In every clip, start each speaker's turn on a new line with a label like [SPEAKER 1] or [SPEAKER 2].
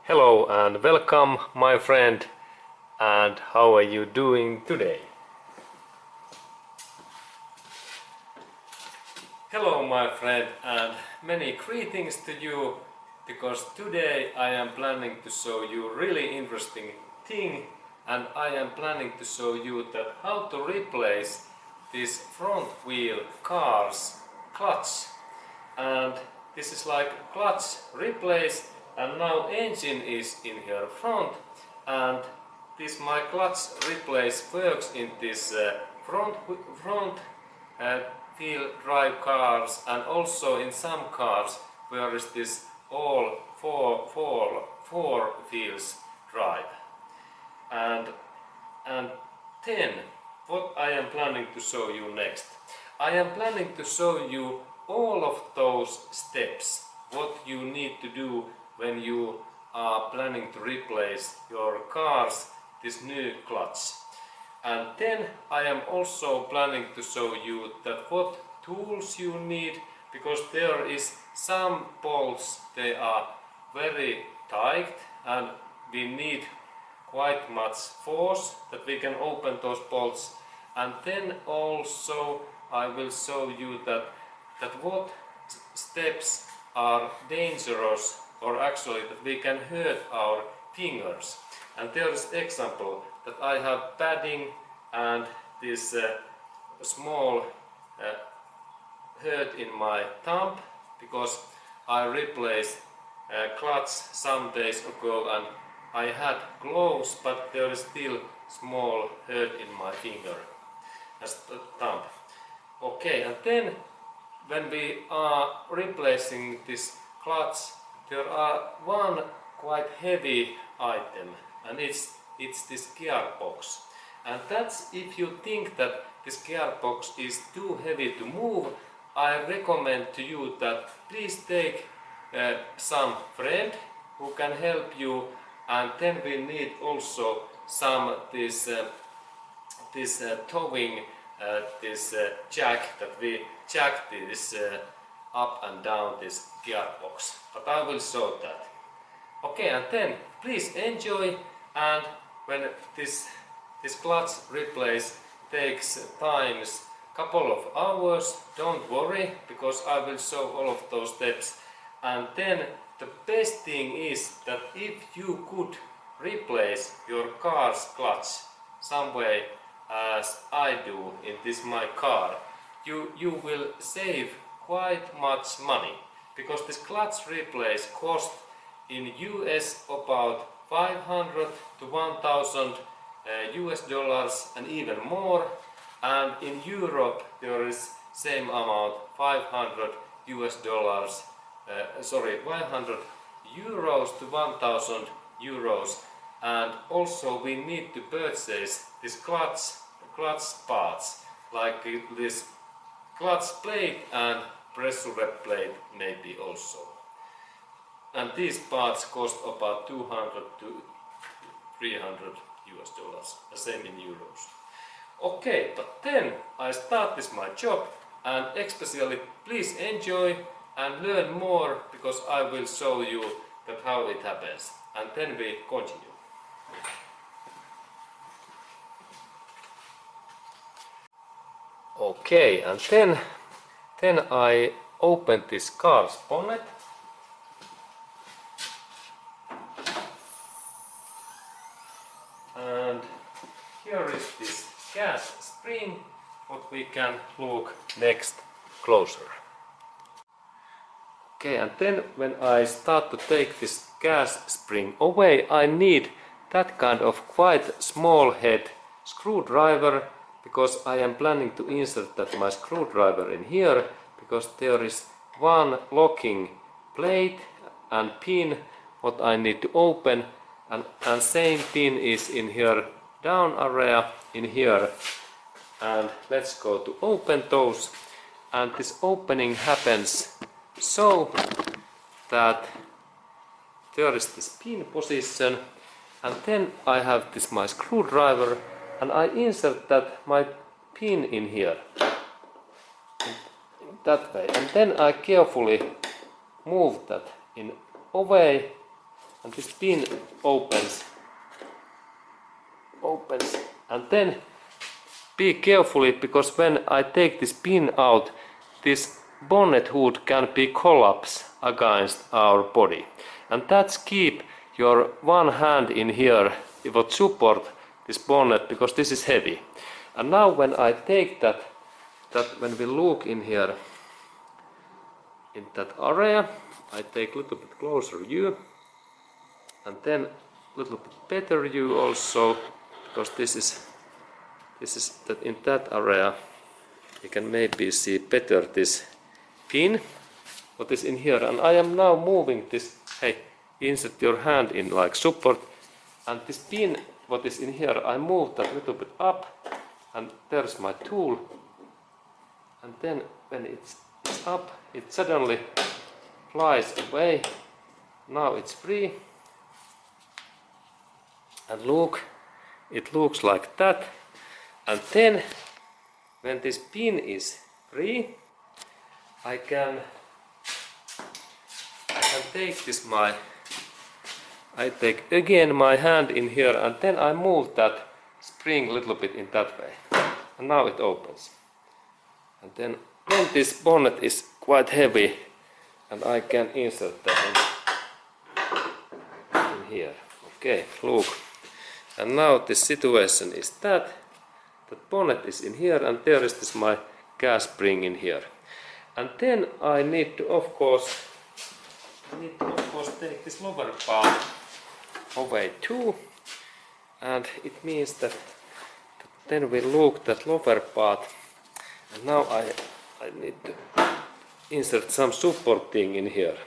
[SPEAKER 1] Hello and welcome, my friend, and how are you doing today? Hello, my friend, and many greetings to you, because today I am planning to show you really interesting thing, and I am planning to show you that how to replace this front wheel car's clutch. And this is like clutch replace, and now engine is in here front, and this my clutch replace works in this front uh, wheel drive cars, and also in some cars where is this all four wheels drive. And and then what I am planning to show you next, I am planning to show you all of those steps what you need to do when you are planning to replace your car's this new clutch. And then I am also planning to show you that what tools you need, because there is some bolts, they are very tight and we need quite much force that we can open those bolts. And then also I will show you that what steps are dangerous, or actually that we can hurt our fingers. And there is example that I have padding and this small hurt in my thumb, because I replaced clutch some days ago and I had gloves, but there is still small hurt in my finger as the thumb. Okay, and then when we are replacing this clutch, there are one quite heavy item, and it's this gearbox. And that's, if you think that this gearbox is too heavy to move, I recommend to you that please take some friend who can help you. And then we need also some this towing this jack, that we jack this up and down this gearbox, but I will show that. Okay, and then please enjoy. And when this clutch replace takes times couple of hours, don't worry, because I will show all of those steps. And then the best thing is that if you could replace your car's clutch some way as I do in this my car, you will save quite much money, because this clutch replace cost in US about 500 to 1000 US dollars and even more, and in Europe there is same amount, 500 US dollars, 500 euros to 1000 euros. And also we need to purchase this clutch parts, like this clutch plate and pressure plate maybe also. And these parts cost about 200 to 300 US dollars, the same in euros. Okay, but then I start this my job, and especially please enjoy and learn more, because I will show you that how it happens, and then we continue. Okay, and then I open this car's bonnet. And here is this gas spring, what we can look next closer. Okay, and then when I start to take this gas spring away, I need that kind of quite small head screwdriver, because I am planning to insert that my screwdriver in here, because there is one locking plate and pin what I need to open, and same pin is in here down area in here. And let's go to open those, and this opening happens so that there is this pin position, and then I have this my screwdriver, and I insert that my pin in here that way, and then I carefully move that in away, and this pin opens, and then be carefully, because when I take this pin out, this bonnet hood can be collapsed against our body, and that's keep your one hand in here. It would support this bonnet because this is heavy. And now when I take that when we look in here in that area, I take a little bit closer view, and then a little bit better view also, because this is that in that area you can maybe see better this pin what is in here. And I am now moving this, hey, insert your hand in like support, and this pin what is in here, I move that little bit up, and there's my tool, and then when it's up, it suddenly flies away. Now it's free, and look, it looks like that. And then when this pin is free, I can take this I take again my hand in here, and then I move that spring a little bit in that way, and now it opens. And then this bonnet is quite heavy, and I can insert that in here. Okay, look. And now the situation is that the bonnet is in here, and there is this my gas spring in here. And then I need to of course take this lower part away too, and it means that then we look that lower part, and now I need to insert some supporting in here.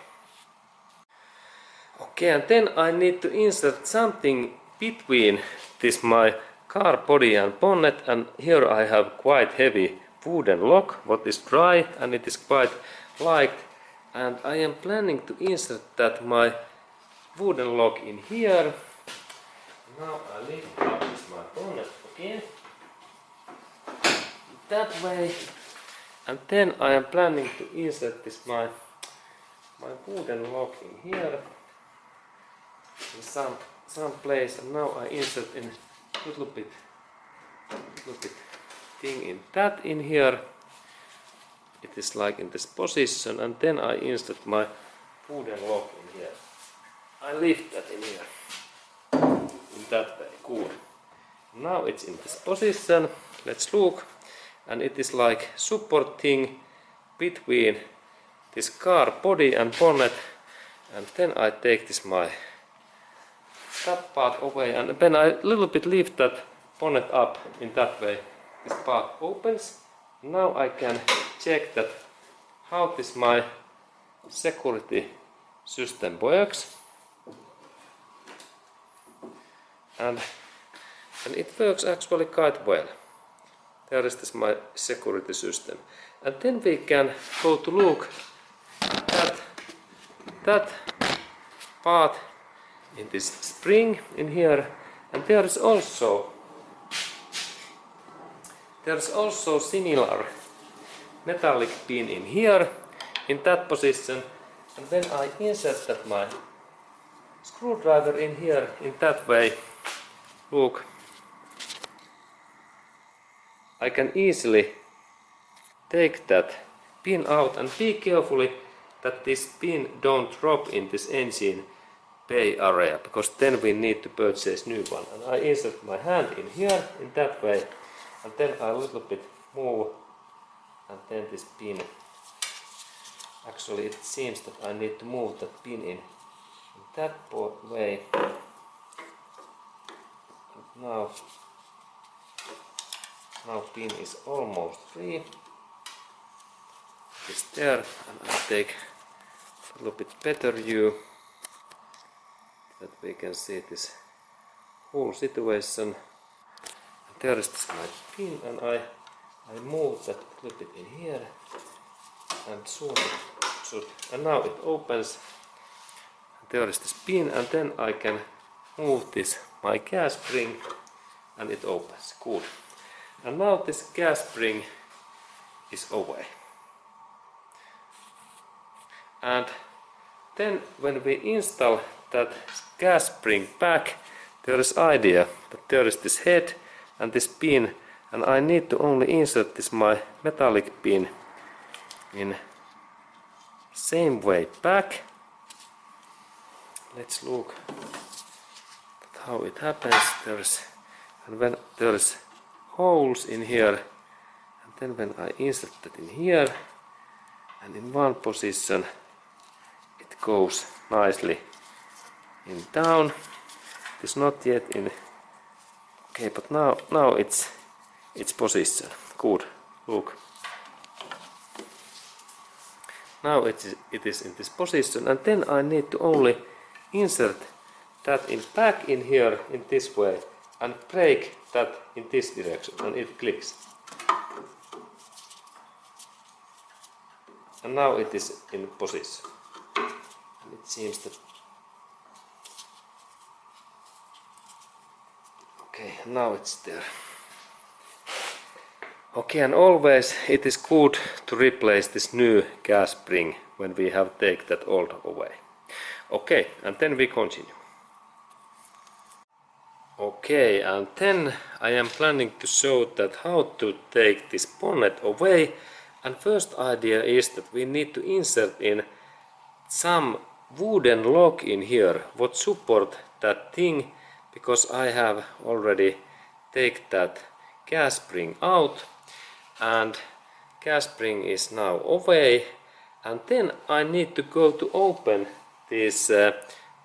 [SPEAKER 1] Okay, and then I need to insert something between this my car body and bonnet, and here I have quite heavy wooden lock what is dry, and it is quite light, and I am planning to insert that my wooden lock in here. Now I lift up this my bonnet again that way, and then I am planning to insert this my wooden lock in here in some place, and now I insert in little bit thing in that in here. It is like in this position, and then I insert my wooden lock in here. I lift that in here in that way. Cool. Now it's in this position. Let's look, and it is like supporting between this car body and bonnet, and then I take this my that part away, and when I little bit lift that bonnet up in that way, this part opens. Now I can check that how this my security system works, and it works actually quite well. There is this my security system, and then we can go to look at that part in this spring in here, and there is also similar metallic pin in here in that position, and when I insert that my screwdriver in here in that way, look, I can easily take that pin out, and be carefully that this pin don't drop in this engine bay area, because then we need to purchase new one. And I insert my hand in here in that way, and then I a little bit move, and then this pin, actually it seems that I need to move that pin in that way. And now pin is almost free. It's there, and I take a little bit better view that we can see this whole situation. And there is this my pin, and I move that a little bit in here and zoom it, and now it opens. And there is this pin, and then I can move this my gas spring, and it opens. Cool. And now this gas spring is away. And then when we install that gas spring back, there is idea that there is this head and this pin, and I need to only insert this my metallic pin in same way back. Let's look at how it happens. And when there is holes in here, and then when I insert that in here, and in one position it goes nicely in down. It is not yet in. Okay, but now it's position. Good. Look. Now it is in this position, and then I need to only insert that in back in here in this way and break that in this direction, and it clicks. And now it is in position. And it seems that. Okay, now it's there. Okay, and always it is good to replace this new gas spring when we have taken that old away. Okay, and then we continue. Okay, and then I am planning to show that how to take this bonnet away. And first idea is that we need to insert in some wooden lock in here what support that thing, because I have already taken that gas spring out and gas spring is now away, and then I need to go to open these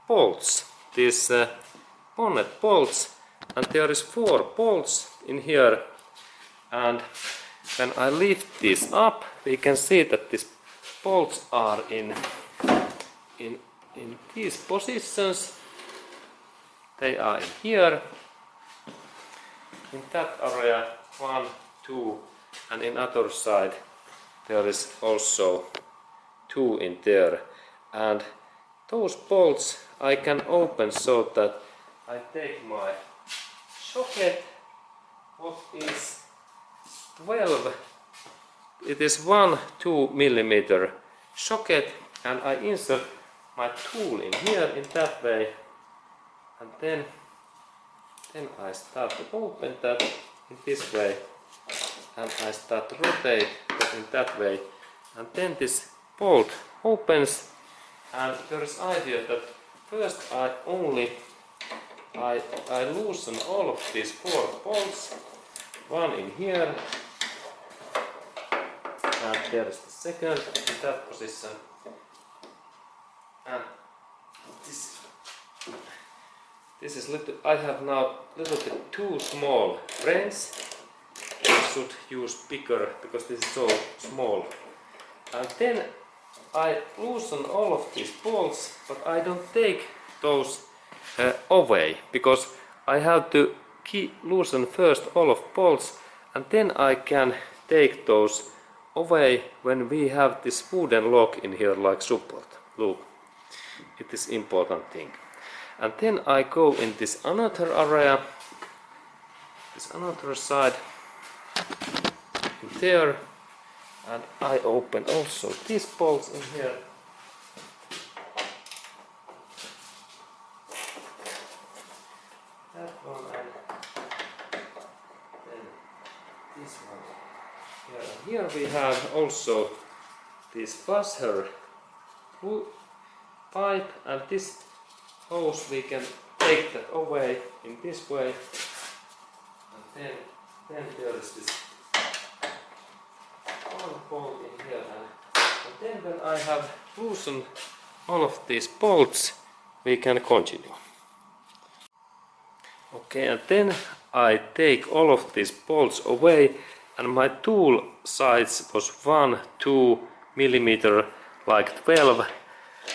[SPEAKER 1] bolts, these bonnet bolts, and there is 4 bolts in here, and when I lift this up we can see that these bolts are in these positions. They are in here, in that area 1, 2, and in other side there is also 2 in there, and those bolts I can open so that I take my socket, what is 12, it is 1-2 millimeter socket, and I insert my tool in here in that way, and then I start to open that in this way, and I start to rotate that in that way, and then this bolt opens, and there is idea that first I loosen all of these 4 bolts, one in here, and there is the second in that position, and this is little. I have now little bit too small wrench. I should use bigger because this is so small. And then I loosen all of these bolts, but I don't take those away because I have to loosen first all of bolts, and then I can take those away when we have this wooden lock in here like support. Look, it is important thing. And then I go in this another area, this another side, there, and I open also these bolts in here. That one and then this one here. And here we have also this washer pipe, and this hose we can take that away in this way, and then there is this one bolt in here, and then when I have loosened all of these bolts we can continue. Okay, and then I take all of these bolts away, and my tool size was 1-2 millimeter, like 12.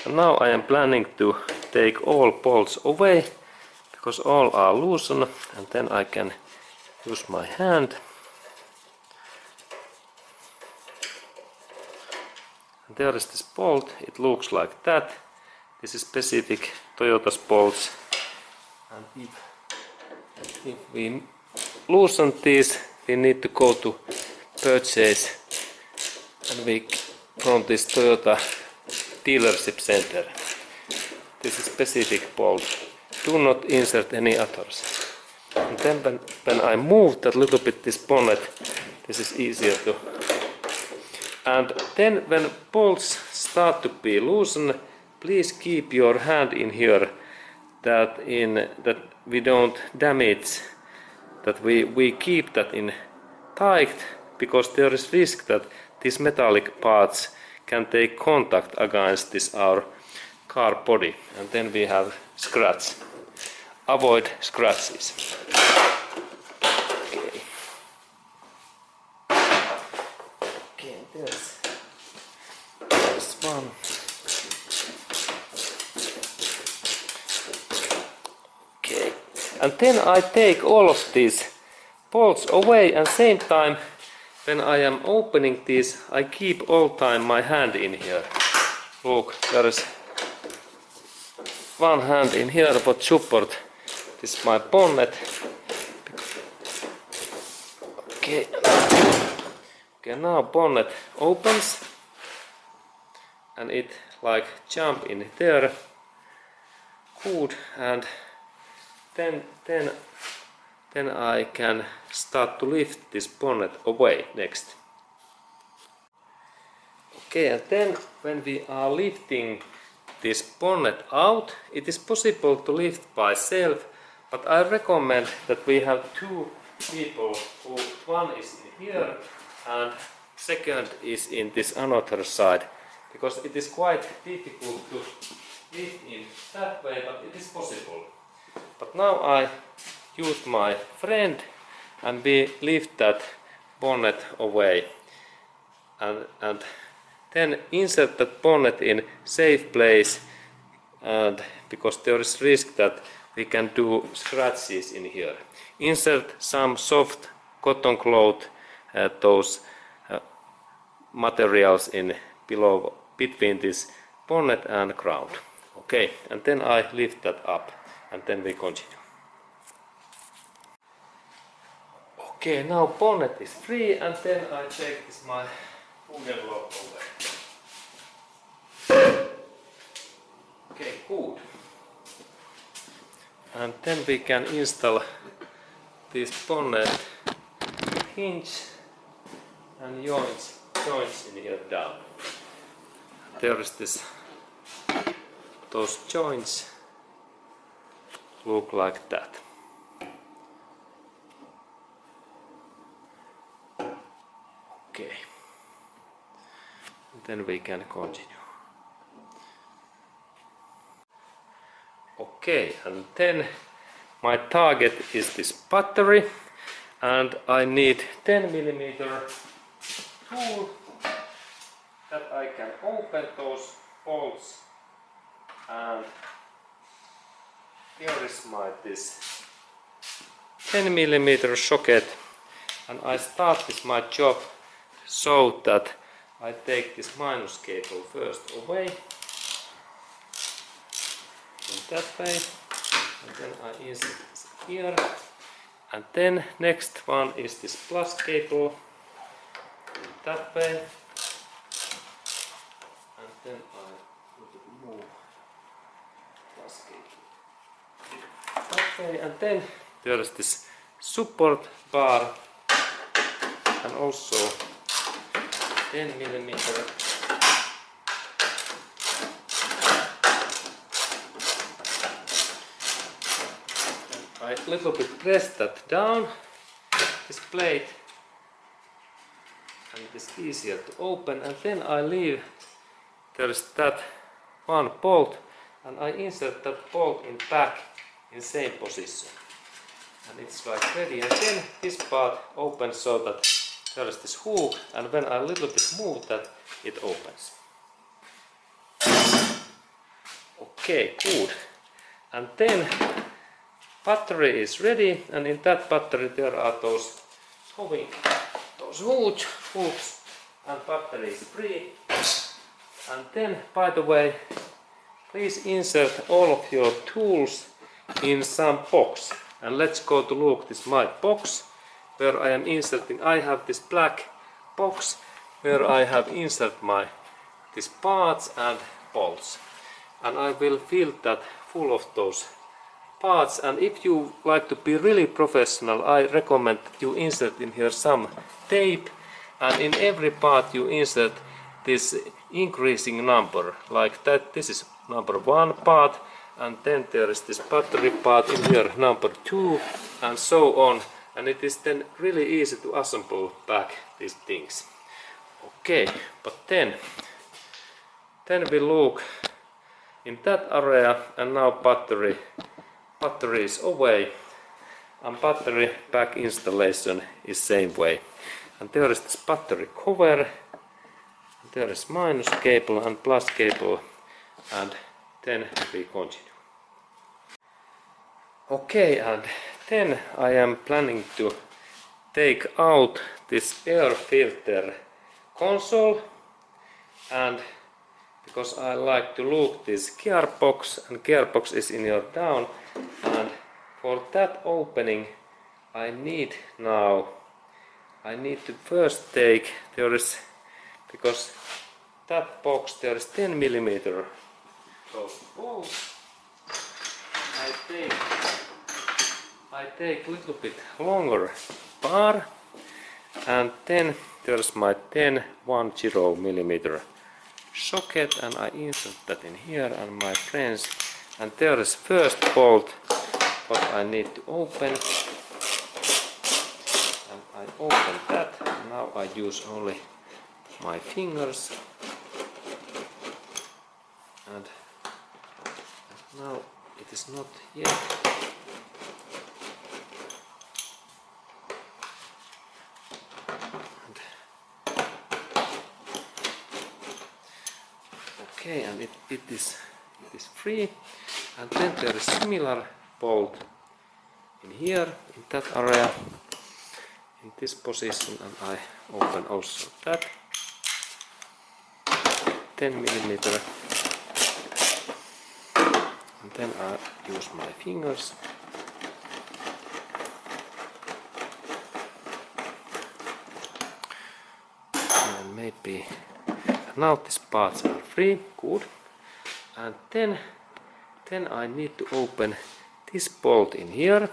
[SPEAKER 1] And now I am planning to take all bolts away because all are loosened, and then I can use my hand. And there is this bolt, it looks like that. This is specific Toyota's bolts. And if we loosen these, we need to go to purchase, and we from this Toyota dealership center. this specific bolt. Do not insert any others. And then when I move that little bit this bonnet, this is easier to. And then when bolts start to be loosened, please keep your hand in here that we don't damage, that we keep that in tight, because there is risk that these metallic parts can take contact against this our car body, and then we have scratch. Avoid scratches. Okay. Okay, there's one. Okay, and then I take all of these bolts away, and same time when I am opening this, I keep all time my hand in here. Look, there is one hand in here what support this my bonnet. Okay. Okay, now bonnet opens and it like jump in there. Good, and then I can start to lift this bonnet away next. Okay, and then when we are lifting this bonnet out, it is possible to lift by self, but I recommend that we have two people, who one is in here and second is in this another side, because it is quite difficult to lift in that way, but it is possible. But now I use my friend and we lift that bonnet away, and then insert that bonnet in safe place, and because there is risk that we can do scratches in here. Insert some soft cotton cloth, those materials in below between this bonnet and ground. Okay, and then I lift that up, and then we continue. Okay, now bonnet is free, and then I take this my wooden lock away. Okay, good. And then we can install this bonnet hinge and joints in here down. There is those joints look like that. Okay. Then we can continue. Okay, and then my target is this battery, and I need 10mm tool that I can open those bolts, and here is this 10mm socket, and I start this my job so that I take this minus cable first away in that way, and then I insert this here, and then next one is this plus cable in that way, and then I move plus cable that way, and then there is this support bar and also 10mm I little bit press that down, this plate, and it is easier to open, and then I leave, there is that one bolt, and I insert that bolt in back in same position, and it's like ready, and then this part opens so that there is this hook, and when I little bit move that, it opens. Okay, good. And then battery is ready, and in that battery there are those hooks, and battery is free. And then, by the way, please insert all of your tools in some box. And let's go to look this my box where I am inserting. I have this black box where I have inserted these parts and bolts. and I will fill that full of those parts. And if you like to be really professional, I recommend that you insert in here some tape, and in every part you insert this increasing number, like that. This is number 1 part, and then there is this battery part in here, number 2, and so on, and it is then really easy to assemble back these things. Okay, but then we look in that area, and now battery is away, and battery back installation is same way. And there is this battery cover, there is minus cable and plus cable, and then we continue. Okay, and then I am planning to take out this air filter console, and because I like to look this gearbox, and gearbox is in your down, and for that opening I need to first take, because that box there is 10 millimeter those bolts. I take little bit longer bar, and then there's my 10 millimeter socket, and I insert that in here, and my friends, and there is first bolt what I need to open, and I open that. Now I use only my fingers, and now it is not yet. Okay, and it is free, and then there is similar bolt in here, in that area, in this position, and I open also that 10 millimeter, and then I use my fingers. And maybe now these parts are free, good. And then I need to open this bolt in here.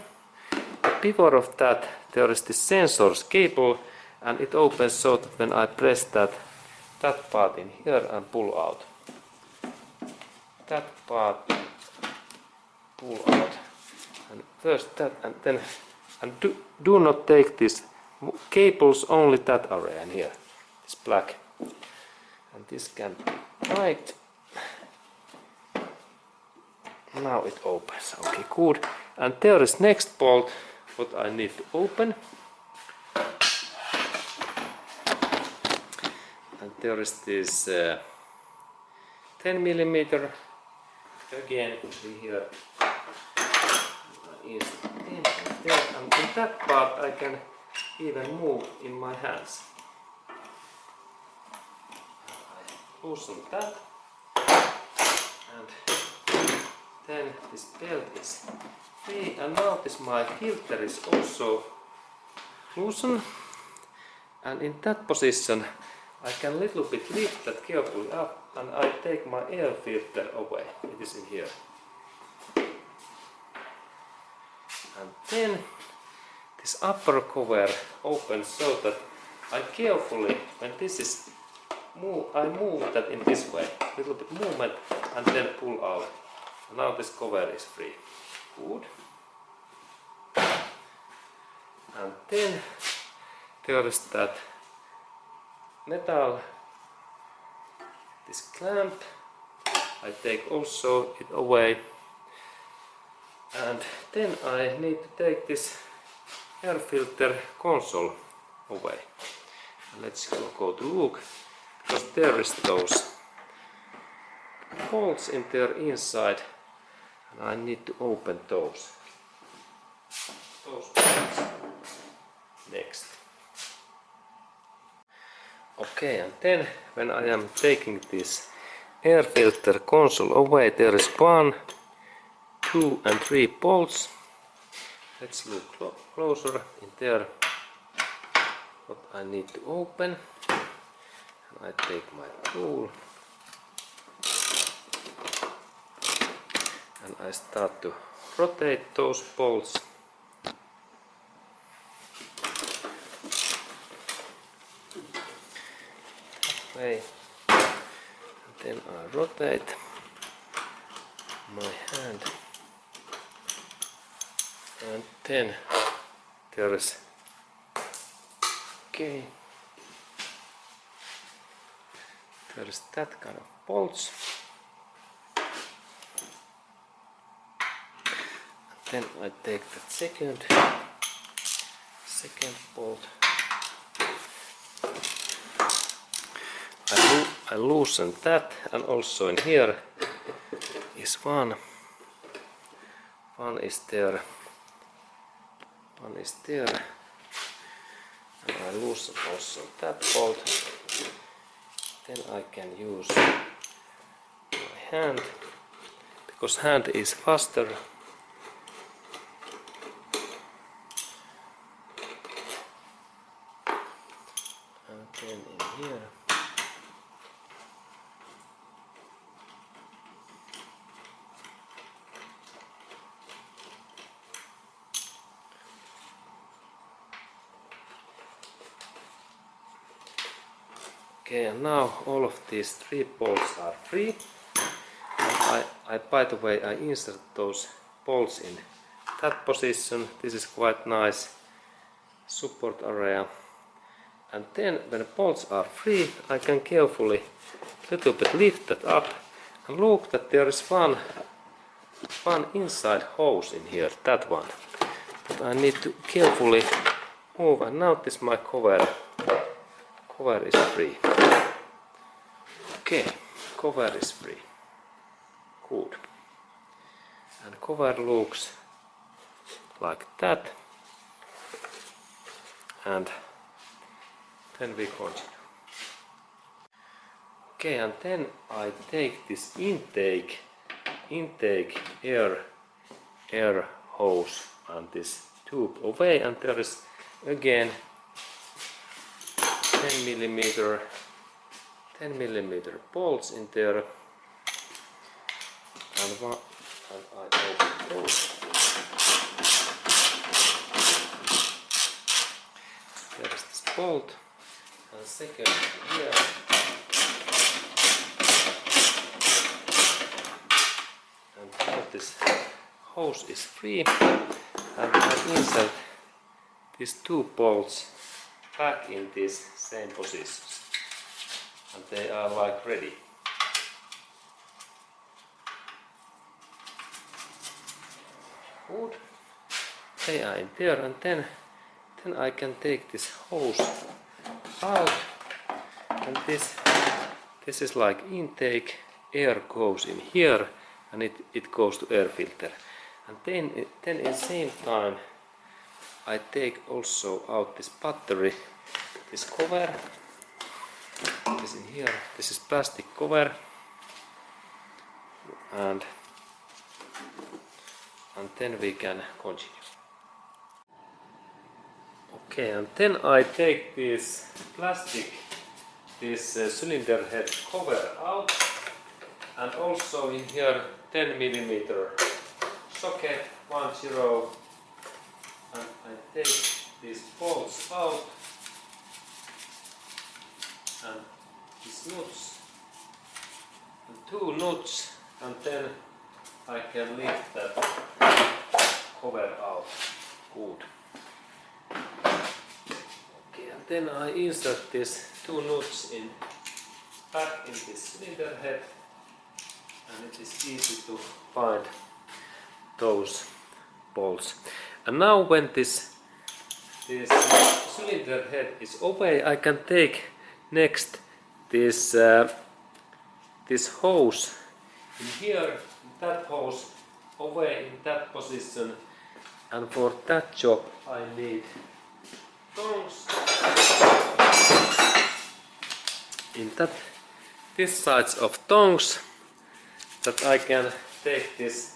[SPEAKER 1] But before of that, there is this sensors cable, and it opens so that when I press that part in here and pull out, that part pull out, and first that, and then, and do not take these cables, only that area in here, this black, and this can be tight. Now it opens. Okay, good. And there is next bolt what I need to open. And there is this 10 millimeter again in here. Is 10 there. And in that part I can even move in my hands. I loosen that, and then this belt is free, and now this my filter is also loosened, and in that position I can little bit lift that carefully up, and I take my air filter away. It is in here. And then this upper cover opens so that I carefully, when this is I move that in this way, little bit movement, and then pull out. Now this cover is free. Good. And then there is that metal, this clamp. I take also it away. And then I need to take this air filter console away. And let's go to look, because there is those bolts in there inside, and I need to open those bolts next. Okay, and then when I am taking this air filter console away, there is 1, 2 and 3 bolts. Let's look closer in there what I need to open. And I take my tool and I start to rotate those bolts. That way. And then I rotate my hand, and then there is there is that kind of bolts. Then I take that second bolt. I loosen that, and also in here is one. One is there. And I loosen also that bolt. Then I can use my hand, because hand is faster. And then in here. Okay, and now all of these 3 bolts are free. By the way, I insert those bolts in that position. This is quite nice support area. And then when the bolts are free, I can carefully little bit lift that up, and look that there is one inside hose in here, that one. But I need to carefully move, and now this my cover is free. Okay, cover is free. Good. And cover looks like that. And then we continue. Okay, and then I take this intake air hose and this tube away, and there is again 10 millimeter bolts in there, and I open those. There is this bolt, and second here. And now this hose is free, and I insert these 2 bolts back in these same positions, and they are like ready. Good. They are in there, and then I can take this hose out, and this is like intake. Air goes in here, and it goes to air filter. And then at the same time I take also out this battery, this cover, this in here, this is plastic cover, and then we can continue. Okay, and then I take this plastic, this cylinder head cover out, and also in here 10 millimeter socket 10, and I take these bolts out and these nuts and 2 nuts, and then I can lift that cover out. Good. Okay, and then I insert these 2 nuts back in this cylinder head, and it is easy to find those bolts. And now when this cylinder head is away, I can take next this hose in here, that hose away in that position, and for that job I need tongs in this size of tongs, that I can take this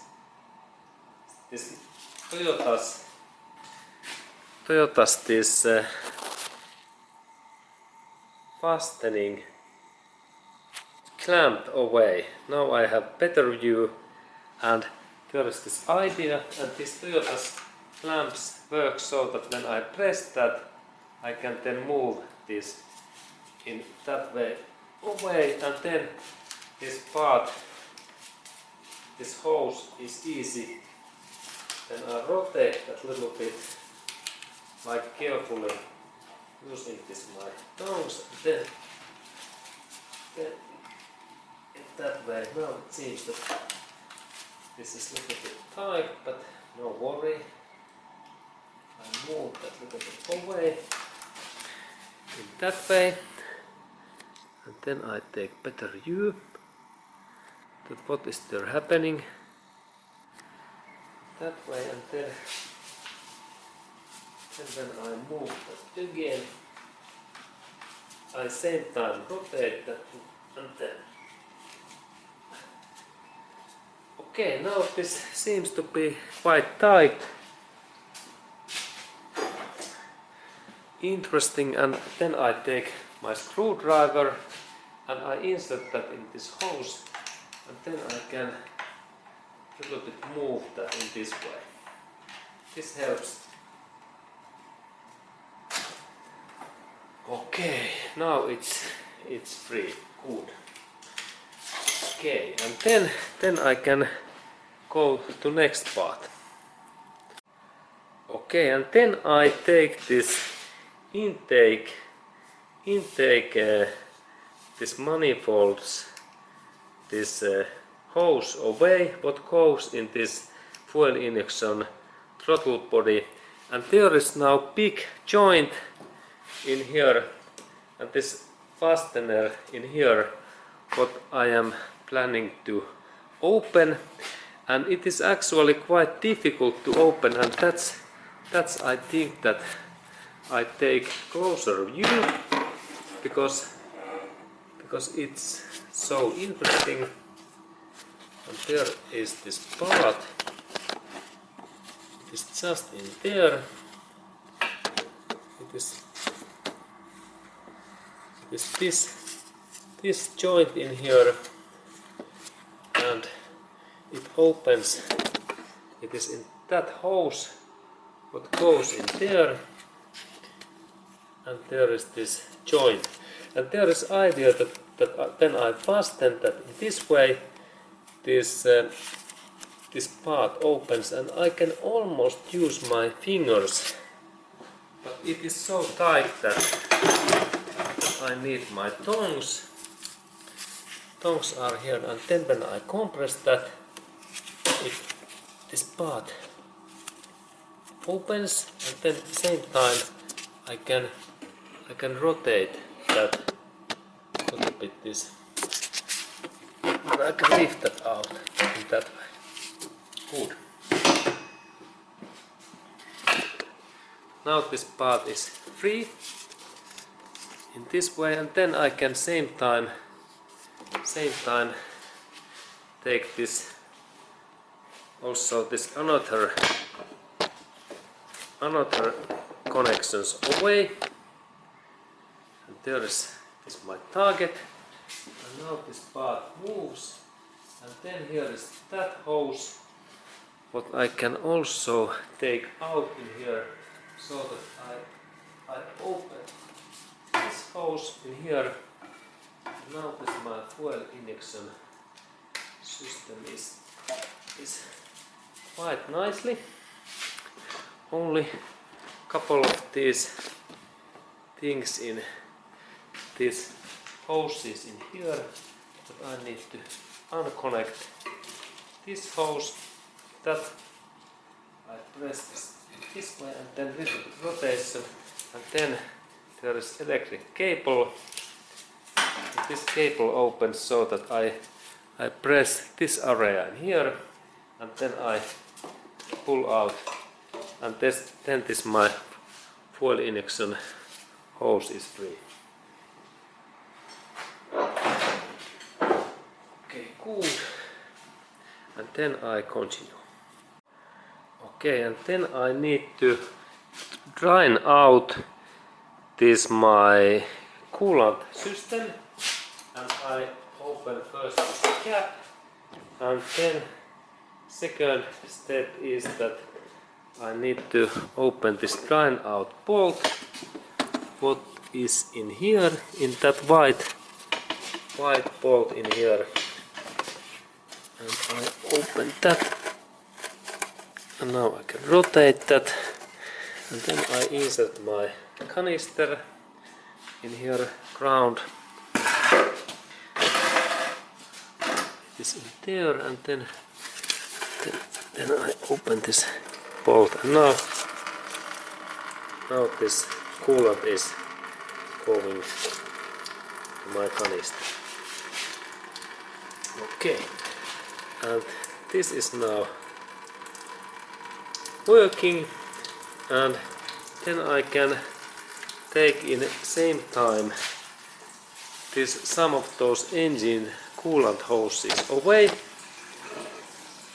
[SPEAKER 1] Toyota's this fastening clamped away. Now I have better view, and there is this idea, and this Toyota's clamps work so that when I press that, I can then move this in that way away, and then this part, this hose is easy. Then I rotate that little bit, like carefully using this my tongs, and then in that way. Now it seems that this is a little bit tight, but no worry. I move that little bit away in that way, and then I take better view that what is there happening that way, and then when I move that again, I same time rotate that, and then okay, now this seems to be quite tight. Interesting, and then I take my screwdriver and I insert that in this hose, and then I can a little bit move that in this way. This helps. Okay, now it's free. Good. Okay, and then I can go to next part. Okay, and then I take this intake this manifolds, this hose away what goes in this fuel injection throttle body, and there is now big joint in here, and this fastener in here what I am planning to open, and it is actually quite difficult to open, and that's I think that I take closer view because it's so interesting. And there is this part, it is just in there, it is this joint in here, and it opens, it is in that hose what goes in there, and there is this joint, and there is idea that then I fasten that in this way, this part opens, and I can almost use my fingers, but it is so tight that I need my tongs. Tongs are here, and then when I compress that, this part opens, and then at the same time I can rotate that a little bit, this, and I can lift that out in that way. Good. Now this part is free in this way, and then I can same time take this, also this another connections away, and there is my target, and now this part moves, and then here is that hose what I can also take out in here, so that I open this hose in here. Now this my fuel injection system is quite nicely. Only couple of these things in these hoses in here that I need to unconnect. This hose, that I press this way, and then little bit rotation, and then there is electric cable. This cable opens so that I press this area in here, and then I pull out, and then this my fuel injection hose is free. Okay, good. And then I continue. Okay, and then I need to drain out this my coolant system, and I open first this cap, and then second step is that I need to open this drying out bolt. What is in here, in that white bolt in here, and I open that, and now I can rotate that, and then I insert my canister in here, ground. It is in there, and then I open this bolt, and now this coolant is going to my canister. Okay, and this is now working, and then I can take in the same time some of those engine coolant hoses away,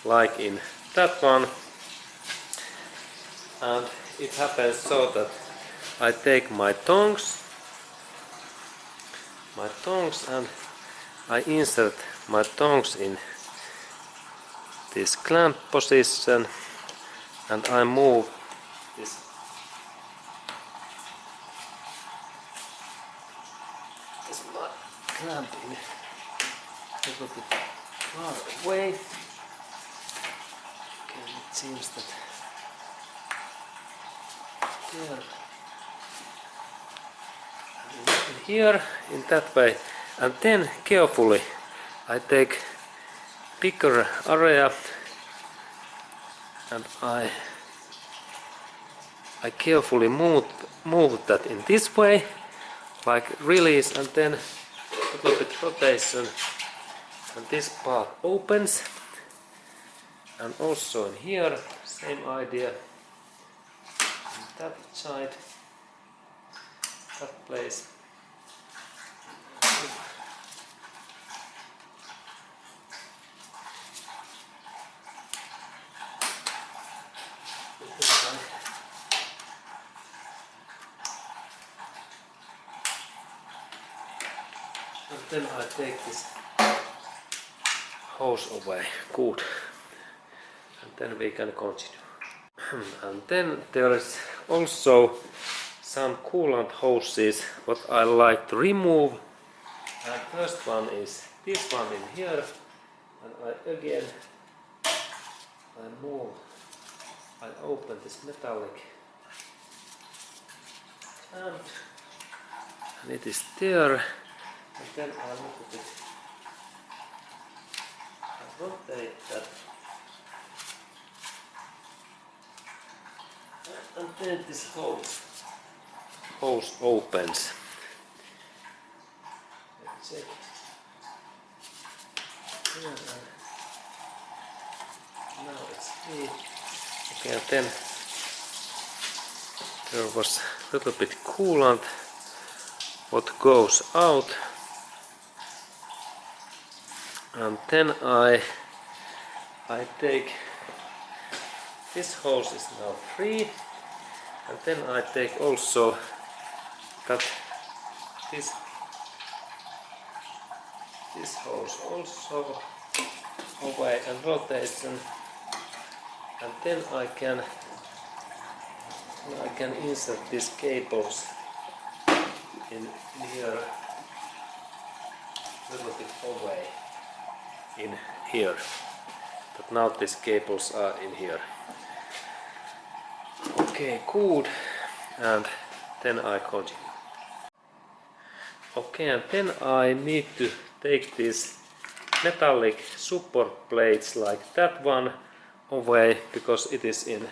[SPEAKER 1] like in that one, and it happens so that I take my tongs and I insert my tongs in this clamp position, and I move this clamp in a little bit far away. Okay, it seems that there, in here, in that way, and then carefully I take bigger area and I carefully move that in this way, like release, and then a little bit rotation, and this part opens, and also in here same idea, on that side, that place. And then I take this hose away. Good. And then we can continue. And then there is also some coolant hoses what I like to remove. And first one is this one in here. And I open this metallic, and it is there. And then I look at it and rotate that, and then this hose opens. Let's check here, and now it's free. Okay, and then there was a little bit coolant what goes out, and then I take this hose is now free, and then I take also that this hose also away and rotation, and then I can insert these cables in here, a little bit away in here. But now these cables are in here. Okay, good. And then I continue. Okay, and then I need to take these metallic support plates like that one away, because it is in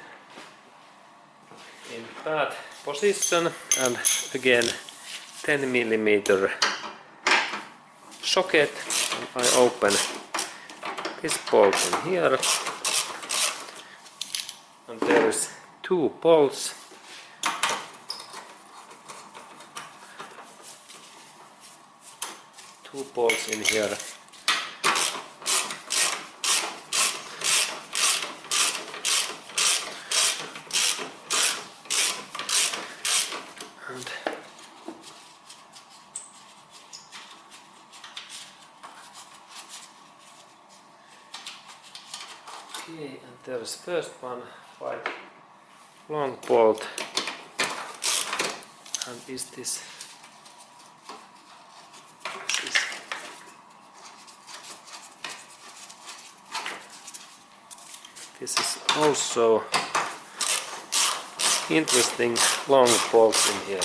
[SPEAKER 1] bad position, and again 10mm socket, and I open this bolt in here, and there is two bolts, in here. And okay, there is first one quite long bolt, and is this is also interesting long bolt in here.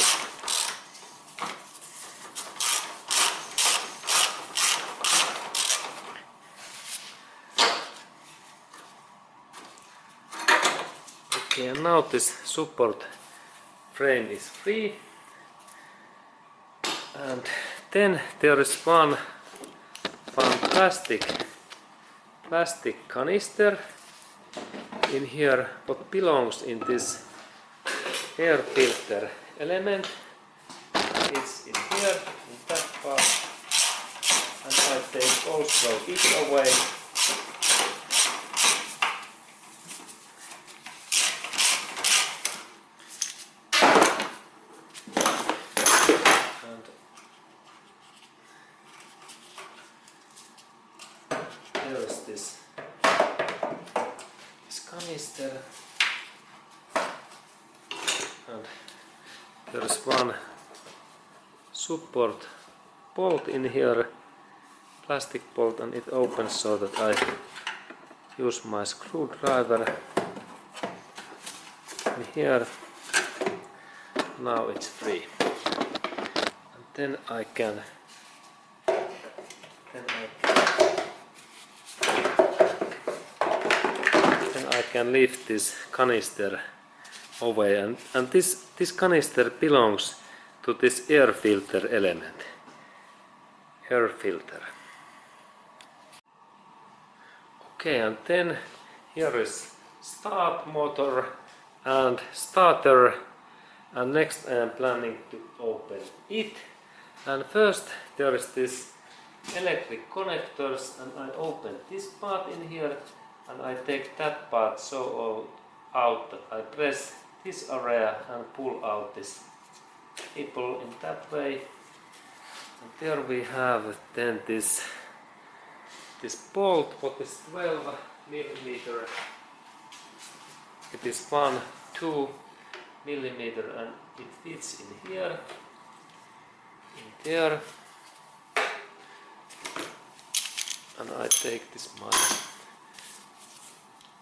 [SPEAKER 1] Okay, and now this support frame is free, and then there is one plastic canister in here what belongs in this air filter element. It's in here, in that part, and I take also it away. And there is this canister, and there is one support bolt in here, plastic bolt, and it opens so that I use my screwdriver in here. Now it's free, and then I can lift this canister away, and this canister belongs to this air filter element. Air filter. Okay, and then here is start motor and starter, and next I am planning to open it. And first there is this electric connectors, and I open this part in here, and I take that part so out that I press this area and pull out this nipple in that way. And there we have then this bolt, what is 12 millimeter. It is 2 millimeter, and it fits in here, in there. And I take this my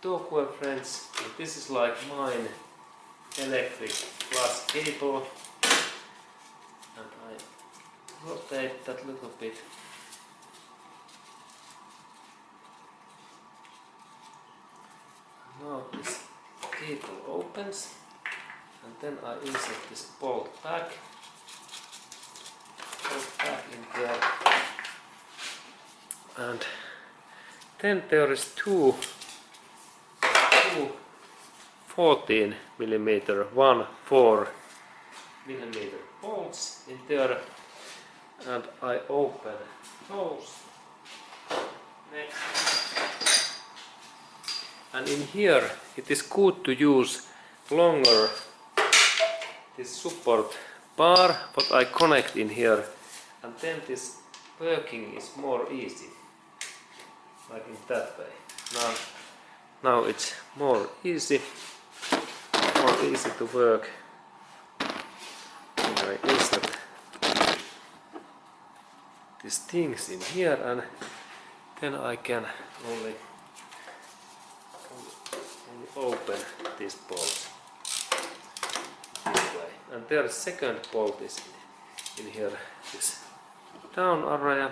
[SPEAKER 1] Talkware friends, and this is like mine electric plus cable, and I rotate that little bit. Now this cable opens, and then I insert this bolt back in there, and then there is two 14 millimeter, 4 millimeter bolts in there, and I open those next. And in here it is good to use longer this support bar what I connect in here, and then this working is more easy, like in that way. Now it's more easy to work. And I insert these things in here, and then I can only open this bolt this way. And their second bolt is in here, this down area,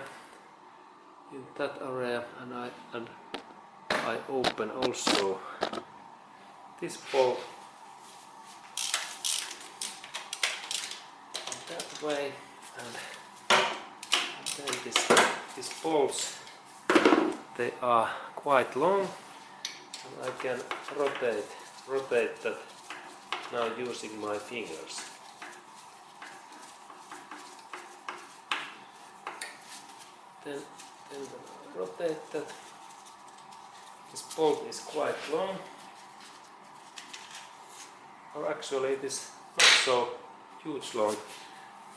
[SPEAKER 1] in that area, and I open also this bolt that way, and then these bolts, they are quite long, and I can rotate that now using my fingers. Then when I rotate that, this bolt is quite long, or actually it is not so huge long.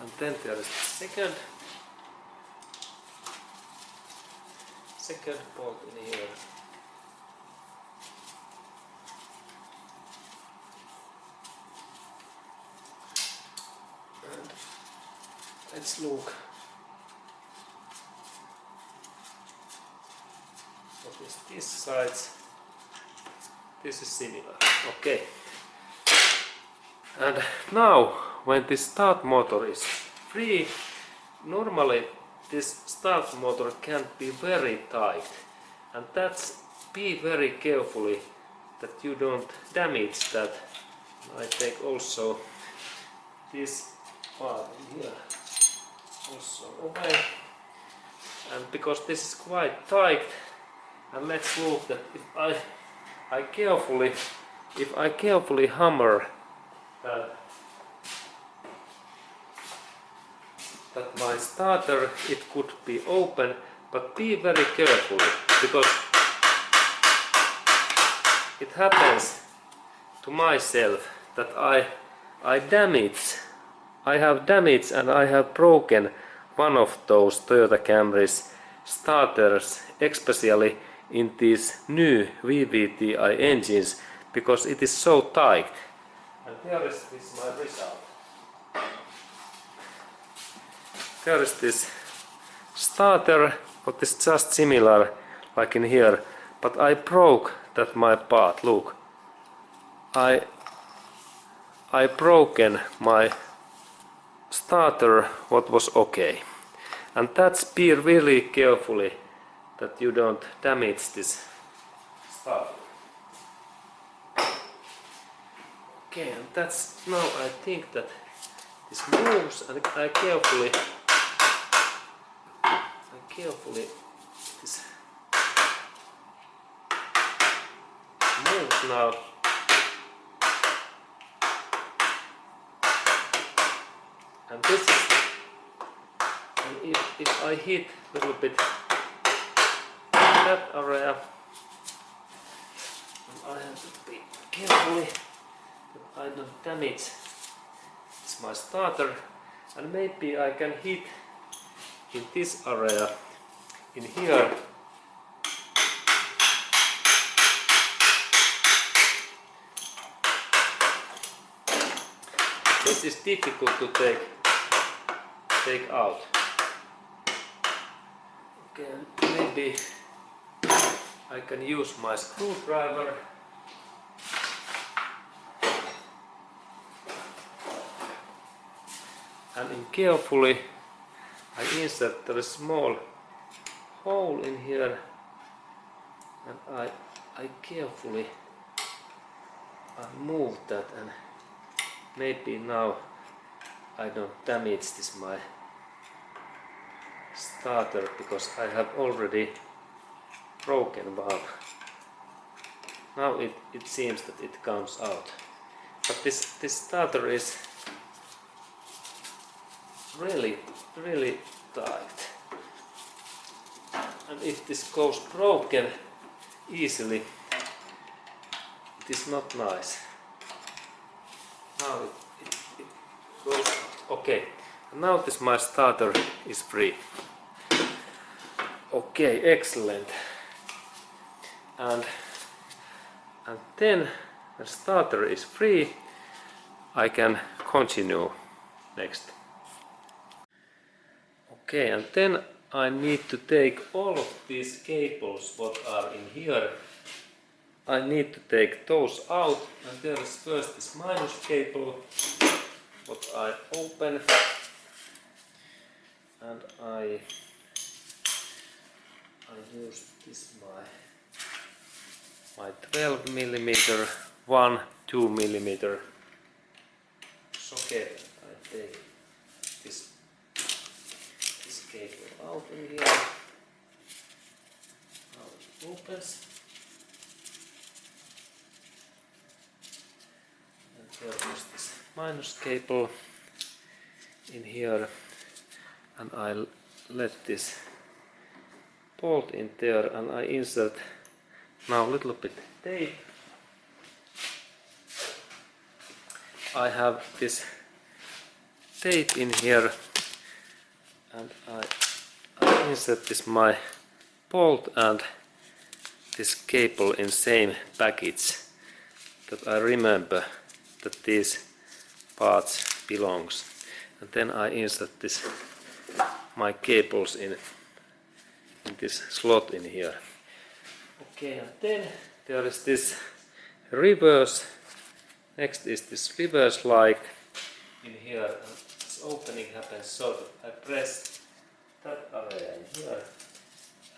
[SPEAKER 1] And then there is the second bolt in here. Let's look. What is this side? This is similar. Okay. And now, when this start motor is free, normally this start motor can be very tight, and that's be very carefully that you don't damage that. I take also this part here also away, and because this is quite tight, and let's look that if I carefully hammer that my starter, it could be open, but be very careful, because it happens to myself that I have damaged and I have broken one of those Toyota Camry's starters, especially in these new VVTi engines, because it is so tight. And here is this my result. There is this starter, what is just similar like in here, but I broke that my part. Look, I broken my starter, what was okay, and that's be really carefully that you don't damage this starter. Okay, and that's now I think that this moves, and I carefully this moves now. And this is, and if I hit a little bit that area, and I have to be carefully that I don't damage it's my starter, and maybe I can hit in this area in here. This is difficult to take out. Okay, maybe I can use my screwdriver. And carefully I insert a small hole in here, and I carefully move that, and maybe now I don't damage this my starter, because I have already broken one. Now it seems that it comes out, but this starter is really tight, and if this goes broken easily, it is not nice. Now it goes okay. Now this my starter is free. Okay, excellent. And then the starter is free, I can continue next. Okay, and then I need to take all of these cables what are in here. I need to take those out, and there is first this minus cable what I open, and I use this my 12mm 2mm socket. I take this cable out in here. Now it opens, and there is this minus cable in here, and I let this bolt in there, and I insert now a little bit tape. I have this tape in here, and I insert this my bolt and this cable in same package, that I remember that these parts belongs. and then I insert this my cables in this slot in here. Okay, and then there is this reverse. Next is this reverse light in here, and this opening happens so that I press that area in here,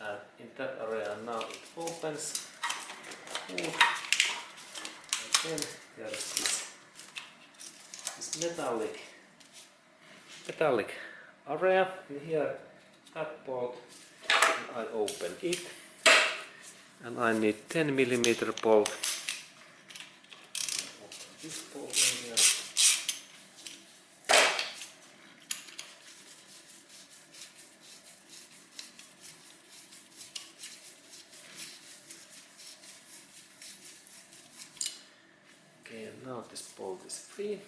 [SPEAKER 1] and in that area now it opens. And then there is this metallic area in here, that bolt, and I open it, and I need 10mm bolt. Open this bolt in here. Okay, and now this bolt is free.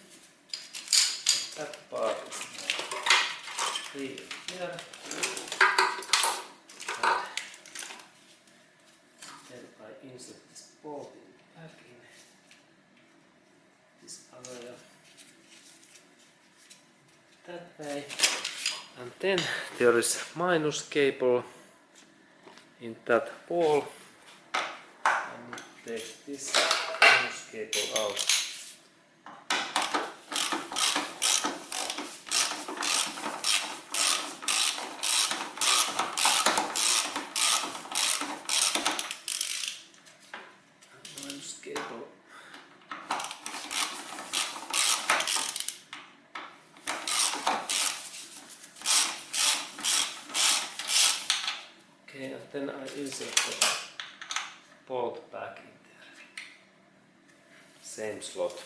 [SPEAKER 1] And that part is now free in here. And then I insert this bolt back in this area that way. And then there is minus cable in that wall. I need to take this minus cable out. Minus cable. Okay, and then I insert the bolt back in there. Same slot.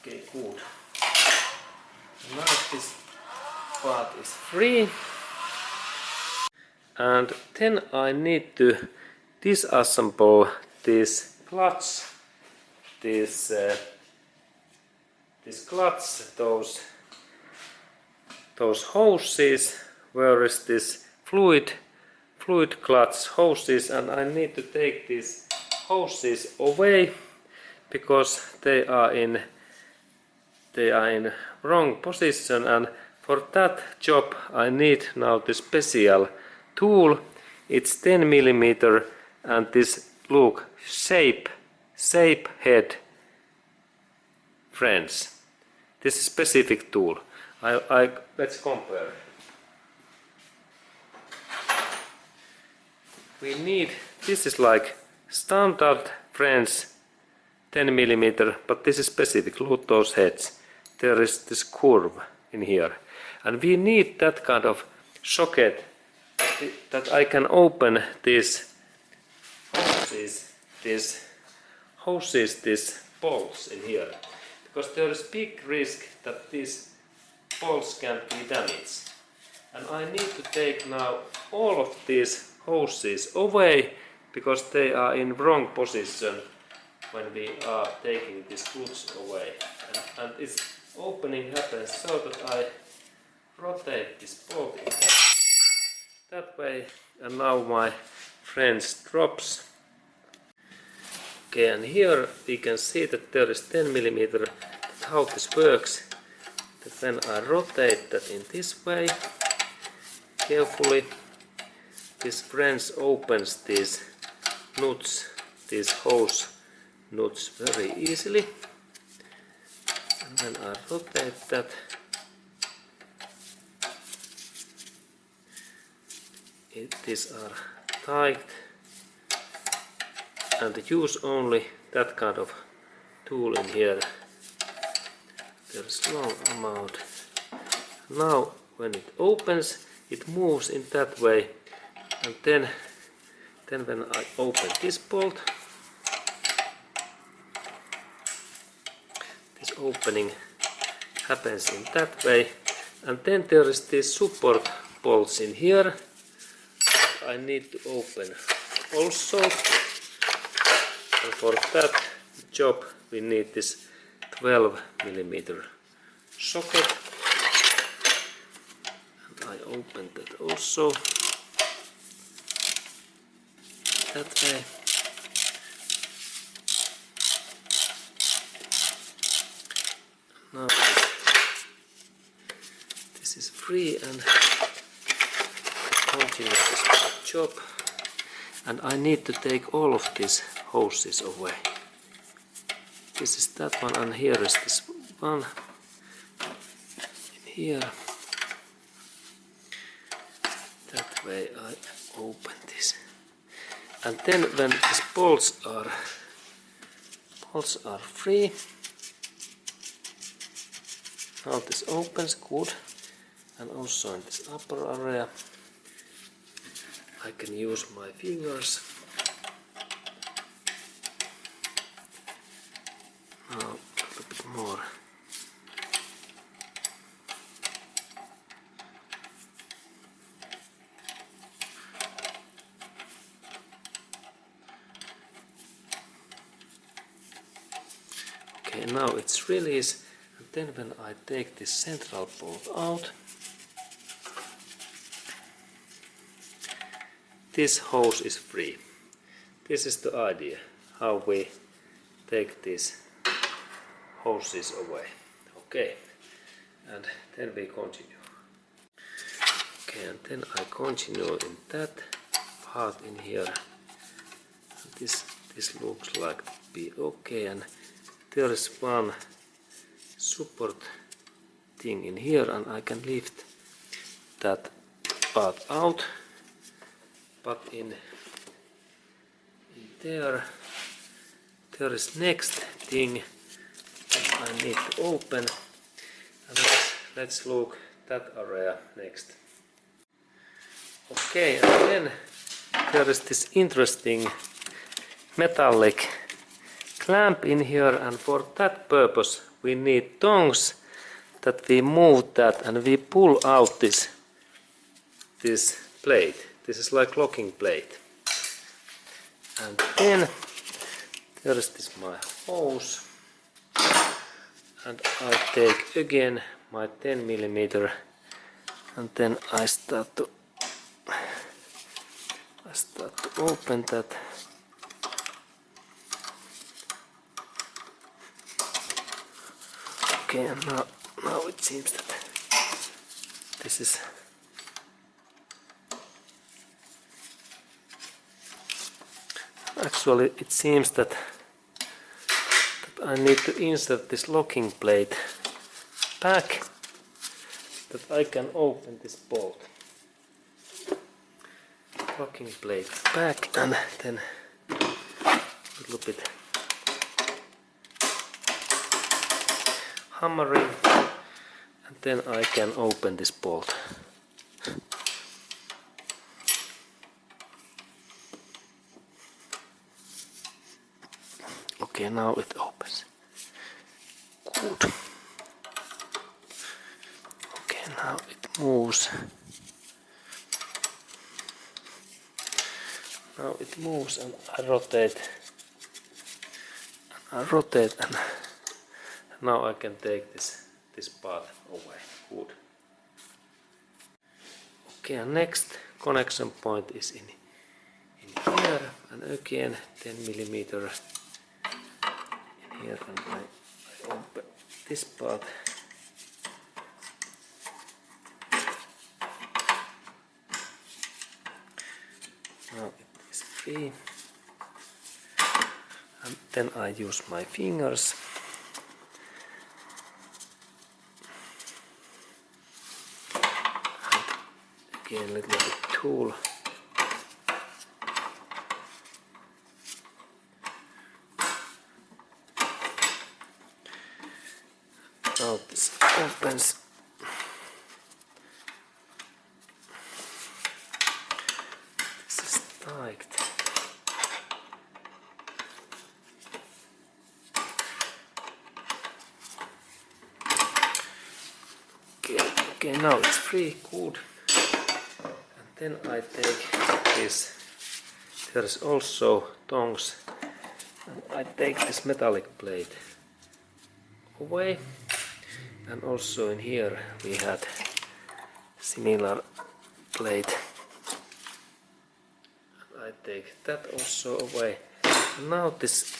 [SPEAKER 1] Okay, good. Now this part is free. And then I need to disassemble this clutch, this clutch, those hoses, where is this fluid clutch hoses, and I need to take these hoses away because they are in wrong position, and for that job I need now the special tool. It's 10mm, and this, look, shape head, friends. This is specific tool. Let's compare. We need, this is like standard French 10mm, but this is specific. Look those heads. There is this curve in here, and we need that kind of socket that I can open these hoses, these bolts in here, because there is big risk that these bolts can be damaged, and I need to take now all of these hoses away because they are in wrong position when we are taking this clutch away, and its opening happens so that I rotate this bolt in that way, and now my friends drops. Okay, and here we can see that there is 10mm. How this works, that when I rotate that in this way carefully, this French opens these nuts, these hose nuts, very easily, and then I rotate that. These are tight, and use only that kind of tool in here. There is no amount. Now when it opens, it moves in that way, and then when I open this bolt, this opening happens in that way, and then there is these support bolts in here. I need to open also, and for that job we need this 12mm socket, and I open that also that way, now this is free and continue this job. And I need to take all of these hoses away. This is that one, and here is this one. In here. That way I open this. And then when these bolts are free, now this opens good, and also in this upper area I can use my fingers. Now a little bit more. Okay, now it's released, and then when I take this central bolt out, this hose is free. This is the idea, how we take these hoses away. Okay, and then we continue. Okay, and then I continue in that part in here. This looks like to be okay, and there is one support thing in here, and I can lift that part out. But in there is next thing that I need to open, and let's look that area next. Okay, and then there is this interesting metallic clamp in here, and for that purpose we need tongs that we move that and we pull out this plate. This is like locking plate. And then there is this my hose, and I take again my 10 mm, and then I start to open that. Okay, and now it seems that this is actually, it seems that I need to insert this locking plate back, that I can open this bolt. Locking plate back, and then a little bit hammering, and then I can open this bolt. Okay, now it opens. Good. Okay, now it moves. Now it moves, and I rotate. And now I can take this part away. Good. Okay, and next connection point is in here, and again 10 mm in here, and I open this part. Now it is free, and then I use my fingers. Again, a little bit tool. Now this opens. This is tight. Okay, now it's free, good. And then I take this. There is also tongs, and I take this metallic plate away. And also in here we had similar plate. I take that also away. And now this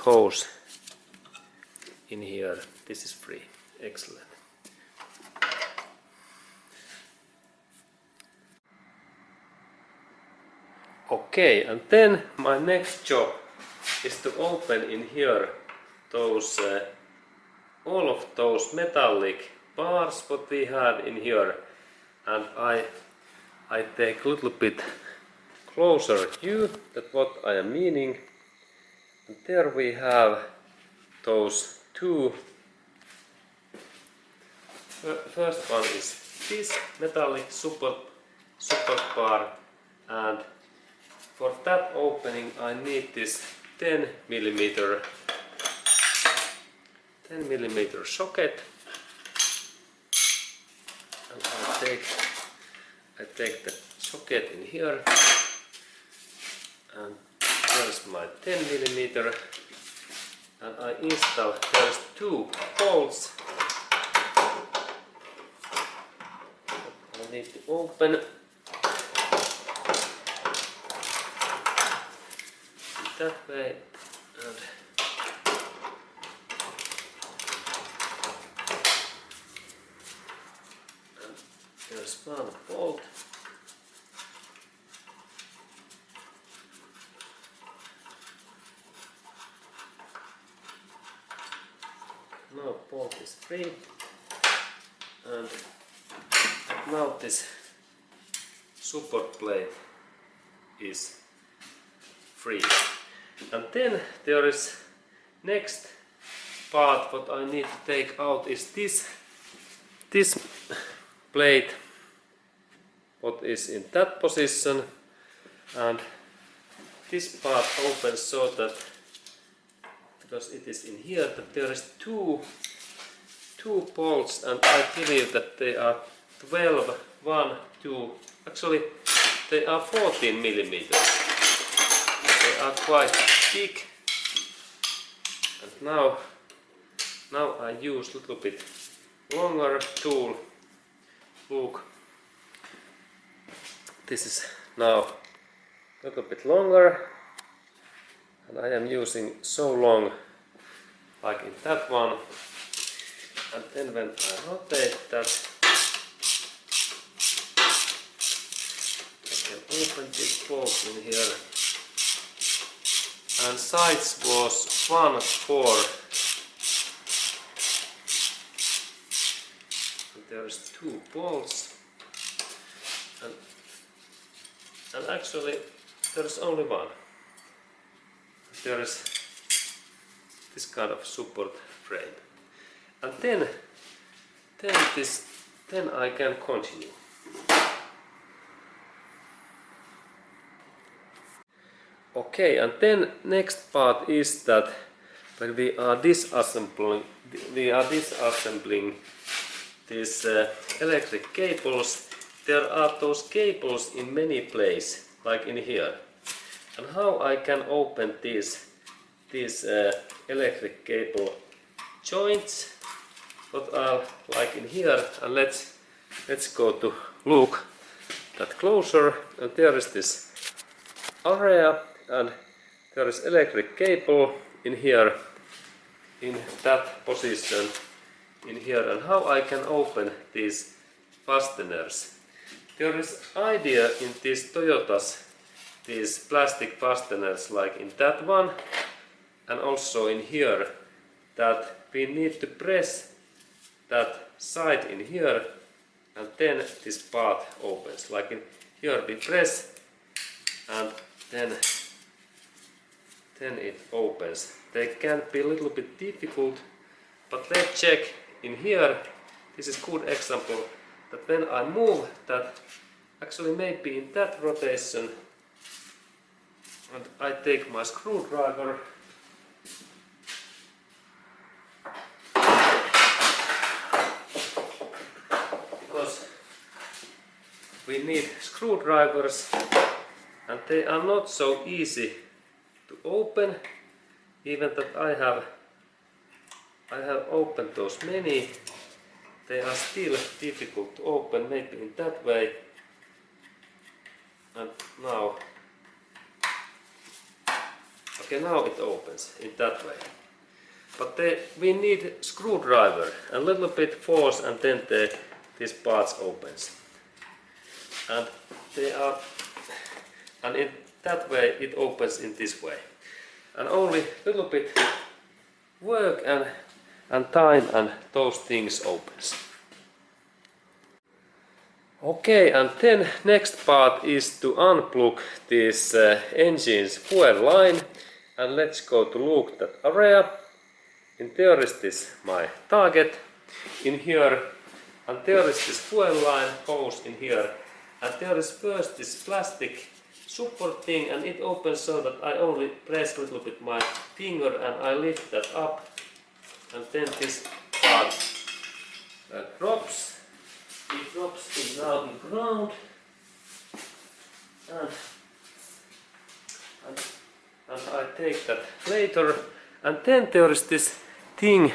[SPEAKER 1] hose in here. This is free. Excellent. Okay, and then my next job is to open in here those all of those metallic bars what we have in here, and I take a little bit closer view that what I am meaning. And there we have those two. First one is this metallic support bar, and for that opening I need this 10 millimeter socket, and I take the socket in here, and there's my 10 millimeter, and I install, there's two bolts I need to open in that way, and there's one bolt. Now bolt is free, and now this support plate is free. And then there is next part what I need to take out is this plate what is in that position, and this part opens so that, because it is in here, that there is two bolts, and I believe that they are 12, 1, 2, actually they are 14 millimeters. They are quite big, and now I use a little bit longer tool. Look, this is now a little bit longer, and I am using so long like in that one, and then when I rotate that, I can open this bolt in here, and size was 1/4, and there's two bolts, and actually there's only one. There is this kind of support frame, and then I can continue. Okay, and then next part is that when we are disassembling these electric cables, there are those cables in many places, like in here. And how I can open these electric cable joints, what are like in here, and let's go to look that closer. And there is this area, and there is electric cable in here, in that position in here. And how I can open these fasteners? There is idea in these Toyotas, these plastic fasteners like in that one, and also in here, that we need to press that side in here, and then this part opens. Like in here we press, and then it opens. They can be a little bit difficult, but let's check in here. This is good example that when I move that, actually maybe in that rotation, and I take my screwdriver, because we need screwdrivers, and they are not so easy to open, even that I have opened those many, they are still difficult to open, maybe in that way. And now, okay, now it opens in that way. but we need screwdriver and little bit force, and then these parts opens. And they are, and in that way it opens in this way. And only little bit work and time and those things opens. Okay, and then next part is to unplug this engine's fuel line, and let's go to look that area. In there is this my target in here, and there is this fuel line hose in here, and there is first this plastic support thing, and it opens so that I only press a little bit my finger and I lift that up, and then this part drops. It drops in now in ground, and I take that later. And then there is this thing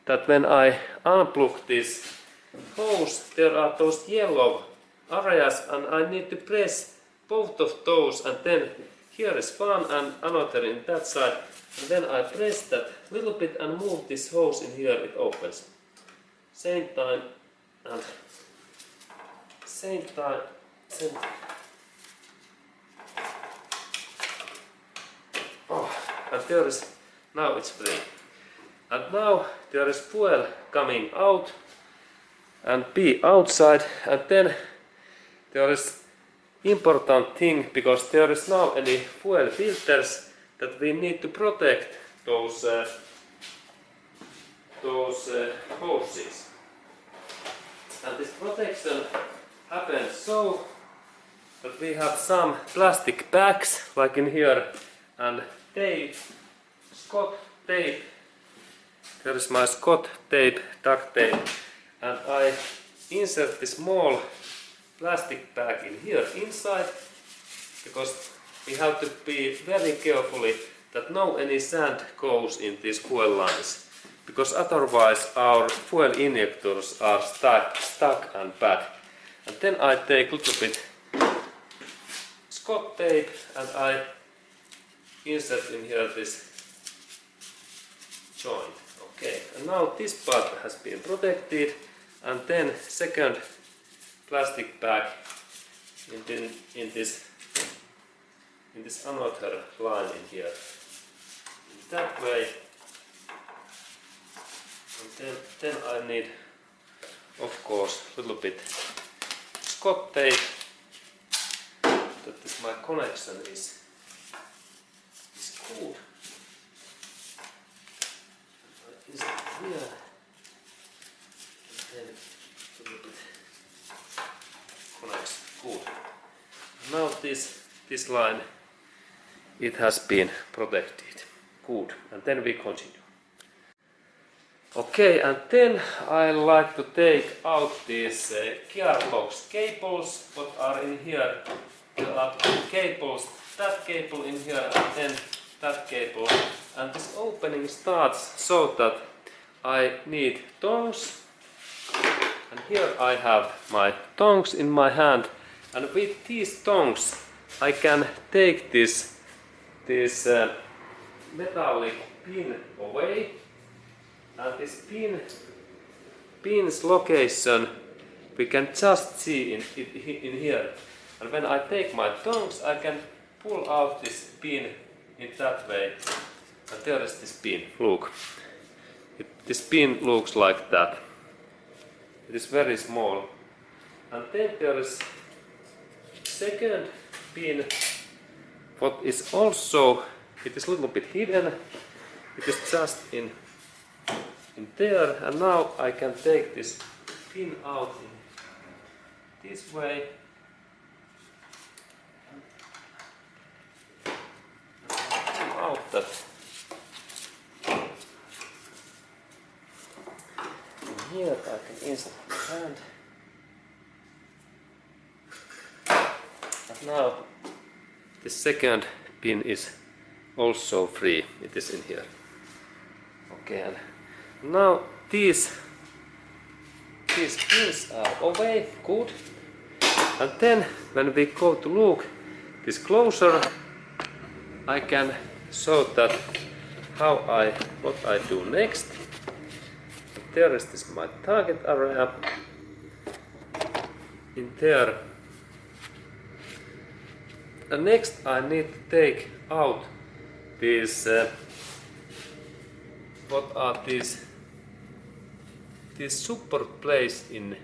[SPEAKER 1] that when I unplug this hose, there are those yellow areas, and I need to press both of those, and then here is one and another in that side, and then I press that little bit and move this hose in here, it opens. Same time and same time. Oh, and there is, now it's free. And now there is fuel coming out and be outside, and then there is important thing, because there is now any fuel filters that we need to protect those hoses. And this protection happens so that we have some plastic bags like in here, and tape, Scott tape. There is my Scott tape, duct tape, and I insert this small plastic bag in here inside, because we have to be very carefully that no any sand goes in these fuel lines, because otherwise our fuel injectors are stuck and bad. And then I take a little bit Scott tape and I insert in here this joint. Okay, and now this part has been protected, and then second plastic bag in this another line in here. In that way. And then I need, of course, a little bit Scott tape, that this my connection is good. Is here, and then a little bit connects good. Now this line, it has been protected. Good, and then we continue. Okay, and then I like to take out these gearbox cables what are in here. There are two cables, that cable in here and then that cable. And this opening starts so that I need tongs. And here I have my tongs in my hand. And with these tongs I can take this metallic pin away. And this pin's location we can just see in here. And when I take my tongs, I can pull out this pin in that way. And there is this pin. Look, this pin looks like that. It is very small. And then there is second pin, what is also, it is a little bit hidden. It is just in there, and now I can take this pin out in this way. Pull out that. And here I can insert my hand. And now the second pin is also free. It is in here. Okay. And now these pins are away, good. And then when we go to look this closer, I can show that what I do next. There is this my target area. In there. And next I need to take out these what are these support plates in.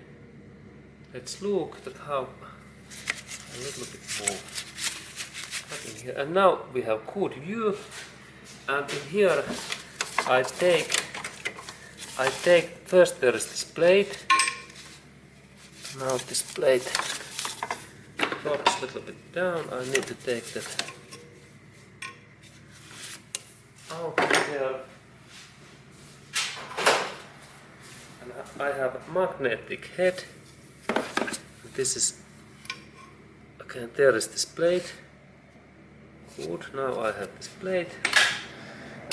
[SPEAKER 1] Let's look at how a little bit more in here. And now we have good view, and in here I take first there is this plate. Now this plate drops a little bit down. I need to take that out here. And I have a magnetic head. This is, okay, there is this plate. Good, now I have this plate.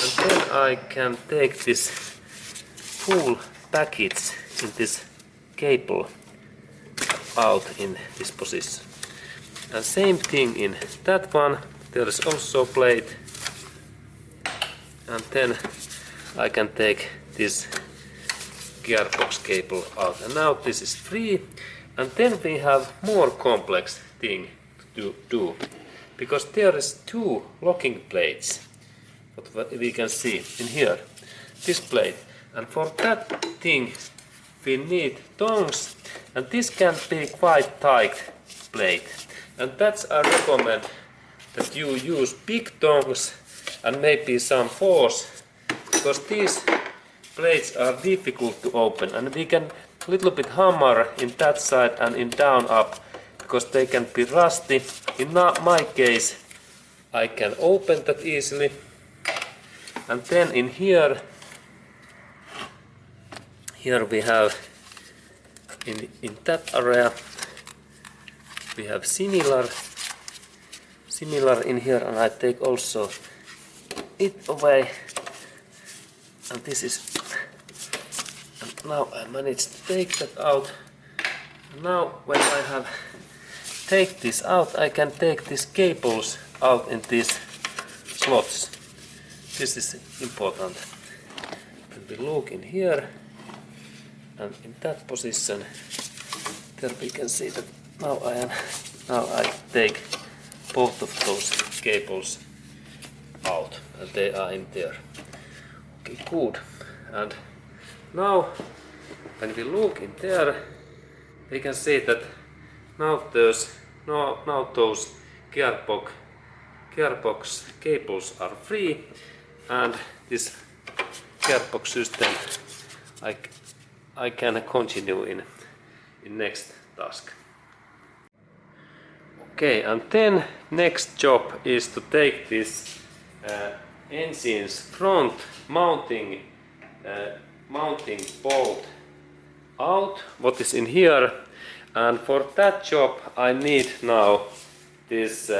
[SPEAKER 1] And then I can take this full package in this cable out in this position. And same thing in that one, there is also plate. And then I can take this gearbox cable out. And now this is free. And then we have more complex thing to do. Because there is two locking plates. What we can see in here. This plate. And for that thing we need tongs. And this can be quite tight plate. And that's I recommend that you use big tongs and maybe some force, because these plates are difficult to open, and we can little bit hammer in that side and in down up, because they can be rusty. In my case I can open that easily. And then in here we have in that area we have similar in here, and I take also it away, and this is, and now I managed to take that out. Now when I have take this out, I can take these cables out in these slots. This is important. And we look in here, and in that position there we can see that now I take both of those cables out, and they are in there. Okay, good. And now when we look in there, we can see that now those gearbox cables are free, and this gearbox system I can continue in next task. Okay, and then next job is to take this engine's front mounting bolt out, what is in here, and for that job I need now this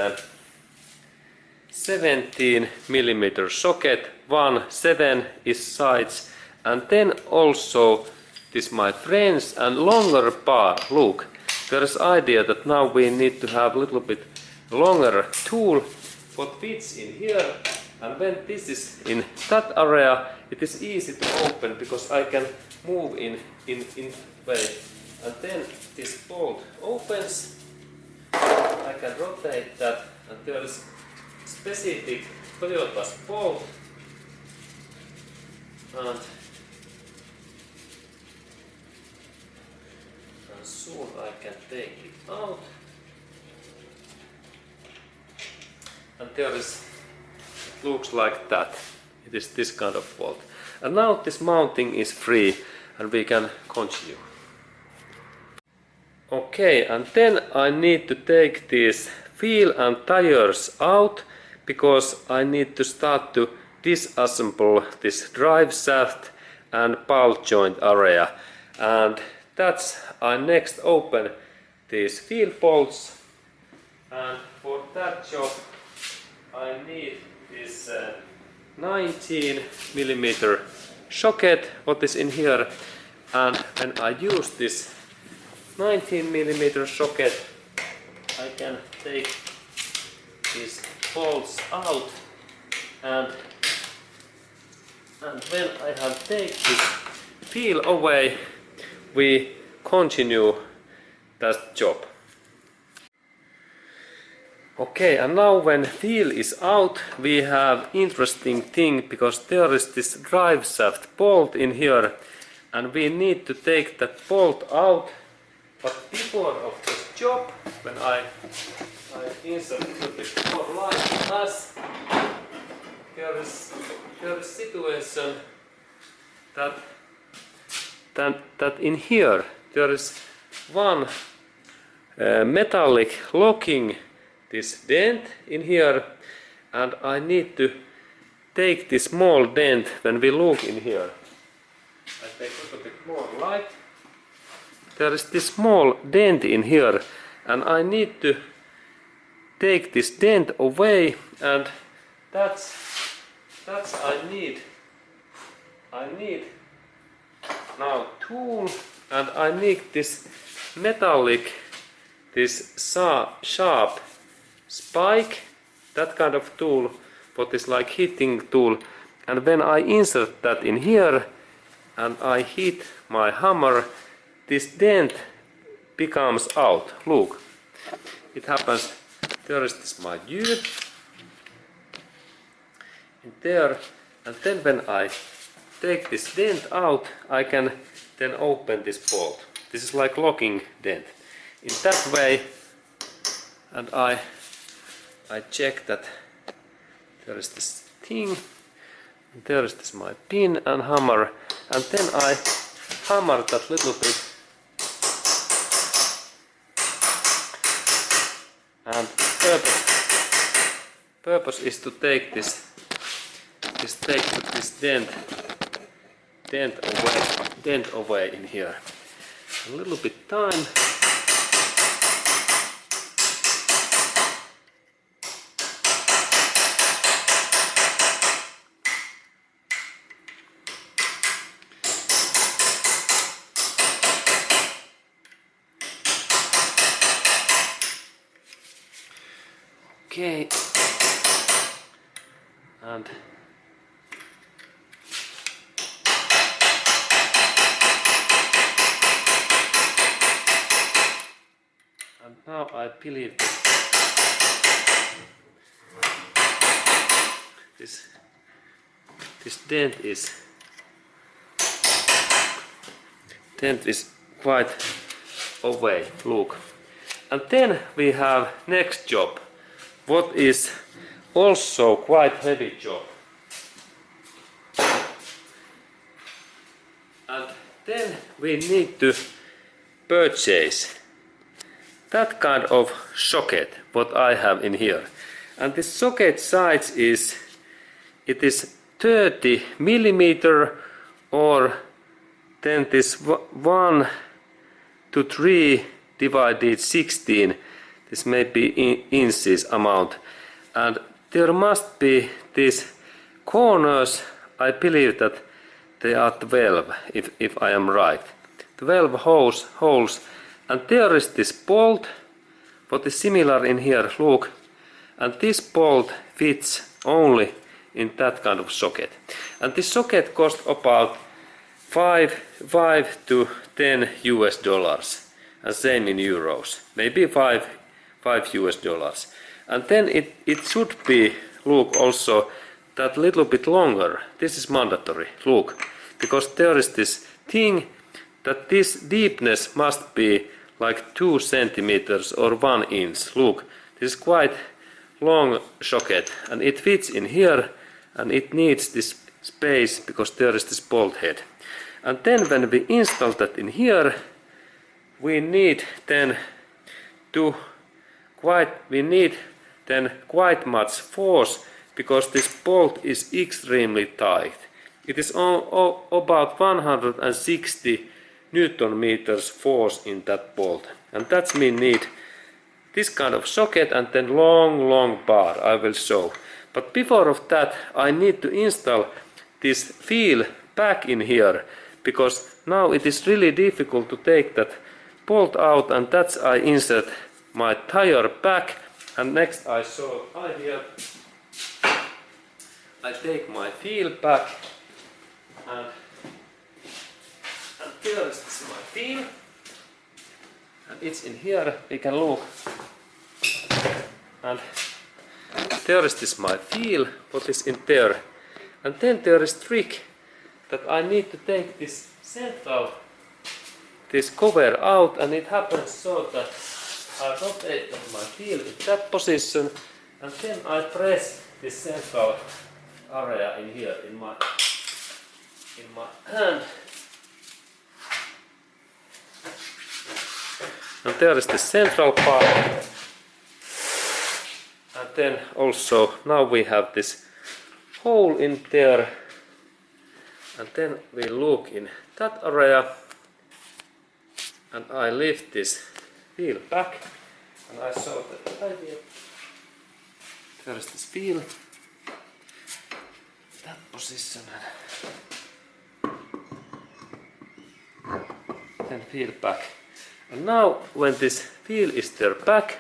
[SPEAKER 1] 17mm socket, 1/7 is sides, and then also this my friends and longer bar. Look, there is idea that now we need to have a little bit longer tool what fits in here, and when this is in that area it is easy to open because I can move in way, and then this bolt opens. I can rotate that, and there is specific Toyota's bolt, and soon I can take it out, and there is, it looks like that. It is this kind of bolt, and now this mounting is free and we can continue. Okay, and then I need to take these wheel and tires out, because I need to start to disassemble this drive shaft and ball joint area, and that's I next open these wheel bolts, and for that job I need this 19mm socket what is in here, and when I use this 19mm socket I can take these bolts out and and when I have taken this wheel away, we continue that job. Okay, and now when wheel is out, we have interesting thing because there is this drive shaft bolt in here, and we need to take that bolt out. But before of this job, when I insert a little bit more light as there is situation that in here there is one metallic locking this dent in here, and I need to take this small dent when we look in here. I take a little bit more light. There is this small dent in here, and I need to take this dent away, and that's I need now tool, and I need this metallic, this sharp spike, that kind of tool, what is like hitting tool, and when I insert that in here and I hit my hammer, this dent becomes out. Look, it happens. There is this my U in there, and then when I take this dent out, I can then open this bolt. This is like locking dent. In that way, and I check that there is this thing, there is this my pin and hammer, and then I hammer that little bit, and purpose is to take this dent away in here. A little bit time. Okay, and now I believe this dent is quite away. Look, and then we have next job, what is also quite heavy job. And then we need to purchase that kind of socket what I have in here. And this socket size is 30 millimeter, or then this 1 to 3 divided 16. This may be inches amount, and there must be these corners. I believe that they are 12, if I am right. 12 holes, and there is this bolt, what is similar in here. Look, and this bolt fits only in that kind of socket. And this socket costs about 5 to 10 US dollars, and same in euros, maybe 5 US dollars. And then it should be, look, also that little bit longer. This is mandatory, look, because there is this thing that this deepness must be like 2 centimeters or 1 inch. Look, this is quite long socket, and it fits in here, and it needs this space because there is this bolt head. And then when we install that in here, we need then quite much force, because this bolt is extremely tight. It is about 160 Newton meters force in that bolt, and that's me need this kind of socket and then long bar. I will show. But before of that, I need to install this wheel back in here, because now it is really difficult to take that bolt out, and that's I insert my tire back. And next I show here I take my wheel back, and here is my fill, and it's in here. We can look, and there is this my fill, what is in there, and then there is trick that I need to take this central, this cover out, and it happens so that I rotate my fill in that position, and then I press this central area in here in my hand. And there is the central part. And then also now we have this hole in there. And then we look in that area. And I lift this wheel back. And I show the idea. There is this wheel. That position. Then wheel back. And now when this wheel is there back,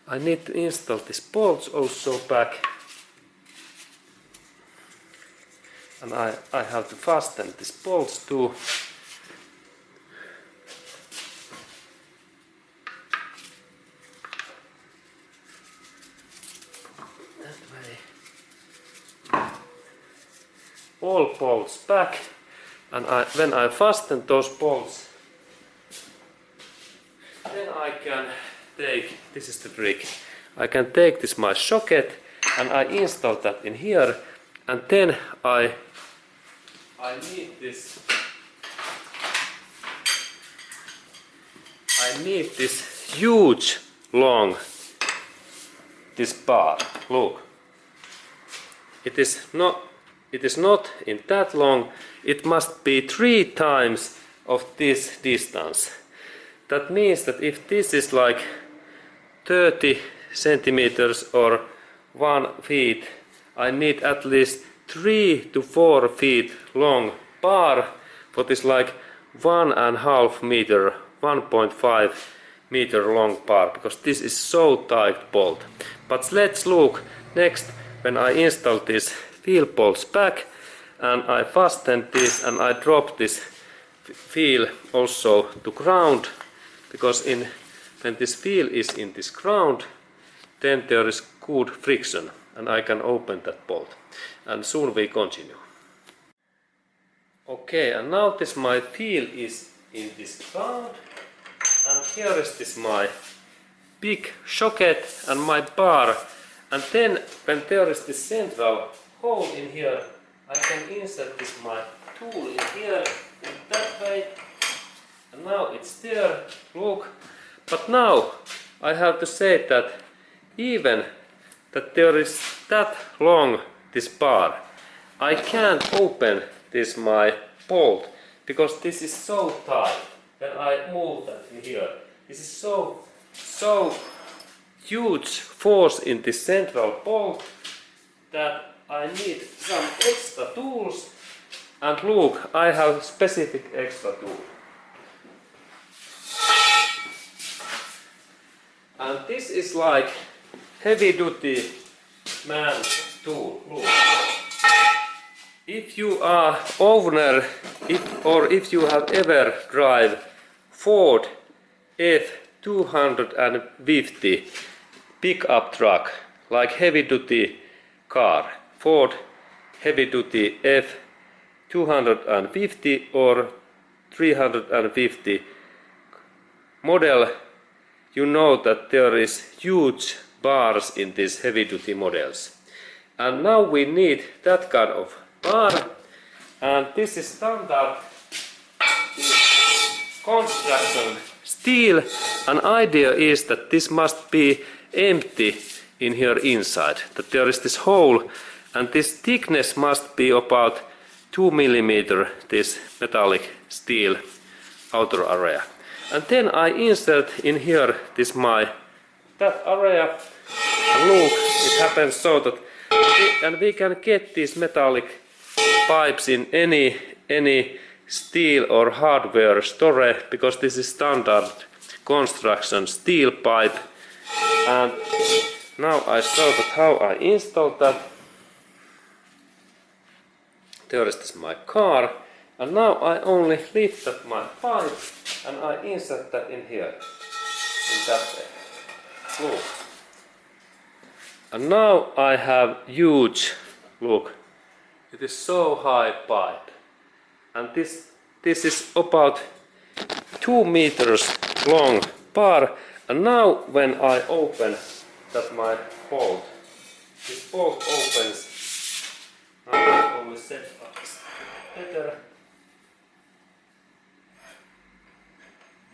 [SPEAKER 1] I need to install these bolts also back. And I have to fasten these bolts too. That way. All bolts back. And when I fasten those bolts, then I can take, this is the trick, I can take this my socket and I install that in here, and then I need this huge long this bar. Look, it is not in that long, it must be 3 times of this distance. That means that if this is like 30 centimeters or 1 feet, I need at least 3 to 4 feet long bar, what is like 1.5 meter, 1.5 meter long bar, because this is so tight bolt. But let's look next when I install this wheel bolts back and I fasten this and I drop this wheel also to ground. Because when this wheel is in this ground, then there is good friction and I can open that bolt. And soon we continue. Okay, and now this my wheel is in this ground. And here is this my big socket and my bar. And then when there is this central hole in here, I can insert this my tool in here in that way. And now it's there, look. But now I have to say that even that there is that long this bar, I can't open this my bolt because this is so tight. When I move that in here, this is so huge force in this central bolt that I need some extra tools. And look, I have specific extra tool. And this is like heavy duty man's tool. Look. If you are owner, if you have ever drive Ford F250 pickup truck, like heavy duty car, Ford heavy duty F250 or 350 model, you know that there is huge bars in these heavy duty models. And now we need that kind of bar, and this is standard construction steel. An idea is that this must be empty in here inside, that there is this hole, and this thickness must be about 2 mm, this metallic steel outer area. And then I insert in here this that area, and look, it happens so that and we can get these metallic pipes in any steel or hardware store, because this is standard construction steel pipe. And now I show that how I install that. there is my car, and now I only lift up my pipe and I insert that in here, in that way. Look. And now I have huge, look, it is so high pipe, and this is about 2 meters long bar. And now when I open that my bolt, this bolt opens. Now I only set up better.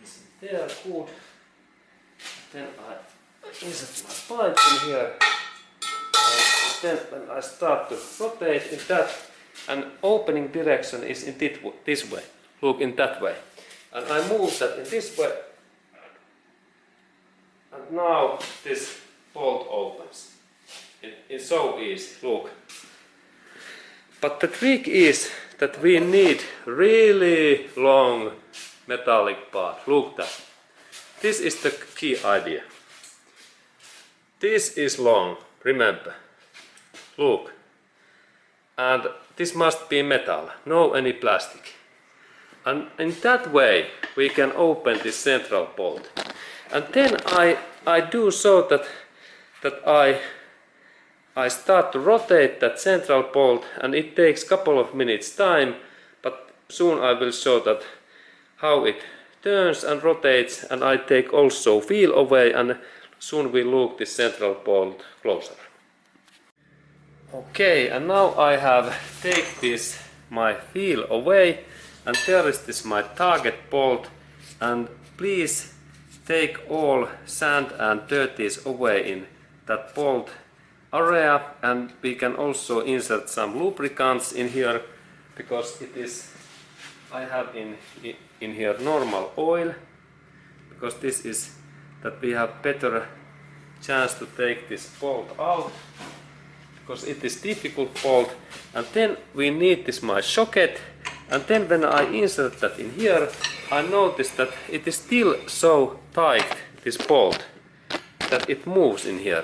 [SPEAKER 1] This there, good. Then I insert my pipe in here. And then when I start to rotate in that, and opening direction is in this way. Look, in that way. And I move that in this way. And now this bolt opens. It's so easy, look. But the trick is that we need really long metallic part. Look that. This is the key idea. This is long, remember. Look. And this must be metal, no any plastic. And in that way we can open this central bolt. And then I do so that I start to rotate that central bolt, and it takes couple of minutes time, but soon I will show that how it turns and rotates, and I take also wheel away, and soon we look this central bolt closer. Okay, and now I have take this my wheel away, and there is this my target bolt, and please take all sand and dirties away in that bolt area, and we can also insert some lubricants in here, because it is I have in here normal oil, because this is that we have better chance to take this bolt out, because it is difficult bolt. And then we need this my socket, and then when I insert that in here, I notice that it is still so tight, this bolt, that it moves in here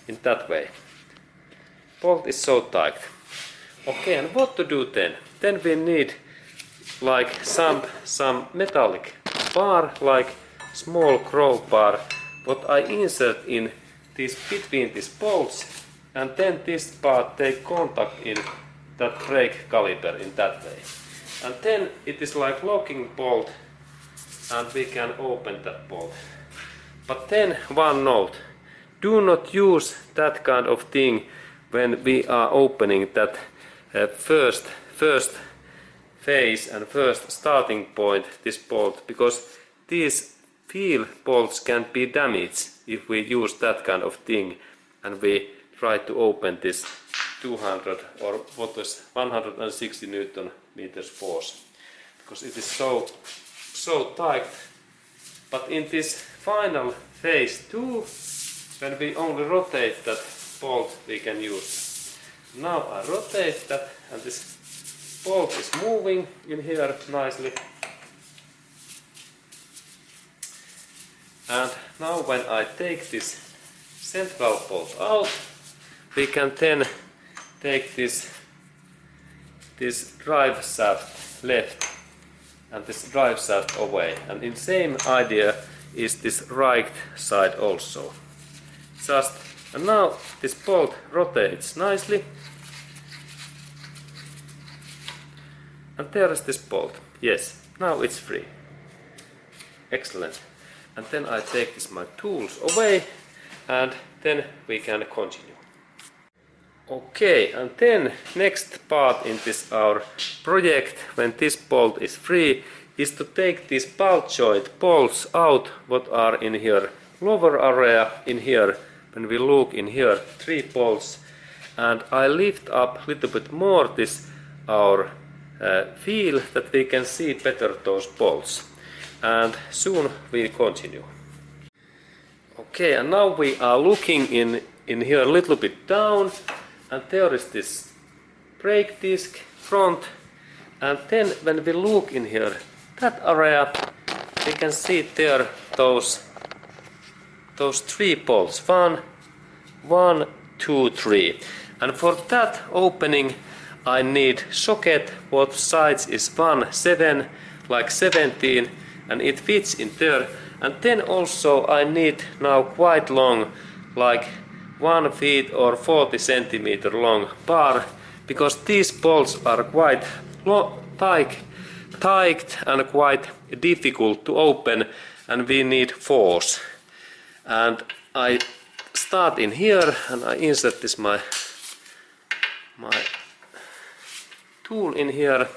[SPEAKER 1] in that way. Bolt is so tight. Okay, and what to do then? Then we need like some metallic bar, like small crowbar, what I insert in this between these bolts, and then this part take contact in that brake caliper in that way. And then it is like locking bolt, and we can open that bolt. But then one note, do not use that kind of thing when we are opening that first phase and first starting point, this bolt, because these wheel bolts can be damaged if we use that kind of thing and we try to open this 200 or what is 160 Newton meters force, because it is so tight. But in this final phase 2, when we only rotate that bolt, we can use. Now I rotate that, and this bolt is moving in here nicely. And now when I take this central bolt out, we can then take this drive shaft left and this drive shaft away. And the same idea is this right side also. And now this bolt rotates nicely. And there is this bolt. Yes, now it's free. Excellent. And then I take my tools away, and then we can continue. Okay, and then next part in this our project, when this bolt is free, is to take these ball joint bolts out what are in here lower area in here. When we look in here, 3 bolts, and I lift up a little bit more this our wheel that we can see better those bolts, and soon we continue. Okay, and now we are looking in here a little bit down, and there is this brake disc front, and then when we look in here that area, we can see there those 3 bolts, 1, 2, 3, and for that opening I need socket what size is 1/7 like 17 and it fits in there. And then also I need now quite long like 1 feet or 40 centimeter long bar, because these bolts are quite tight and quite difficult to open, and we need force. And I start in here and I insert this my tool in here,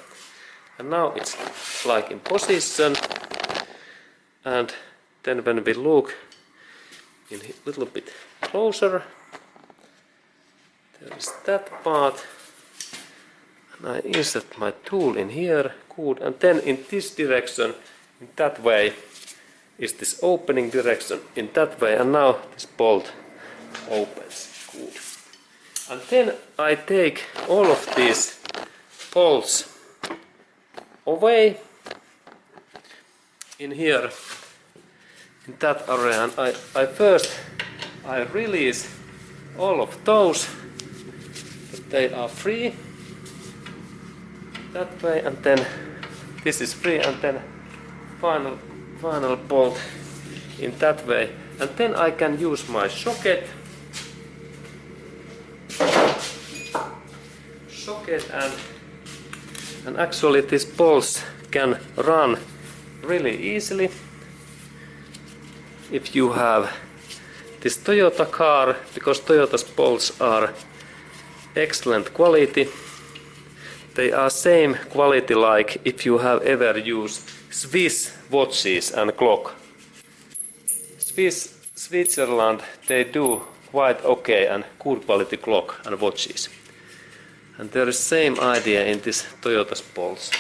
[SPEAKER 1] and now it's like in position. And then when we look in a little bit closer, there is that part, and I insert my tool in here, good, and then in this direction, in that way, is this opening direction, in that way, and now this bolt opens, good. And then I take all of these bolts away in here, in that area, and I first release all of those, that they are free, that way, and then this is free, and then final bolt in that way, and then I can use my socket and actually these bolts can run really easily if you have this Toyota car, because Toyota's bolts are excellent quality. They are same quality like if you have ever used Swiss watches and clock. Switzerland, they do quite okay and good quality clock and watches. And there is same idea in this Toyota's bolts.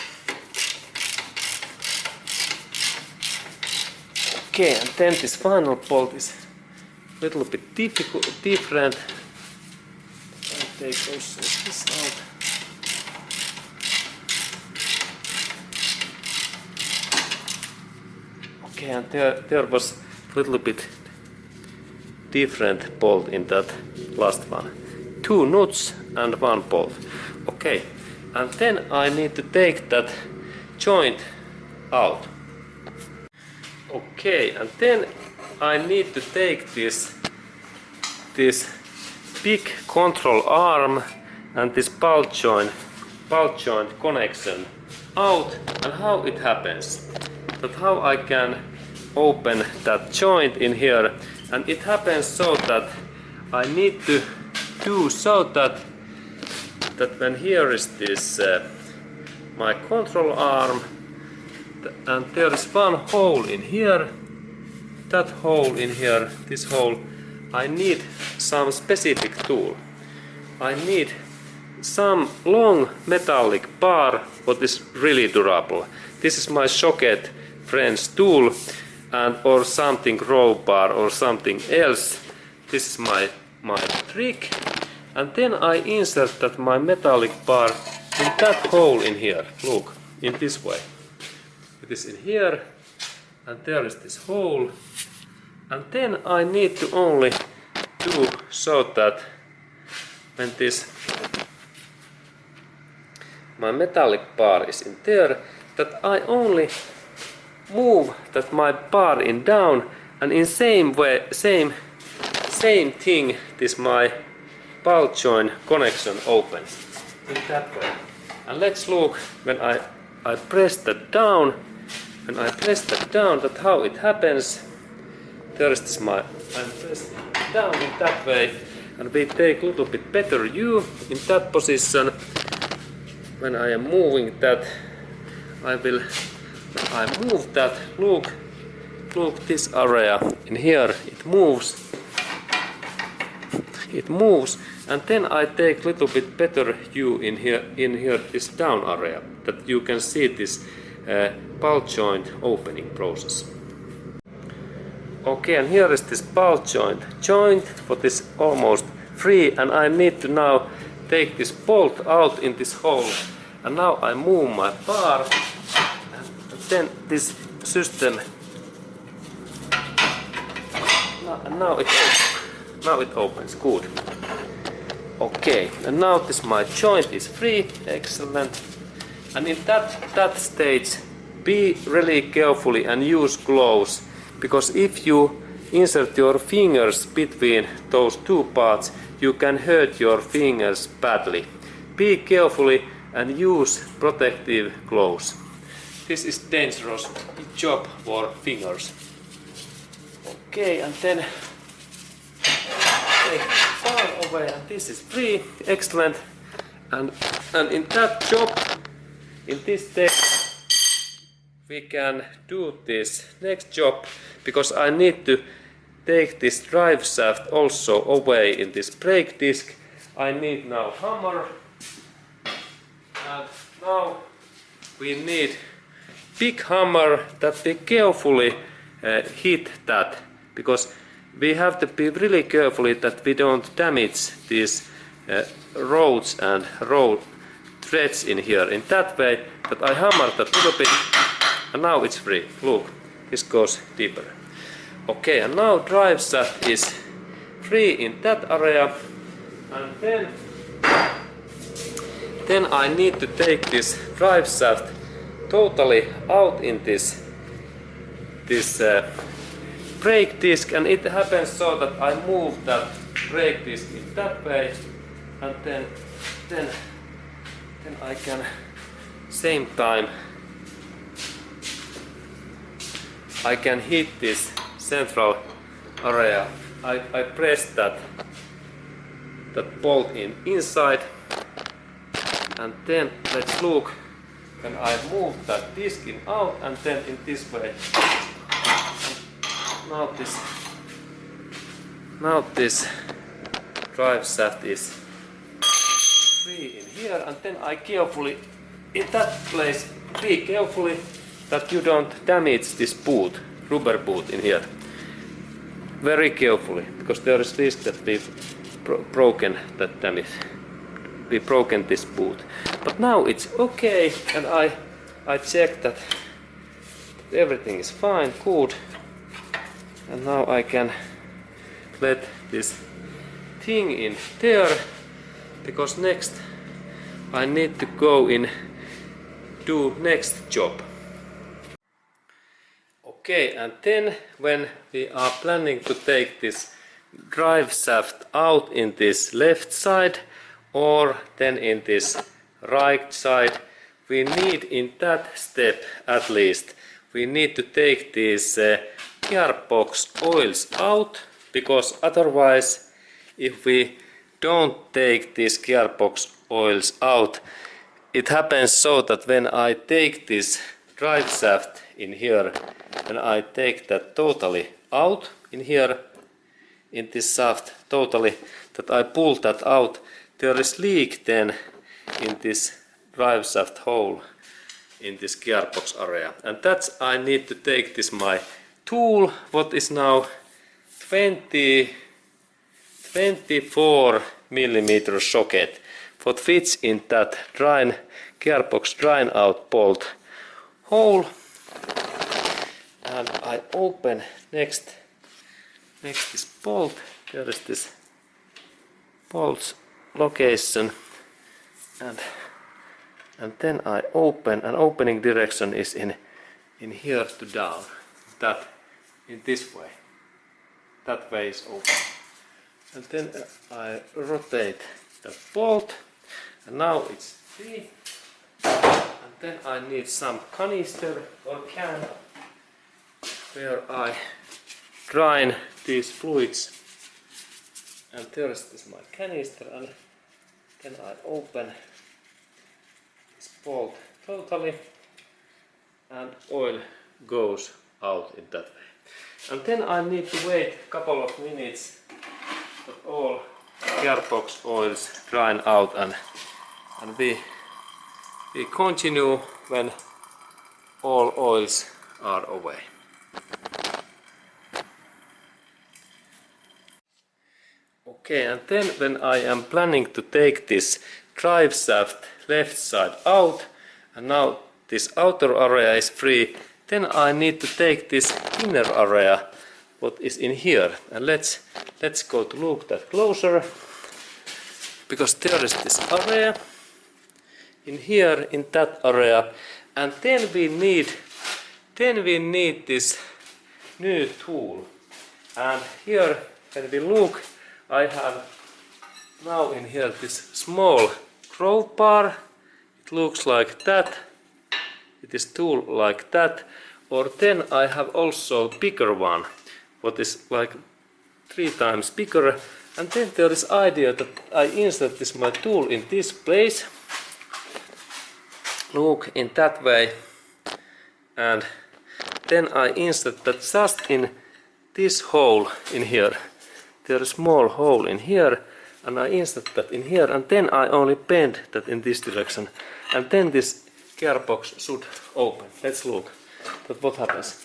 [SPEAKER 1] Okay, and then this final bolt is a little bit different. I take also this out. Okay, and there was a little bit different bolt in that last one. 2 nuts and 1 bolt. Okay, and then I need to take that joint out. Okay, and then I need to take this big control arm and this ball joint connection out, and how it happens. That how I can open that joint in here, and it happens so that I need to do so that when here is this my control arm, and there is one hole in here, that hole in here, this hole, I need some specific tool. I need some long metallic bar what is really durable. This is my socket French tool, and or something crowbar or something else. This is my trick, and then I insert that my metallic bar in that hole in here. Look, in this way. It is in here, and there is this hole, and then I need to only do so that when this my metallic bar is in there, that I only move that my bar in down, and in same way, same thing, this my ball joint connection opens in that way. And let's look when I press that down. When I press that down, that how it happens. There is this I press it down in that way, and we take a little bit better view in that position. When I am moving that, I move that. Look this area in here. It moves. It moves, and then I take a little bit better view in here this down area, that you can see this ball joint opening process. Okay, and here is this ball joint what is almost free, and I need to now take this bolt out in this hole, and now I move my bar, and then this system now it opens. Good. Okay, and now this my joint is free, excellent. And in that stage, be really carefully and use gloves, because if you insert your fingers between those two parts, you can hurt your fingers badly. Be carefully and use protective gloves. This is dangerous job for fingers. Okay, and then take far away, and this is free, excellent. And in that job, in this stage, we can do this next job, because I need to take this drive shaft also away in this brake disc. I need now hammer, and now we need big hammer that we carefully hit that, because we have to be really carefully that we don't damage these roads and road threads in here. In that way that I hammer that little bit, and now it's free. Look, this goes deeper. Okay, and now drive shaft is free in that area, and then I need to take this drive shaft totally out in this brake disc, and it happens so that I move that brake disc in that way, and then I can same time I can hit this central area. I press that bolt inside, and then let's look. When I move that disc out, and then in this way. Now this drive shaft is free in here, and then I carefully, in that place, be carefully that you don't damage this boot, rubber boot in here. Very carefully, because there is risk that we've broken that damage. We've broken this boot. But now it's okay, and I checked that everything is fine, good. And now I can let this thing in there, because next I need to go in do next job. Okay, and then when we are planning to take this drive shaft out in this left side or then in this right side, we need in that step at least, we need to take these gearbox oils out, because otherwise if we don't take these gearbox oils out, it happens so that when I take this drive shaft in here and I take that totally out in here in this shaft totally, that I pull that out, there is leak then in this drive shaft hole in this gearbox area, and that's I need to take this my tool, what is now 24 millimeter socket, what fits in that gearbox drain out bolt hole, and I open next this bolt. There is this bolt's location, and then I open, and opening direction is in here to down, that in this way, that way is open, and then I rotate the bolt, and now it's free, and then I need some canister or can where I drain these fluids, and there is this my canister, and then I open this bolt totally, and oil goes out in that way. And then I need to wait a couple of minutes that all gearbox oils drain out, and we continue when all oils are away. Okay, and then when I am planning to take this drive shaft left side out, and now this outer area is free, then I need to take this inner area, what is in here, and let's go to look that closer. because there is this area in here, in that area, and then we need this new tool. And here, when we look, I have now in here this small crowbar. It looks like that. It is tool like that. Or then I have also bigger one, what is like 3 times bigger. And then there is idea that I insert this my tool in this place. Look in that way. And then I insert that just in this hole in here. There is a small hole in here, and I insert that in here, and then I only bend that in this direction, and then this gearbox should open. Let's look at what happens.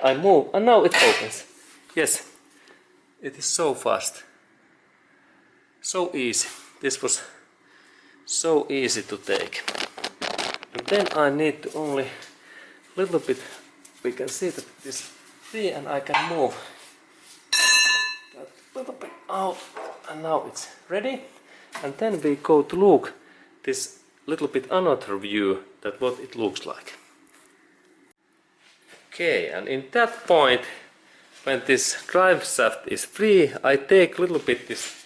[SPEAKER 1] I move, and now it opens. Yes, it is so fast, so easy. This was so easy to take. And then I need to only little bit. We can see that this free, and I can move that little bit out, and now it's ready. And then we go to look this little bit another view that what it looks like. Okay, and in that point, when this drive shaft is free, I take little bit this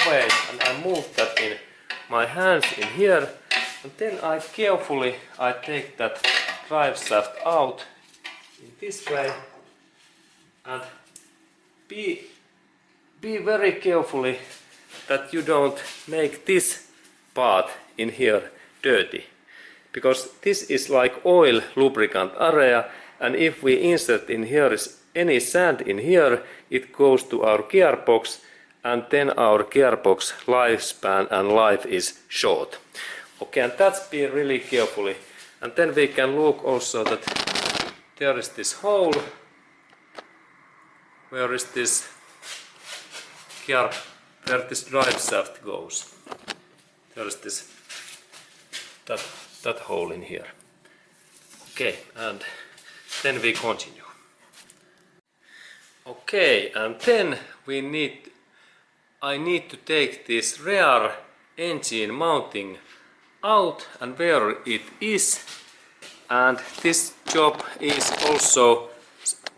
[SPEAKER 1] away, and I move that in my hands in here, and then I carefully take that drive shaft out in this way, and be very carefully that you don't make this part in here dirty, because this is like oil lubricant area, and if we insert in here is any sand in here, it goes to our gearbox, and then our gearbox lifespan and life is short. Okay, and that's be really carefully. And then we can look also that there is this hole. Where is this gear, where this drive shaft goes? There is this that hole in here. Okay, and then we continue. Okay, and then I need to take this rear engine mounting out and where it is, and this job is also,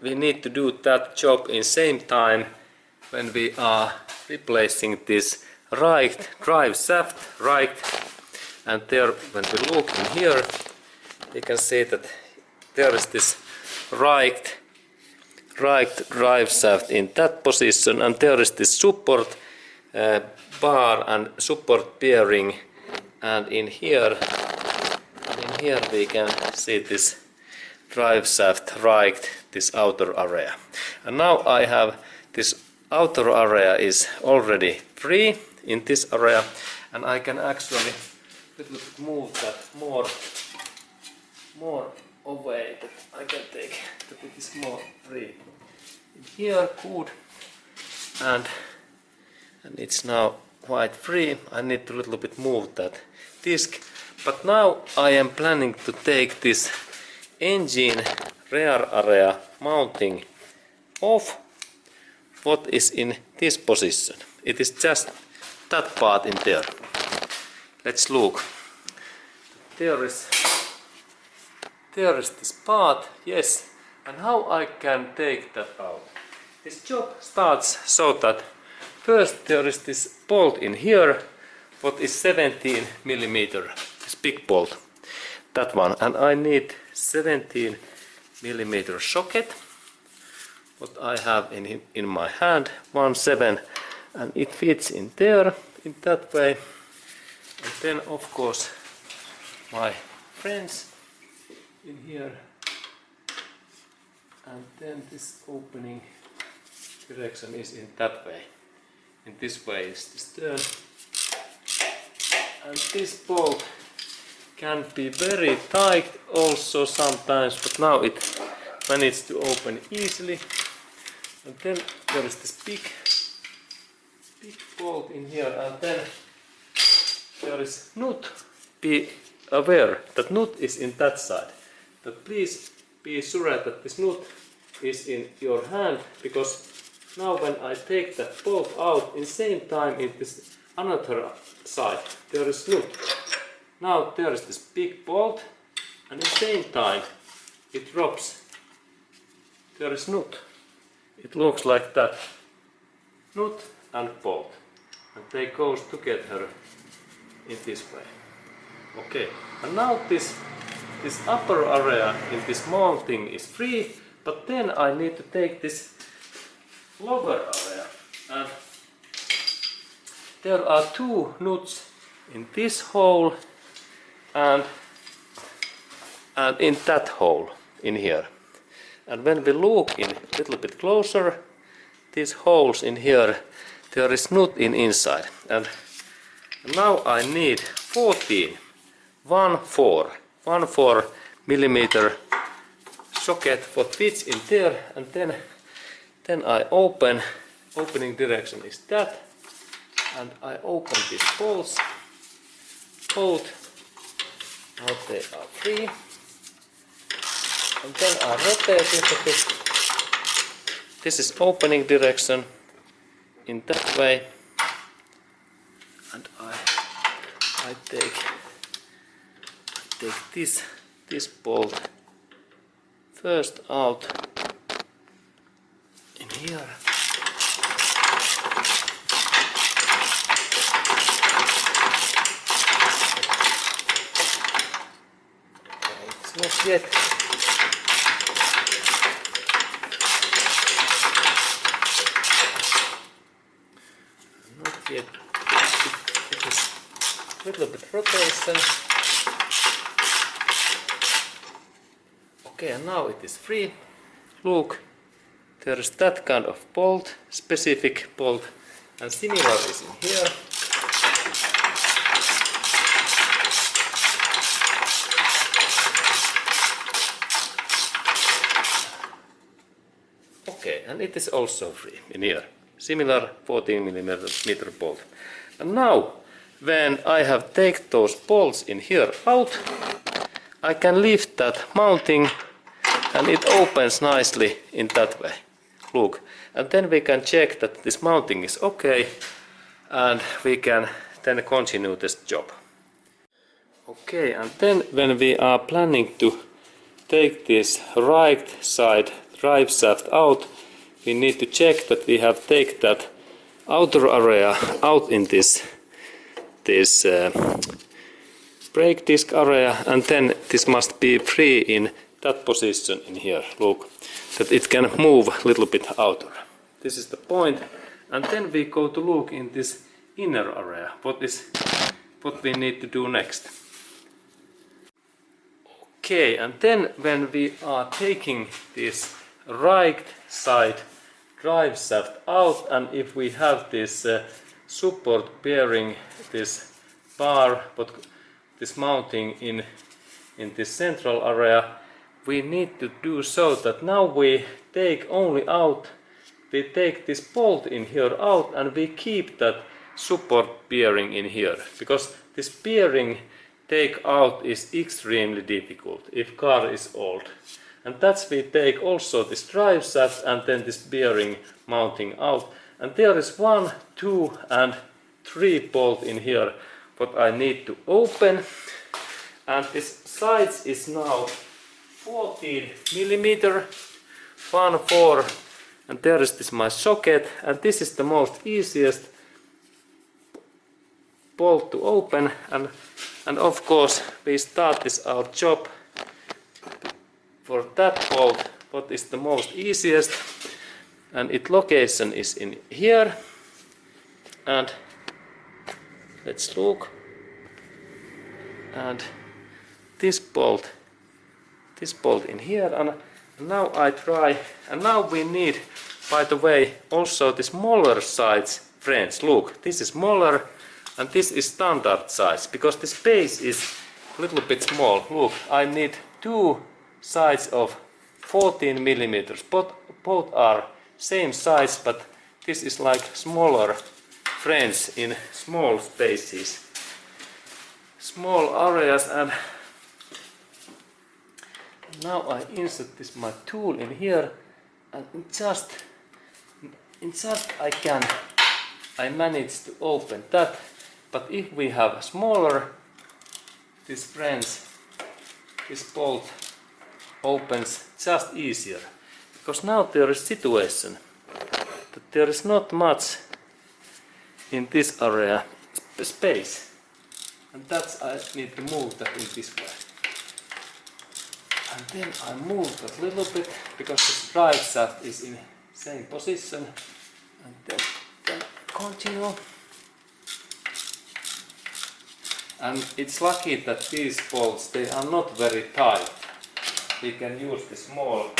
[SPEAKER 1] we need to do that job in same time when we are replacing this right drive shaft, right, and there when we look in here we can see that there is this right drive shaft in that position, and there is this support bar and support bearing, and in here we can see this drive shaft right, this outer area. And now I have this outer area is already free in this area, and I can actually move that more away, that I can take that it is more free. In here, good, and it's now quite free. I need to little bit move that disc, but now I am planning to take this engine rear area mounting off. What is in this position? It is just that part in there. Let's look. There is this part, yes. And how I can take that out? This job starts so that first there is this bolt in here, what is 17 millimeter, this big bolt, that one, and I need 17 millimeter socket, what I have in my hand, 1/7, and it fits in there, in that way. And then of course my friends in here, and then this opening direction is in that way. In this way is this turn, and this bolt can be very tight also sometimes, but now it managed to open easily. And then there is this big bolt in here, and then there is nut. Be aware that nut is in that side. But please be sure that this nut is in your hand, because now when I take that bolt out, in same time in this another side there is nut. Now there is this big bolt, and at the same time it drops. There is nut. It looks like that. Nut and bolt. And they go together in this way. Okay, and now this upper area in this mounting is free, but then I need to take this lower area, and there are two nuts in this hole and in that hole in here. And when we look in a little bit closer, these holes in here, there is nut inside, and now I need 14 millimeter socket for fits in there, and then I opening direction is that, and I open these bolts, both, now they are free, and then I rotate a little bit. This is opening direction in that way, and I take this bolt first out in here. Okay, it's not yet. It is a little bit rotation. Okay, and now it is free. Look, there is that kind of bolt, specific bolt, and similar is in here. Okay, and it is also free in here. Similar 14 millimeter bolt. And now, when I have taken those bolts in here out, I can lift that mounting, and it opens nicely in that way. Look, and then we can check that this mounting is okay, and we can then continue this job. Okay, and then when we are planning to take this right side drive shaft out, we need to check that we have taken that outer area out in this brake disc area, and then this must be free in that position in here. Look, that it can move a little bit outer. This is the point, and then we go to look in this inner area. What we need to do next. Okay, and then when we are taking this right side drive shaft out, and if we have this support bearing this bar, but this mounting in this central area, we need to do so that now we take only out, we take this bolt in here out, and we keep that support bearing in here, because this bearing take out is extremely difficult if car is old. And that's we take also this drive shaft and then this bearing mounting out. And there is 1, 2 and 3 bolt in here what I need to open. And this size is now 14 millimeter, 1, 4, and there is this my socket, and this is the most easiest bolt to open, and of course we start this our job for that bolt, what is the most easiest, and its location is in here, and let's look, and this bolt in here, and now I try, and now we need, by the way, also the smaller size frames. Look, this is smaller and this is standard size, because the space is a little bit small. Look, I need 2 sides of 14 millimeters. Both are same size, but this is like smaller frames in small spaces, small areas. And now I insert this my tool in here and just in just I managed to open that, but if we have smaller, this bolt opens just easier, because now there is situation that there is not much in this area space, and that's I need to move that in this way. And then I move that a little bit because the drive shaft is in same position, and then continue. And it's lucky that these bolts, they are not very tight. We can use the small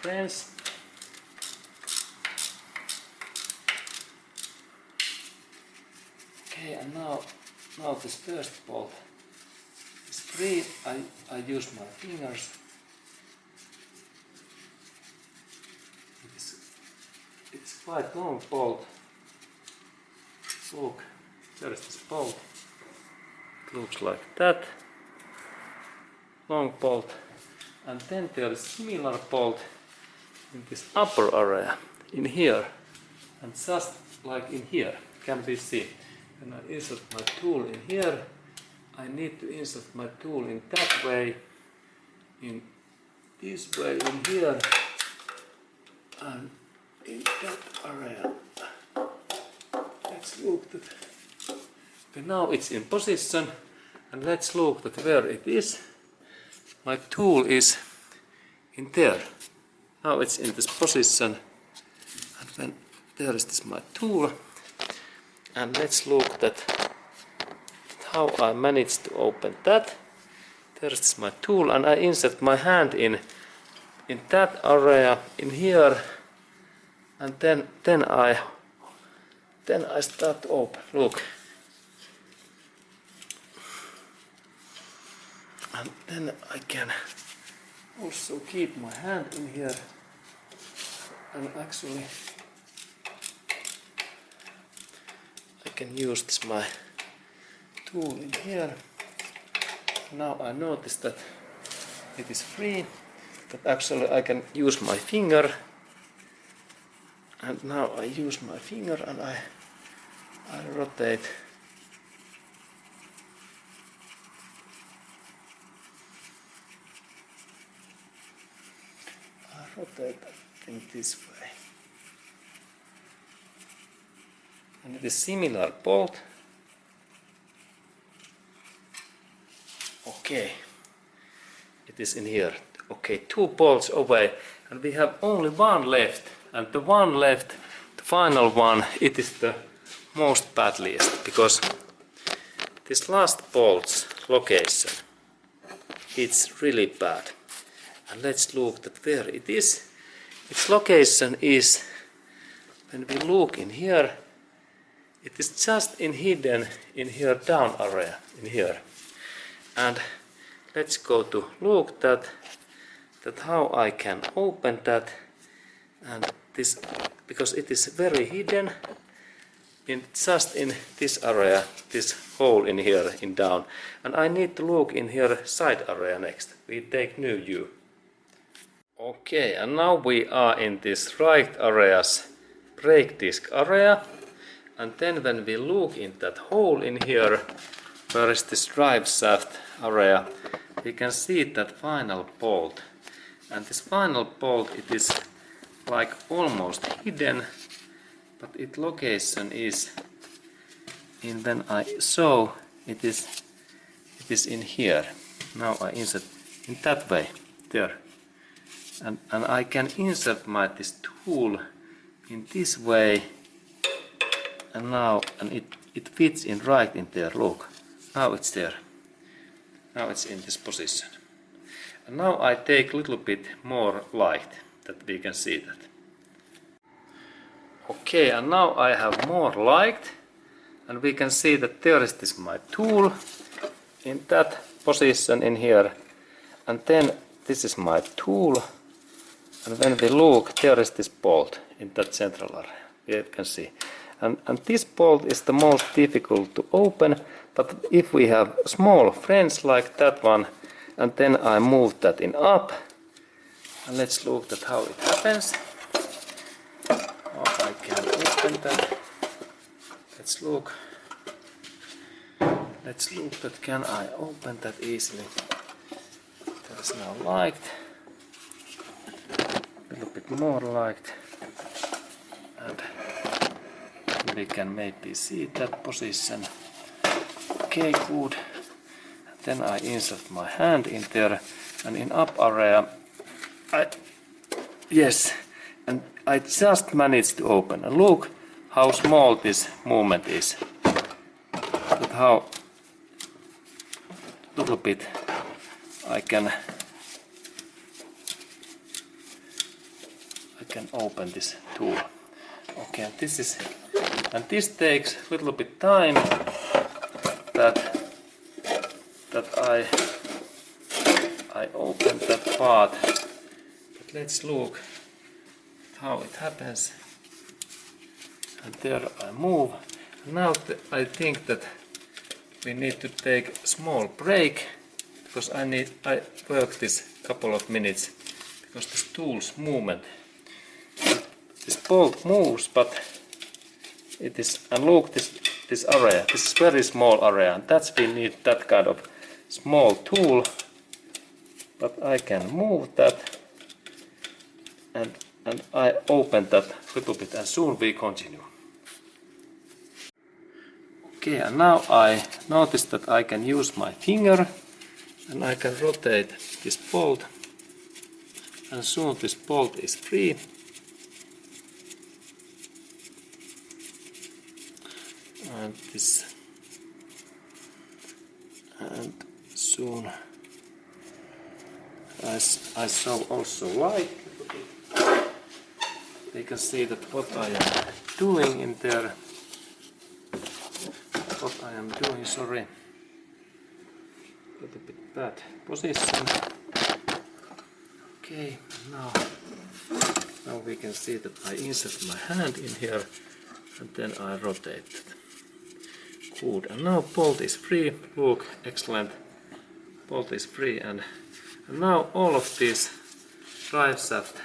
[SPEAKER 1] wrench. Okay, and now this first bolt is free. I use my fingers. It's quite long bolt. Look, there is this bolt. It looks like that. Long bolt. And then there is similar bolt in this upper area, in here. And just like in here, can be seen. When I insert my tool in here, I need to insert my tool in that way, in this way in here, and in that area. Let's look at. Okay, now it's in position, and let's look at where it is. My tool is in there. Now it's in this position, and then there is this my tool. And let's look at how I managed to open that. There's my tool, and I insert my hand in that area in here, and then I start to open. Look, and then I can also keep my hand in here, and actually I can use this my tool in here. Now I notice that it is free, but actually I can use my finger, and now I use my finger and I rotate. I rotate that thing this way. And it is similar bolt. Okay, it is in here. Okay, 2 bolts away, and we have only one left. And the one left, the final one, it is the most badliest, because this last bolt's location, it's really bad. And let's look at where it is. Its location is, when we look in here, it is just hidden in here down area, in here. And let's go to look that how I can open that, and this, because it is very hidden just in this area, this hole in here in down, and I need to look in here side area next. We take new view. Okay, and now we are in this right area's brake disc area, and then when we look in that hole in here, where is this drive shaft area, we can see that final bolt. And this final bolt, it is like almost hidden, but its location is in, when I saw it is in here. Now I insert in that way there, and I can insert this tool in this way, and now it fits in right in there. Look, now it's there. Now it's in this position. And now I take a little bit more light that we can see that. Okay, and now I have more light, and we can see that there is this my tool in that position in here, and then this is my tool, and when we look, there is this bolt in that central area. You can see. And this bolt is the most difficult to open, but if we have small wrench like that one, and then I move that in up, and let's look at how it happens. open that. Let's look. Let's look that can I open that easily. There's now light. A little bit more light. And we can maybe see that position. Okay, good. Then I insert my hand in there, and in up area, yes, and I just managed to open. And look how small this movement is. Look how little bit I can open this tool. Okay, and this takes a little bit time that I open that part. But let's look how it happens. And there I move. Now I think that we need to take a small break, because I work this couple of minutes, because this tool's movement. This bolt moves, but it is, and look this area, this is very small area, and that's we need that kind of small tool. But I can move that, and I open that little bit, and soon we continue. Okay, and now I notice that I can use my finger, and I can rotate this bolt, and soon this bolt is free. And soon I saw also light. You can see that what I am doing in there. What I am doing, sorry. A little bit bad position. Okay, now we can see that I insert my hand in here, and then I rotate it. Good, and now bolt is free. Look, excellent. Bolt is free, and now all of these drive shaft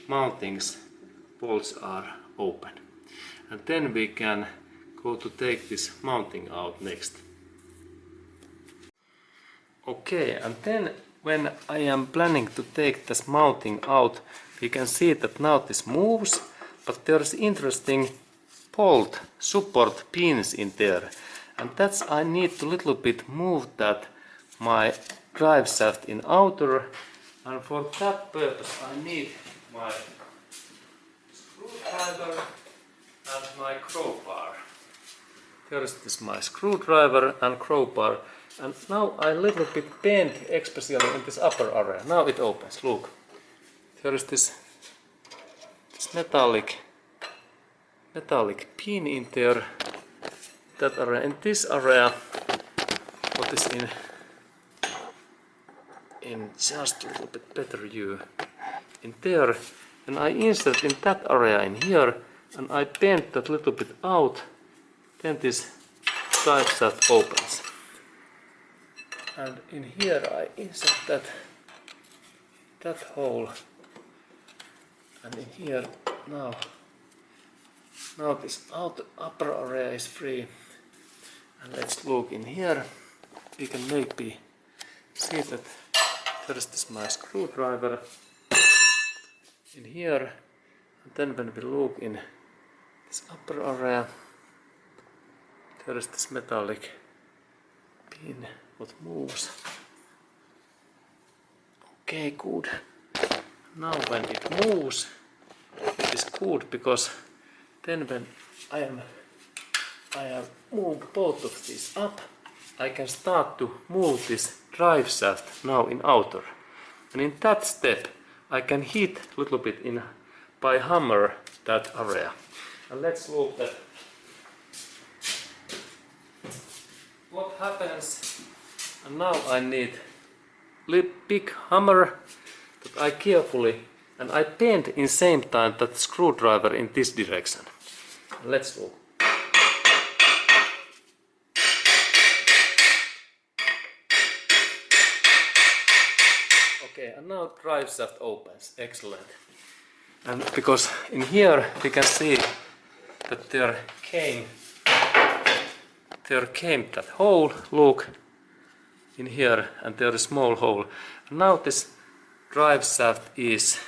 [SPEAKER 1] mountings bolts are open. And then we can go to take this mounting out next. Okay, and then when I am planning to take this mounting out, we can see that now this moves, but there's interesting bolt support pins in there, and that's I need to little bit move that my drive shaft in outer, and for that purpose I need my screwdriver and my crowbar. Here is my screwdriver and crowbar, and now I little bit bend, especially in this upper area. Now it opens. Look, there is this metallic pin in there. That area, in this area, what is in just a little bit better view, in there, and I insert in that area in here, and I bend that little bit out. Then this drive shaft opens, and in here I insert that hole, and in here now this upper area is free. And let's look in here. We can maybe see that there is this my screwdriver in here, and then when we look in this upper area, there is this metallic pin what moves. Okay, good. Now when it moves, it is good, because then when I have moved both of these up, I can start to move this drive shaft now in outer. And in that step I can hit a little bit by hammer that area. And let's look at what happens. And now I need a big hammer that I carefully, and I bend in same time that screwdriver in this direction. And let's look. Okay, and now drive shaft opens. Excellent. And because in here we can see that there came that hole, look, in here, and there is a small hole. And now this drive shaft is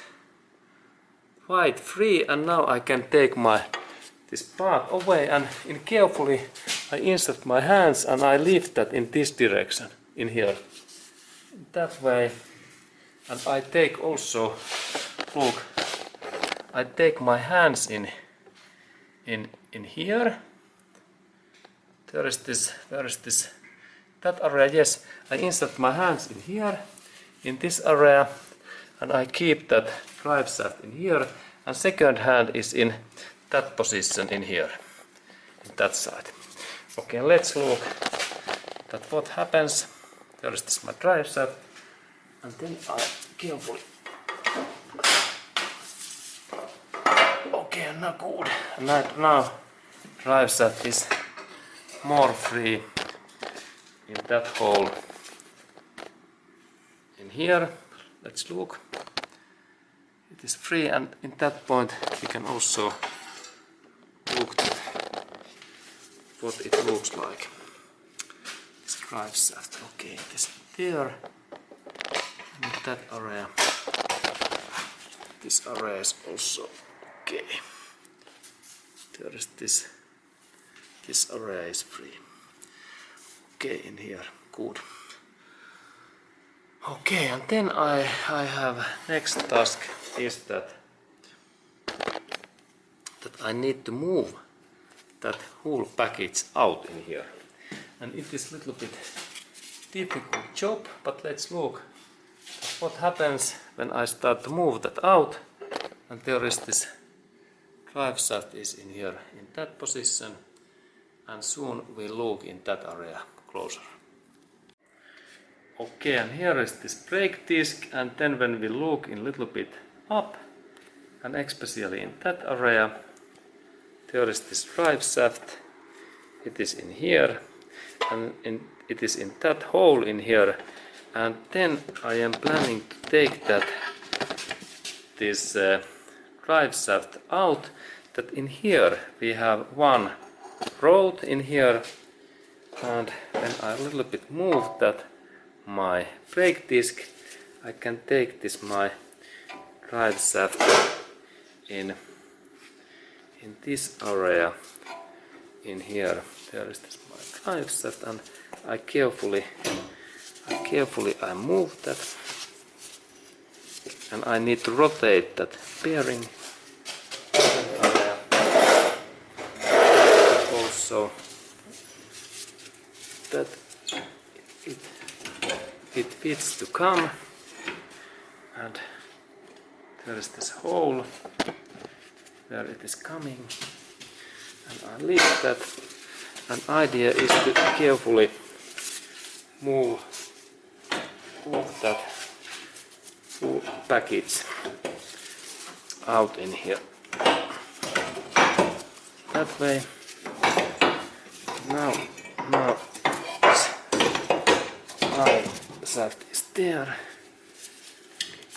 [SPEAKER 1] quite free, and now I can take this part away, and carefully I insert my hands and I lift that in this direction, in here, that way. And I take also, look, I take my hands in here. There is this, that area, yes, I insert my hands in here, in this area, and I keep that drive shaft in here, and second hand is in that position in here, in that side. Okay, let's look at what happens. There is this my drive shaft, and then I carefully. Okay, now good. And now drive shaft is more free in that hole in here. Let's look. It is free, and in that point we can also look at what it looks like. This drive shaft. Okay, it is there. And in that area. This area is also okay. There is this area is free. Okay, in here, good. Okay, and then I have next task is that I need to move that whole package out in here. And it is a little bit difficult job, but let's look at what happens when I start to move that out. And there is this drive shaft is in here, in that position, and soon we'll look in that area closer. Okay, and here is this brake disc, and then when we look in little bit up, and especially in that area, there is this drive shaft. It is in here, and it is in that hole in here, and then I am planning to take this drive shaft out. That in here we have one rod in here, and when I a little bit move that my brake disc, I can take this my drive shaft in this area in here. There is this my drive shaft, and I carefully move that, and I need to rotate that bearing area also, that it fits to come, and there is this hole where it is coming, and I lift that, and idea is to carefully move that full package out in here, that way. Now this shaft is there.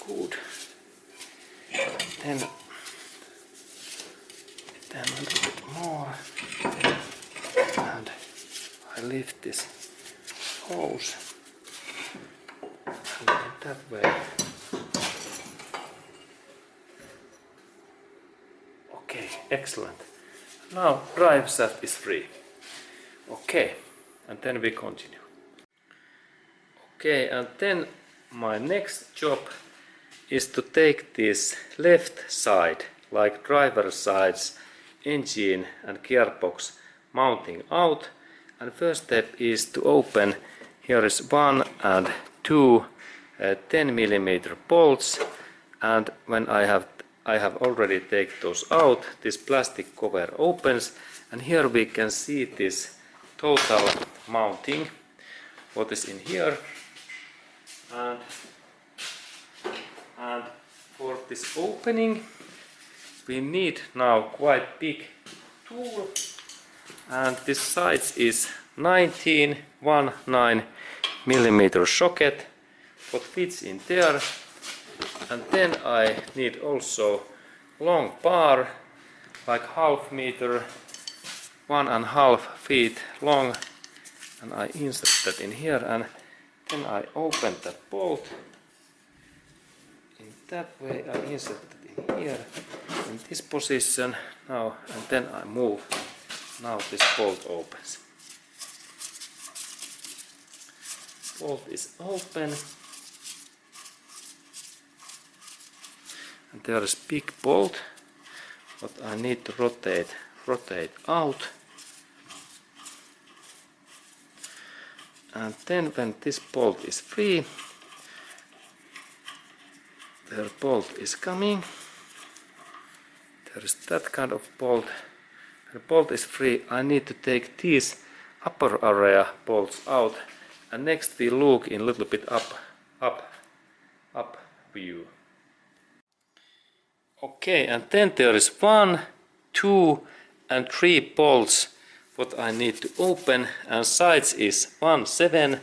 [SPEAKER 1] Good. Then a little bit more, and I lift this hose, and in that way. Okay, excellent. Now drive shaft is free. Okay, and then we continue. Okay, and then my next job is to take this left side, like driver sides, engine and gearbox mounting out. And first step is to open. Here is 1 and 2 10mm bolts, and when I have already taken those out, this plastic cover opens, and here we can see this total mounting, what is in here, and for this opening we need now quite big tool, and this size is 19 mm socket, what fits in there. And then I need also long bar, like half meter, 1.5 feet long, and I insert that in here, and then I open that bolt. In that way I insert it in here, in this position now, and then I move. Now this bolt opens. Bolt is open, and there is big bolt what I need to rotate out. And then when this bolt is free, the bolt is coming. There is that kind of bolt. When the bolt is free, I need to take these upper area bolts out, and next we look in a little bit up view. Okay, and then there is 1, 2 and 3 bolts what I need to open, and size is 1/7,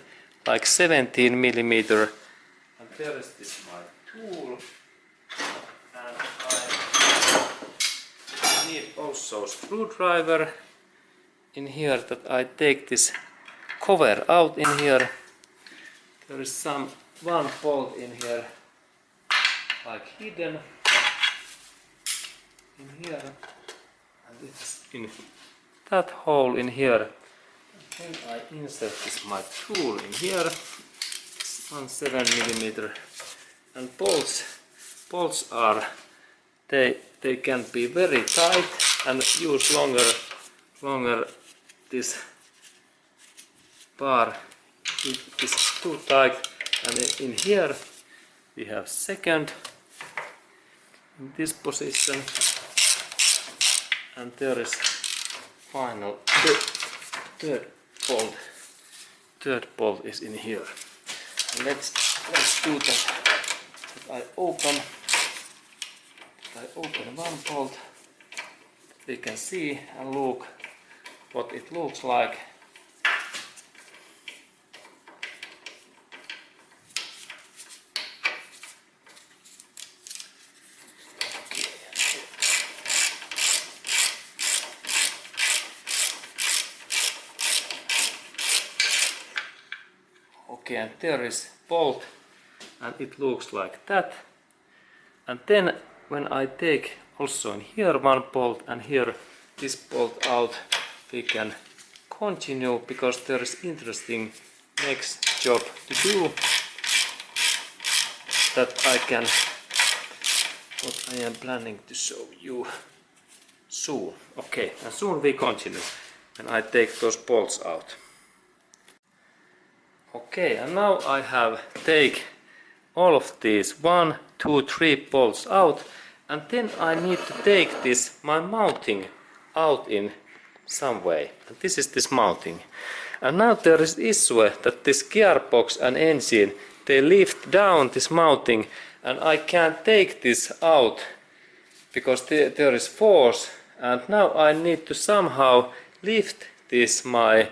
[SPEAKER 1] like 17 millimeter. And there is this my tool, and I need also screwdriver in here, that I take this cover out in here. There is one bolt in here, like hidden in here, and it's in that hole in here. And then I insert this my tool in here. It's 1/7 millimeter, and bolts are they can be very tight and use longer. This bar is too tight, and in here we have second in this position, and there is final third bolt. Third bolt is in here. And let's do that. I open one bolt. We can see and look what it looks like. Okay, and there is bolt, and it looks like that. And then when I take also in here one bolt and here this bolt out, we can continue, because there is interesting next job to do that what I am planning to show you soon. Okay, and soon we continue when I take those bolts out. Okay, and now I have take all of these 1, 2, 3 bolts out, and then I need to take this my mounting out in some way. And this is this mounting. And now there is issue that this gearbox and engine, they lift down this mounting, and I can't take this out because there is force. And now I need to somehow lift this my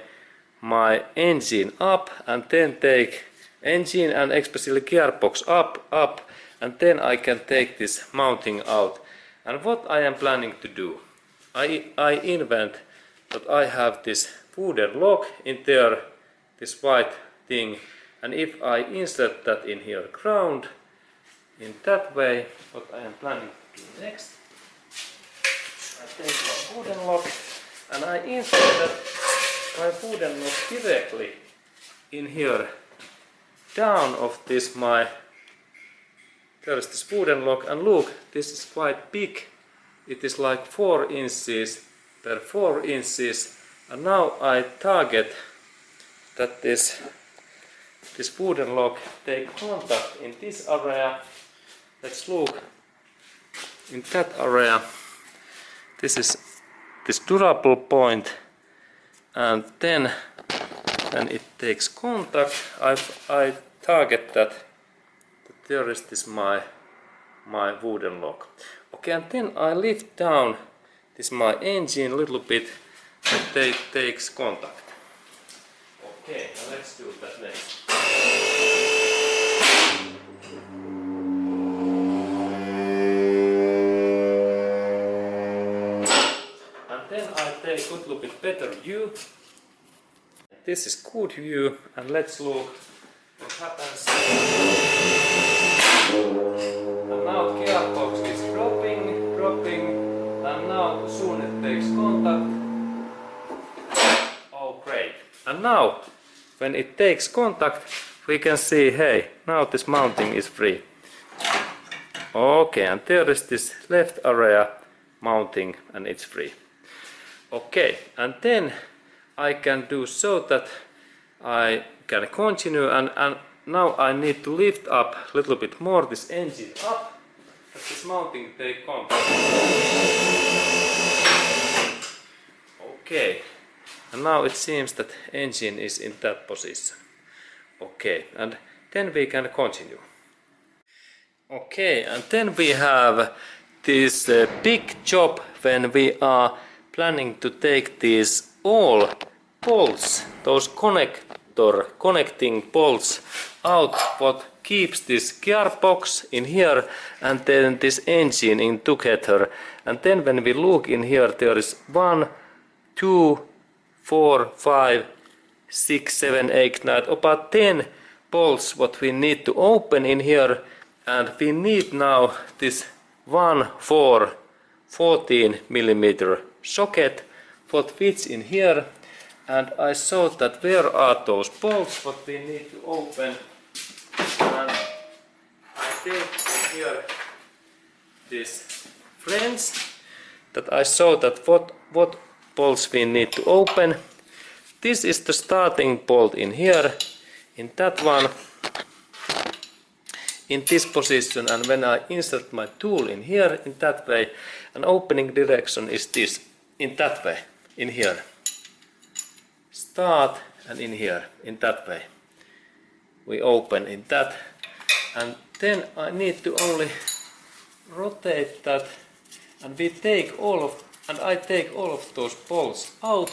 [SPEAKER 1] engine up, and then take engine and especially gearbox up, and then I can take this mounting out. And what I am planning to do, I invent that I have this wooden lock in there, this white thing, and if I insert that in here ground in that way, what I am planning to do next, I take my wooden lock and I insert that my wooden lock directly in here, down of this there is this wooden lock, and look, this is quite big. It is like 4 inches per 4 inches, and now I target that this wooden lock take contact in this area. Let's look in that area. This is this durable point, and then when it takes contact, I target that there is this my wooden lock. Okay, and then I lift down this my engine a little bit, and it takes contact. Okay, now let's do that next. a little bit better view. This is good view, and let's look what happens. And now gearbox is dropping, and now soon it takes contact. Oh great! And now when it takes contact, we can see, hey, now this mounting is free. Okay, and there is this left area mounting, and it's free. Okay, and then I can do so that I can continue, and now I need to lift up a little bit more this engine up, that this mounting take contact. Okay, and now it seems that engine is in that position. Okay, and then we can continue. Okay, and then we have this big job when we are planning to take these all bolts, those connecting bolts out, what keeps this gearbox in here and then this engine in together. And then when we look in here, there is 1, 2, 4, 5, 6, 7, 8, 9, about 10 bolts what we need to open in here, and we need now this 14 millimeter socket what fits in here. And I saw that where are those bolts what we need to open, and I take here this friends that I saw that what bolts we need to open. This is the starting bolt in here, in that one, in this position, and when I insert my tool in here in that way, an opening direction is this, in that way, in here. Start, and in here, in that way. We open in that, and then I need to only rotate that, and we take all of, and I take all of those bolts out,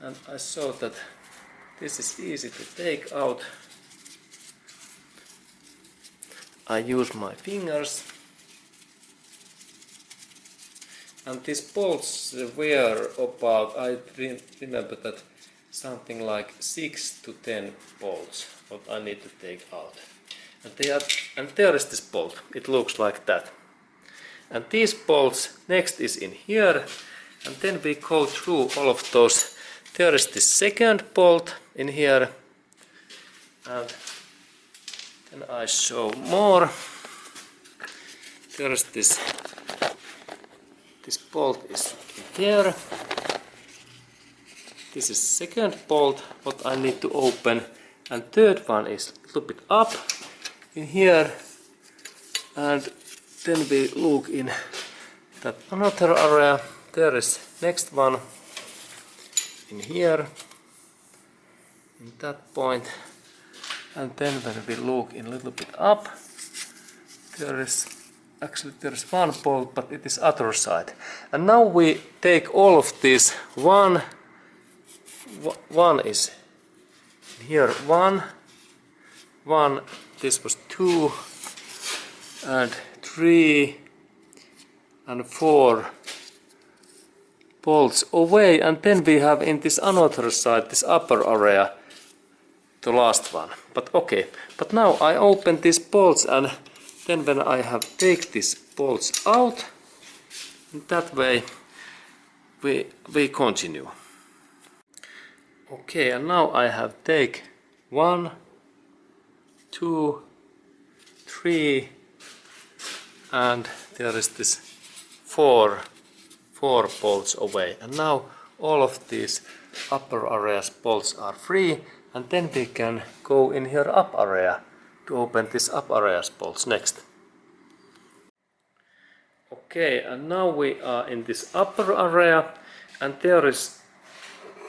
[SPEAKER 1] and I saw that this is easy to take out. I use my fingers, and these bolts were about, I remember that something like 6 to 10 bolts what I need to take out. And there is this bolt, it looks like that. And these bolts next is in here, and then we go through all of those. There is this second bolt in here, and then I show more. There is this bolt is there. This is second bolt what I need to open, and third one is a little bit up in here, and then we look in that another area. There is next one in here, in that point, and then when we look in a little bit up, there is one bolt, but it is other side. And now we take all of these. One is here, one, this was 2 and 3 and 4 bolts away, and then we have in this another side, this upper area, the last one. But okay, but now I open these bolts, and then when I have take these bolts out, in that way we continue. Okay, and now I have take 1, 2, 3, and there is this 4 bolts away. And now all of these upper areas bolts are free, and then we can go in here up area to open this up areas bolts next. Okay, and now we are in this upper area, and there is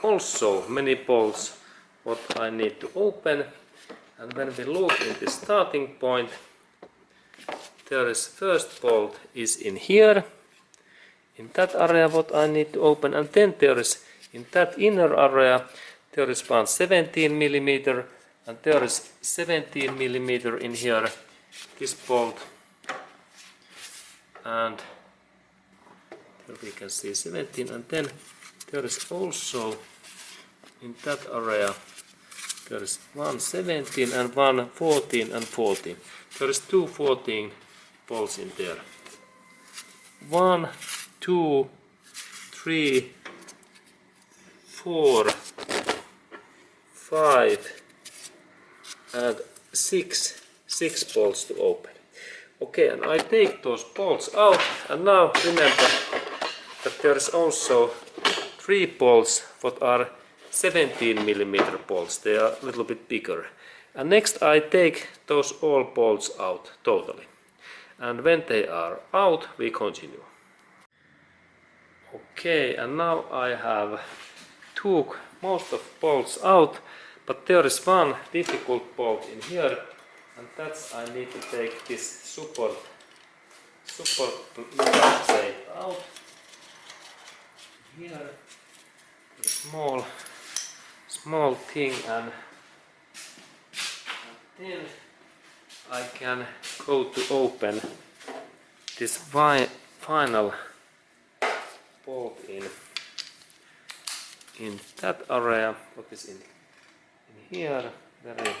[SPEAKER 1] also many bolts what I need to open. And when we look in the starting point, there is first bolt is in here, in that area what I need to open, and then there is in that inner area there is one 17 millimeter, and there is 17 millimeter in here, this bolt, and here we can see 17, and then there is also in that area there is one 17 and one 14 and 14. There is two 14 balls in there. 1, 2, 3, 4, 5 and 6 balls to open. Okay, and I take those balls out, and now remember that there is also 3 balls that are 17mm balls. They are a little bit bigger. And next I take those all balls out totally. And when they are out, we continue. Okay, and now I have took most of balls out, but there is one difficult bolt in here, and that's I need to take this support plate out. Here, a small thing, and then I can go to open this final bolt in that area. What is in here? Very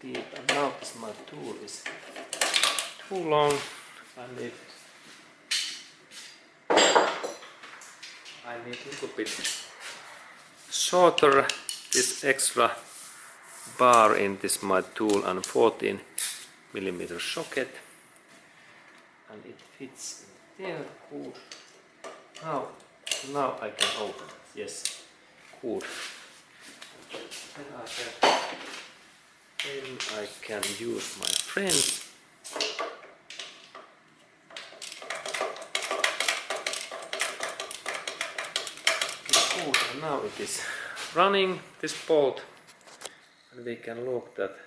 [SPEAKER 1] deep. And now this my tool is too long. I need a little bit shorter this extra bar in this my tool and 14mm socket, and it fits in there. Good. Now I can open it. Yes, good. Then I can use my friend. Good. And now it is running, this bolt, and we can look that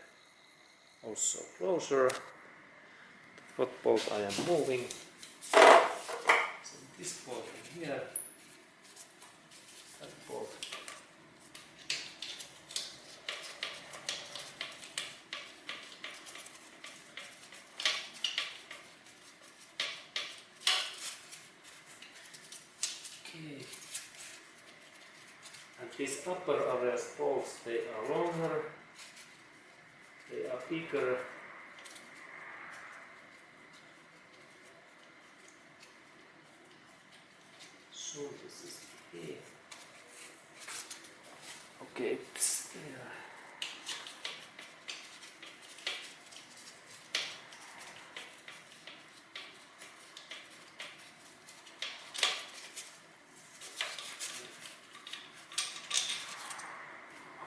[SPEAKER 1] also closer. What bolt I am moving. So this bolt in here, that bolt. Okay. And these upper areas bolts, they are longer, they are bigger. So this is here. Okay, it's there.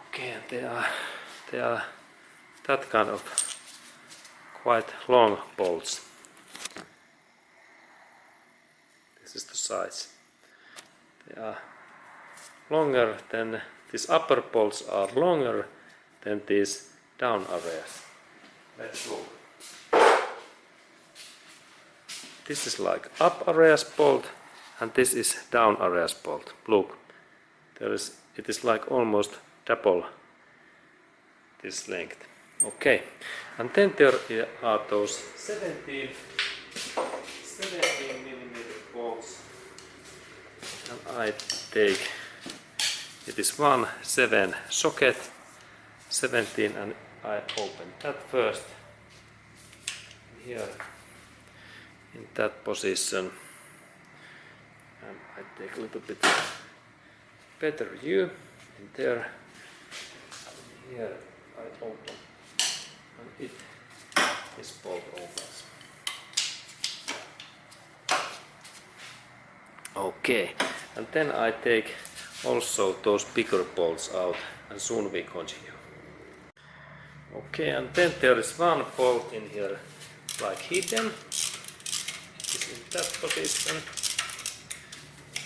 [SPEAKER 1] Okay, and they are that kind of quite long bolts. This is the size. They are longer than these upper bolts are longer than these down areas. Let's look. This is like up areas bolt, and this is down areas bolt. Look, it is like almost double this length. Okay, and then there are those 17mm bolts, and I take, it is 1/7 socket, 17, and I open that first here in that position, and I take a little bit better view in there. Here I open, and this bolt opens. Okay, and then I take also those bigger bolts out, and soon we continue. Okay, and then there is one bolt in here like hidden. It is in that position,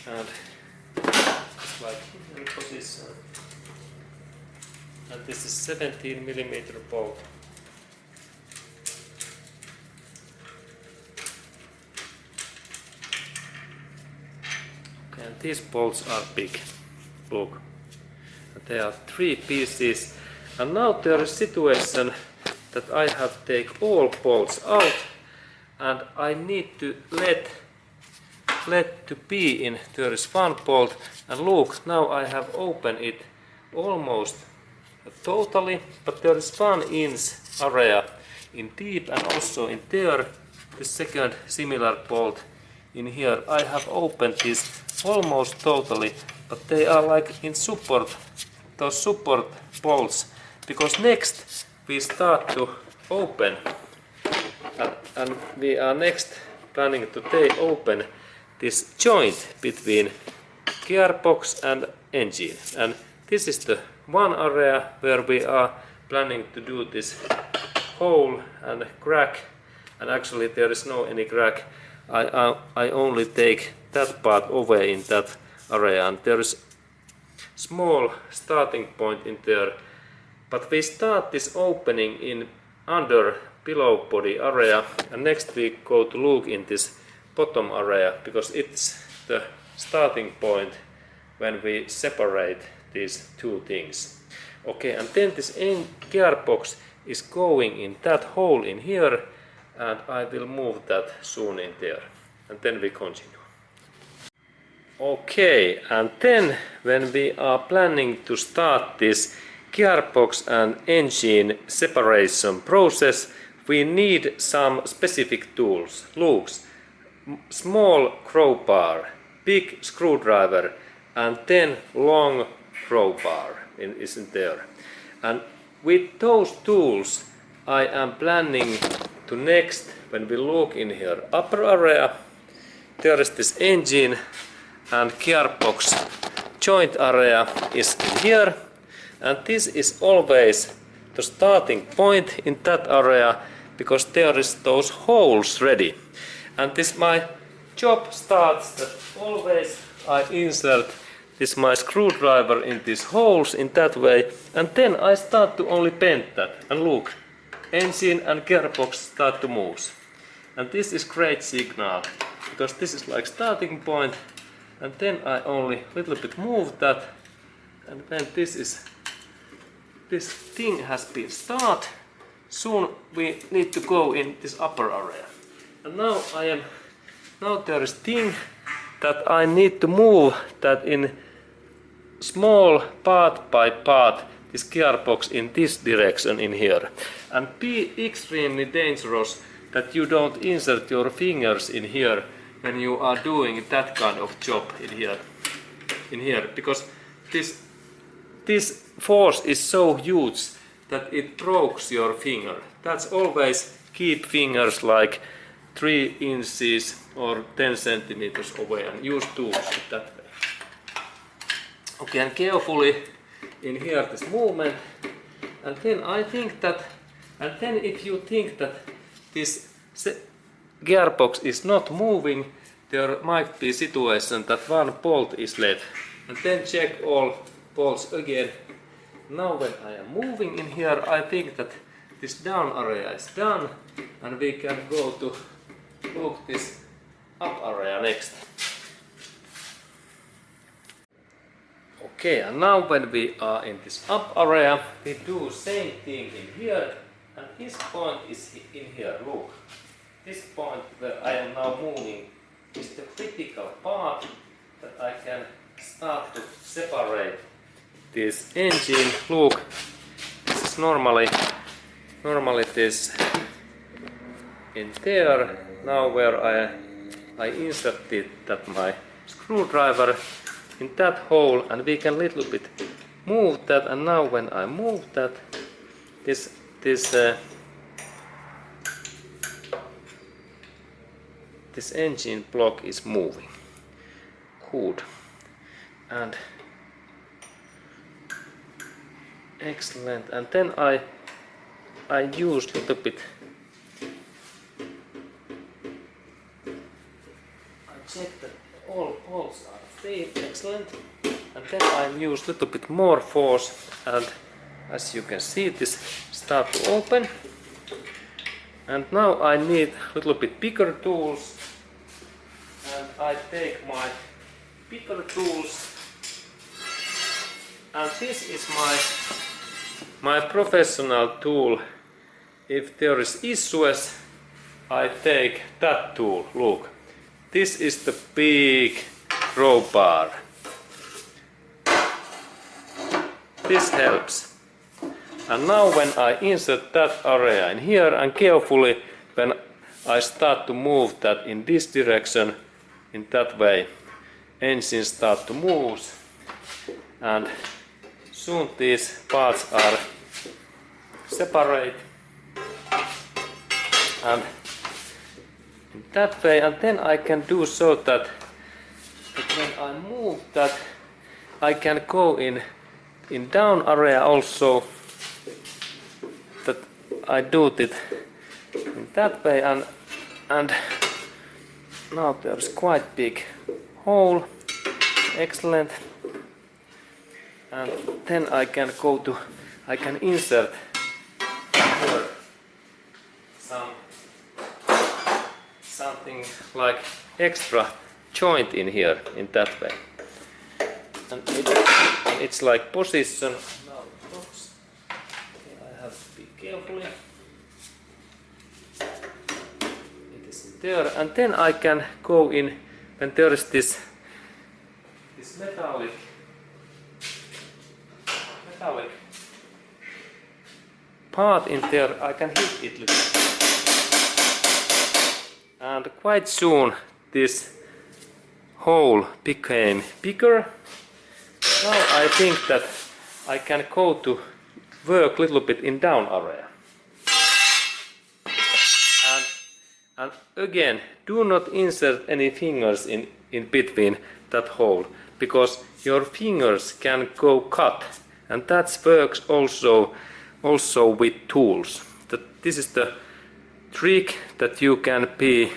[SPEAKER 1] and it's like hidden position. And this is 17mm bolt. Okay, and these bolts are big. Look, and there are 3 pieces. And now there is a situation that I have to take all bolts out, and I need to let let to be in there is one bolt, and look, now I have opened it almost totally, but there is 1 inch area in deep, and also in there the second similar bolt in here. I have opened this almost totally, but they are like in support, those support bolts, because next we start to open, and we are next planning to open this joint between gearbox and engine, and this is the one area where we are planning to do this hole and crack, and actually there is no any crack. I only take that part away in that area, and there is small starting point in there, but we start this opening in under below body area, and next we go to look in this bottom area, because it's the starting point when we separate these two things. Okay, and then this gearbox is going in that hole in here, and I will move that soon in there, and then we continue. Okay, and then when we are planning to start this gearbox and engine separation process, we need some specific tools. Look, small crowbar, big screwdriver, and then long crowbar isn't there. And with those tools I am planning to next, when we look in here upper area, there is this engine and gearbox joint area is in here, and this is always the starting point in that area, because there is those holes ready. And this my job starts that always I insert this my screwdriver in these holes in that way, and then I start to only bend that, and look, engine and gearbox start to move. And this is great signal, because this is like starting point, and then I only little bit move that, and when this thing has been start, soon we need to go in this upper area. And now there is thing that I need to move that in small part by part, this gearbox in this direction in here, and be extremely dangerous that you don't insert your fingers in here when you are doing that kind of job in here, because this force is so huge that it breaks your finger. That's always keep fingers like 3 inches or 10 centimeters away, and use tools that way. Okay, and carefully in here this movement, and then I think that, and then if you think that this gearbox is not moving, there might be situation that one bolt is left, and then check all bolts again. Now when I am moving in here, I think that this down area is done, and we can go to look this up area next. Okay, and now when we are in this up area, we do same thing in here, and this point is in here. Look, this point where I am now moving is the critical part that I can start to separate this engine. Look, this is normally this in there. Now where I inserted that my screwdriver in that hole, and we can little bit move that, and now when I move that, this engine block is moving. Good. And excellent. And then I use a little bit, I check that all bolts are fit. Excellent. And then I use a little bit more force, and as you can see, this start to open. And now I need a little bit bigger tools, and I take my bigger tools, and this is my professional tool. If there is issues, I take that tool. Look, this is the big crowbar. This helps. And now when I insert that area in here, and carefully when I start to move that in this direction, in that way, engine start to move, and soon these parts are separate, and in that way, and then I can do so that when I move that, I can go in down area also, that I do it in that way, and now there's quite big hole, excellent, and then I can go to, I can insert here something like extra joint in here, in that way, and it's like position. Now it works. Okay, I have to be carefully. It is in there, and then I can go in when there is this metallic part in there. I can hit it little, and quite soon this hole became bigger. Now I think that I can go to work a little bit in down area. And again, do not insert any fingers in between that hole, because your fingers can go cut, and that works also with tools. This is the trick that you can be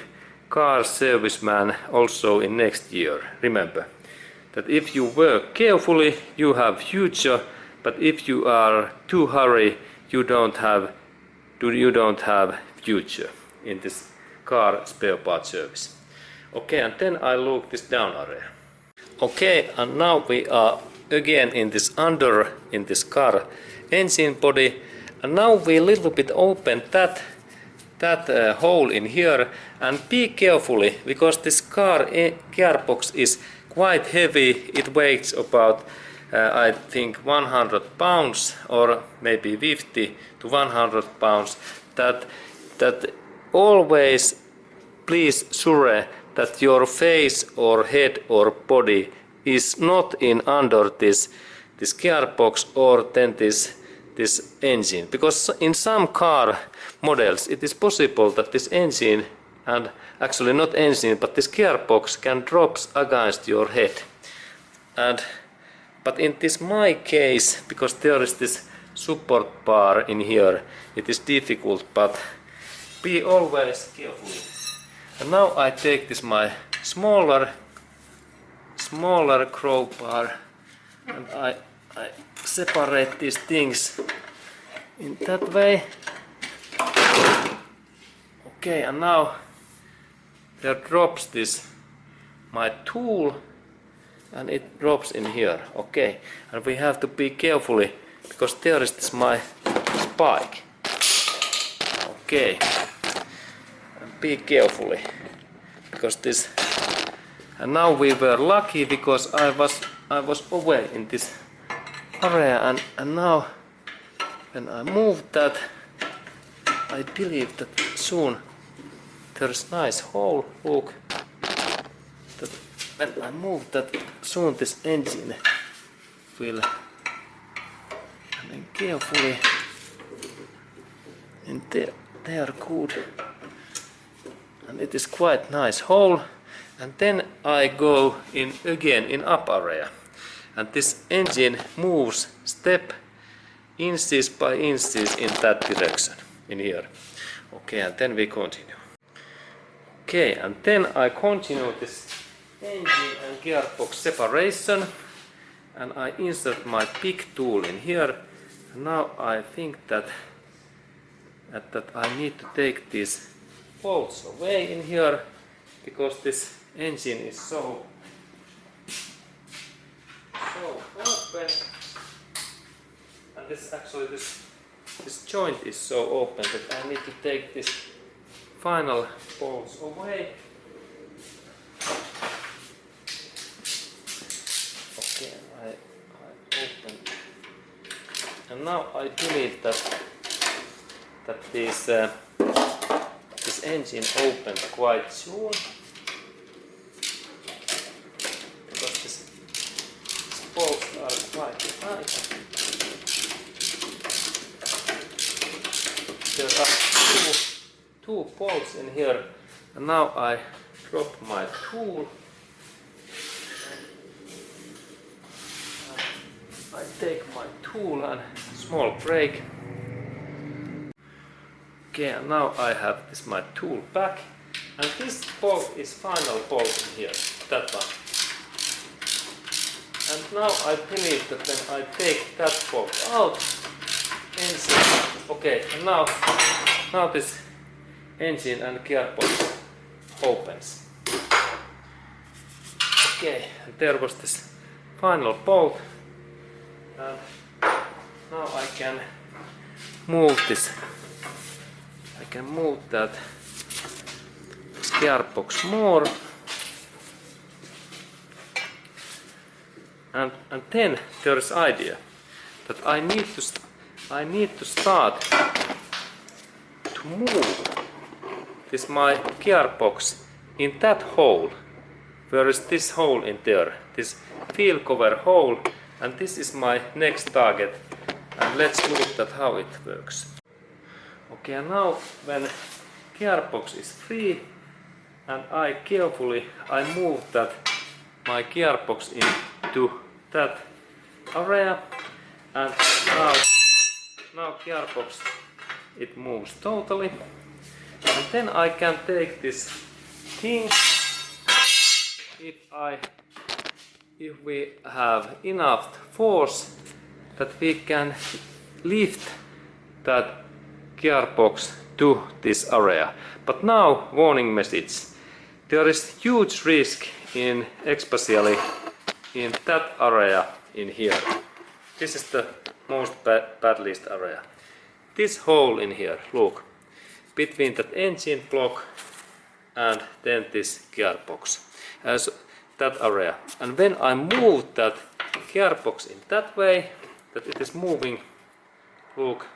[SPEAKER 1] car serviceman also in next year. Remember that if you work carefully, you have future, but if you are too hurry, you don't have future in this car spare part service. Okay, and then I look this down area. Okay, and now we are again in this car engine body, and now we little bit open that hole in here, and be carefully, because this car gearbox is quite heavy. It weighs about I think 100 pounds, or maybe 50 to 100 pounds. That always please sure that your face or head or body is not in under this gearbox or then this engine, because in some car models it is possible that this engine, and actually not engine but this gearbox, can drop against your head. But in this my case, because there is this support bar in here, it is difficult, but be always careful. And now I take this my smaller crowbar, and I separate these things in that way. Okay, and now there drops this my tool, and it drops in here. Okay, and we have to be carefully, because there is this my spike. Okay, and be carefully, because this, and now we were lucky because I was away in this area, and now when I move that, I believe that soon there is nice hole. Look, that when I move that, soon this engine will, and then carefully, and they are good, and it is quite nice hole. And then I go in again in up area, and this engine moves step inches by inches in that direction in here. Okay, and then we continue. Okay, and then I continue this engine and gearbox separation, and I insert my big tool in here. And now I think that I need to take these bolts away in here, because this engine is so open, and this joint is so open that I need to take this final bolts away. And now I believe that this engine opened quite soon, because these bolts are quite tight. There are two bolts in here, and now I drop my tool. I take my tool and small break. Okay, and now I have this my tool back, and this bolt is final bolt in here, that one. And now I believe that when I take that bolt out, okay, and now this engine and gearbox opens. Okay, and there was this final bolt, and now I can move this. I can move that gearbox more, and then there is idea that I need to start to move this my gearbox in that hole. Where is this hole in there? This wheel cover hole, and this is my next target. And let's look at how it works. Okay, and now when gearbox is free, and I carefully move that my gearbox into that area, and now gearbox it moves totally, and then I can take this thing. If we have enough force that we can lift that gearbox to this area. But now, warning message. There is huge risk in, especially in that area in here. This is the most badliest area. This hole in here, look, between that engine block and then this gearbox. As that area. And when I move that gearbox in that way, that it is moving, look,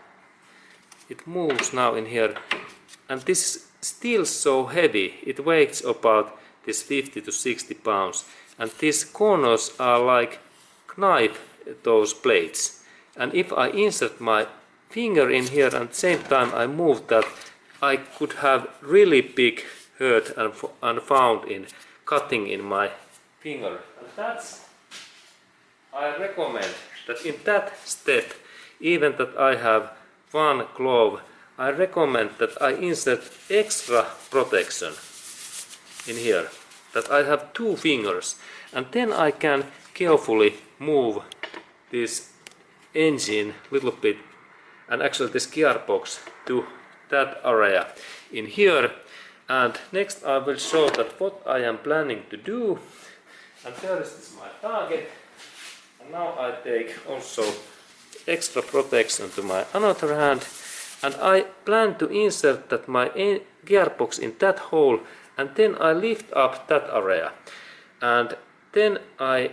[SPEAKER 1] it moves now in here, and this is still so heavy. It weighs about this 50 to 60 pounds, and these corners are like knife, those blades. And if I insert my finger in here and at the same time I move that, I could have really big hurt and found in cutting in my finger. And that's, I recommend that in that step, even that I have one glove, I recommend that I insert extra protection in here, that I have two fingers, and then I can carefully move this engine a little bit, and actually this gearbox to that area in here. And next I will show that what I am planning to do, and there is this my target, and now I take also extra protection to my another hand, and I plan to insert that my gearbox in that hole, and then I lift up that area, and then I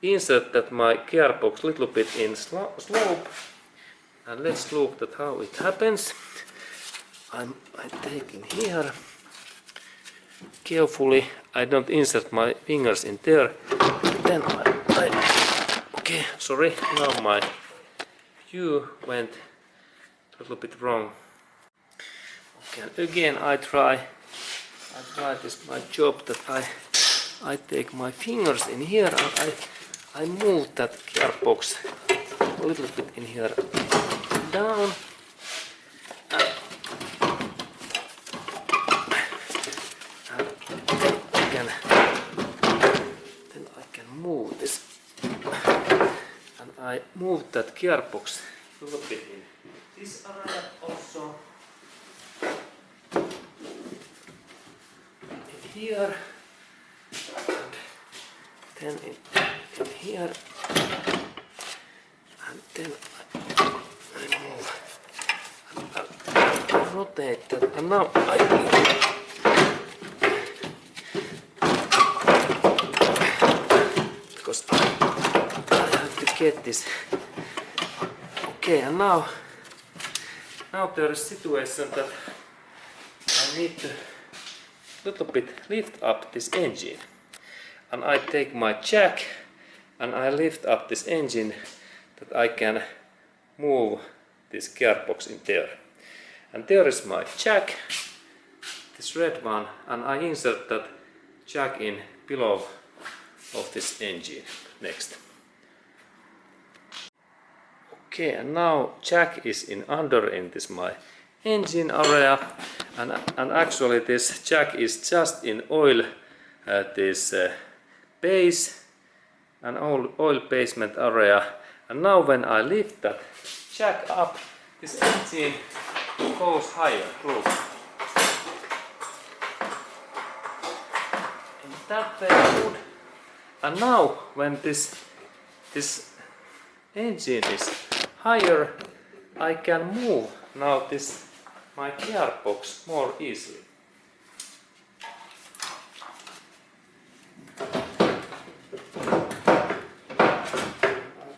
[SPEAKER 1] insert that my gearbox a little bit in slope, and let's look at how it happens. I'm taking here carefully. I don't insert my fingers in there. Then okay, sorry. Now my view went a little bit wrong. Okay, and again I try this my job that I take my fingers in here and I move that gearbox a little bit in here down. Then I can move this, and I move that gearbox a little bit in this area also, in here, and then in here, and then I move and I rotate that, and now because I have to get this. Okay, and now there is situation that I need to little bit lift up this engine, and I take my jack and I lift up this engine that I can move this gearbox in there. And there is my jack, this red one, and I insert that jack in below of this engine. Next. Okay, and now jack is in this my engine area, and actually this jack is just in oil this base, an oil basement area. And now when I lift that jack up, this engine goes higher. Look. And that way good. And now when this engine is higher, I can move now my gearbox more easily. I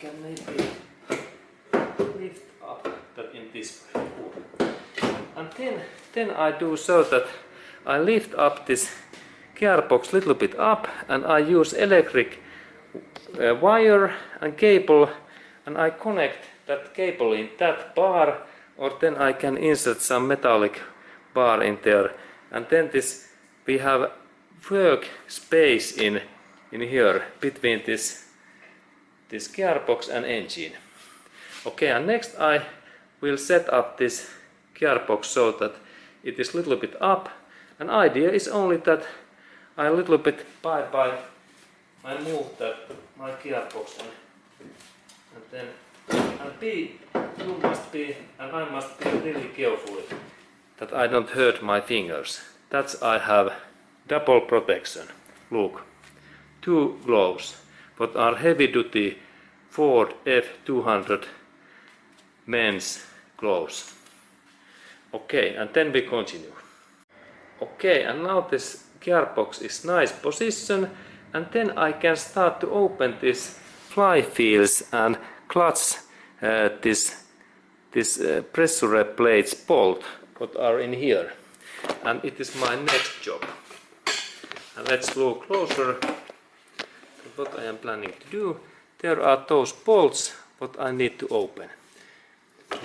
[SPEAKER 1] can maybe lift up that in this way. And then I do so that I lift up this gearbox a little bit up, and I use electric wire and cable, and I connect that cable in that bar, or then I can insert some metallic bar in there, and then we have work space in here between this gearbox and engine. Okay, and next I will set up this gearbox so that it is a little bit up, and idea is only that I a little bit by I move my gearbox and then I must be really careful that I don't hurt my fingers. That's I have double protection. Look, 2 gloves, what are heavy duty Ford F200 men's gloves. Okay, and then we continue. Okay, and now this gearbox is nice position, and then I can start to open this fly fields and clutch this pressure plates bolt what are in here, and it is my next job. And let's look closer at what I am planning to do. There are those bolts what I need to open.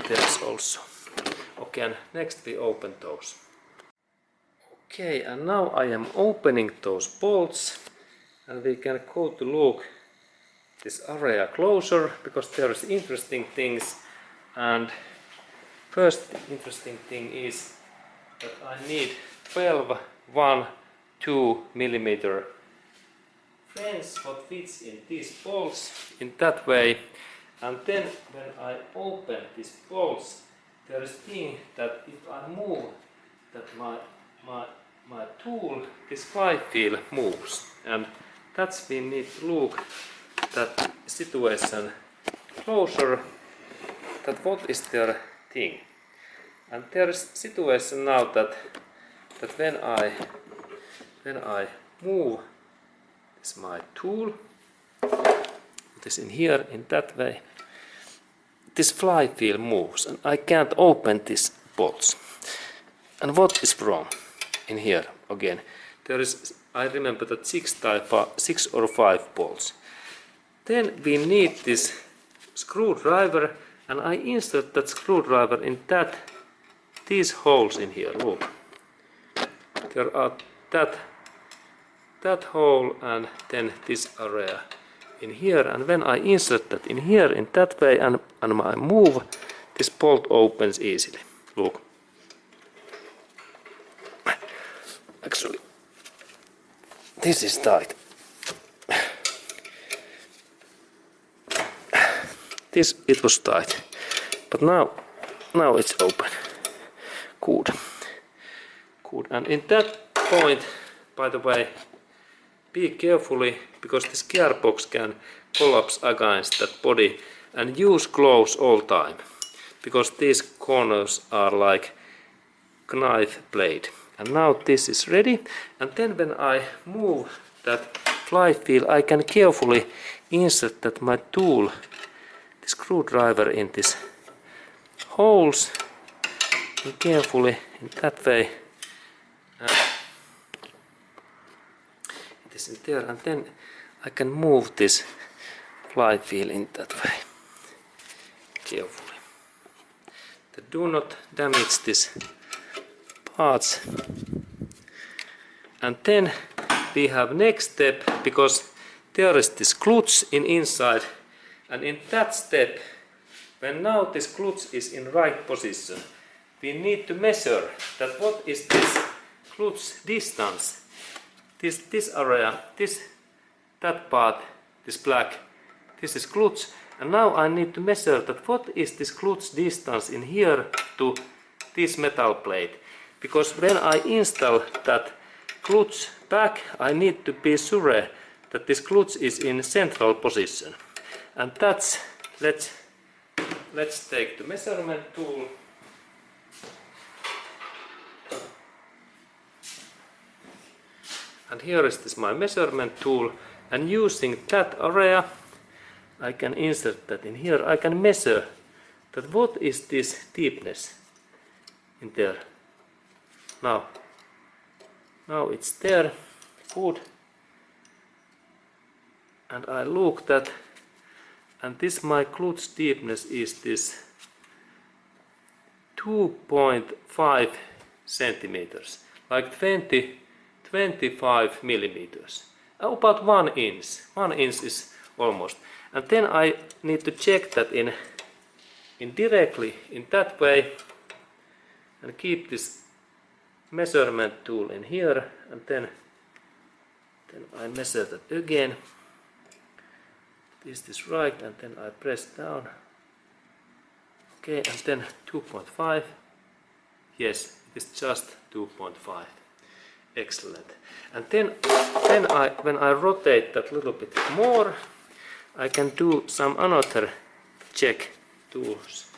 [SPEAKER 1] There's also. Okay, and next we open those. Okay, and now I am opening those bolts, and we can go to look this area closer, because there is interesting things. And first interesting thing is that I need 12 1-2 millimeter fence what fits in these bolts in that way. And then when I open these bolts, there is thing that if I move that my tool, this fly wheel moves, and that's we need to look that situation closer, that what is their thing. And there is situation now that when I move this my tool, it is in here in that way, this fly wheel moves and I can't open these bolts. And what is wrong in here again? There is, I remember that 6 or 5 bolts. Then we need this screwdriver, and I insert that screwdriver in these holes in here. Look, there are that hole and then this area in here, and when I insert that in here in that way and I move, this bolt opens easily. Look, actually this is tight. This it was tight, but now it's open. Good. And in that point, by the way, be carefully, because this gearbox can collapse against that body, and use gloves all time, because these corners are like knife blade. And now this is ready, and then when I move that fly wheel, I can carefully insert that my tool, the screwdriver in this holes and carefully in that way. It is in there, and then I can move this flywheel in that way carefully. Do not damage this parts. And then we have next step, because there is this clutch inside, and in that step, when now this clutch is in right position, we need to measure that what is this clutch distance. This area, that part, this black, this is clutch, and now I need to measure that what is this clutch distance in here to this metal plate, because when I install that clutch back, I need to be sure that this clutch is in central position, and that's let's take the measurement tool. And here is this my measurement tool, and using that area I can insert that in here. I can measure that what is this deepness in there. Now it's there, good. And I look that, and this my clutch deepness is this 2.5 centimeters, like 25 millimeters, about 1 inch. 1 inch is almost. And then I need to check that in directly in that way, and keep this measurement tool in here, and then I measure that again. Is this right? And then I press down. Okay, and then 2.5. Yes, it is just 2.5. Excellent. And then when I rotate that little bit more, I can do some another check tools.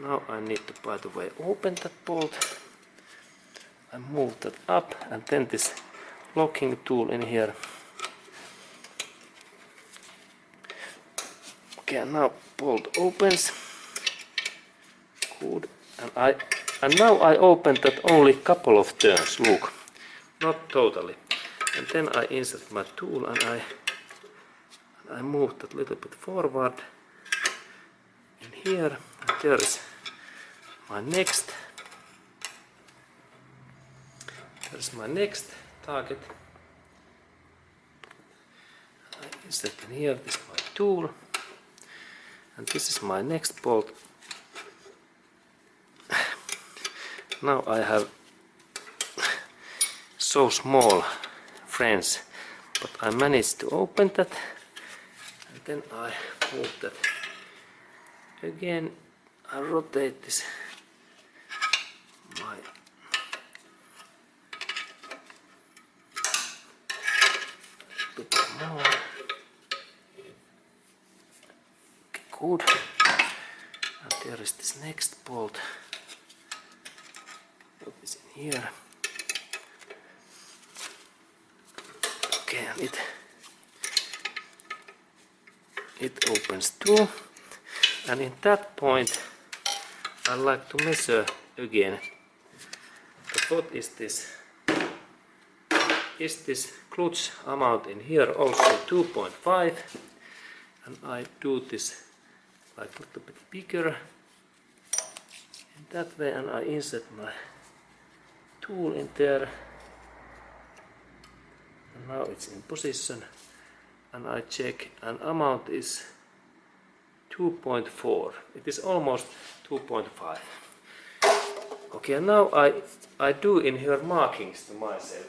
[SPEAKER 1] Now I need to, by the way, open that bolt. I move that up, and then this locking tool in here. Okay, and now bolt opens. Good. And now I open that only couple of turns. Look, not totally. And then I insert my tool, and I move that little bit forward in here. And there is my next. There's my next target. I insert in here. This is my tool, and this is my next bolt. Now I have so small frames, but I managed to open that, and then I move that again. I rotate this my bit more. Okay, good. And there is this next bolt. Put this in here. Okay, and it opens too. And in that point, I like to measure again. But what is this? Is this clutch amount in here also 2.5? And I do this like a little bit bigger in that way, and I insert my tool in there. And now it's in position, and I check, and amount is 2.4. It is almost 2.5. Okay, and now I do in here markings to myself.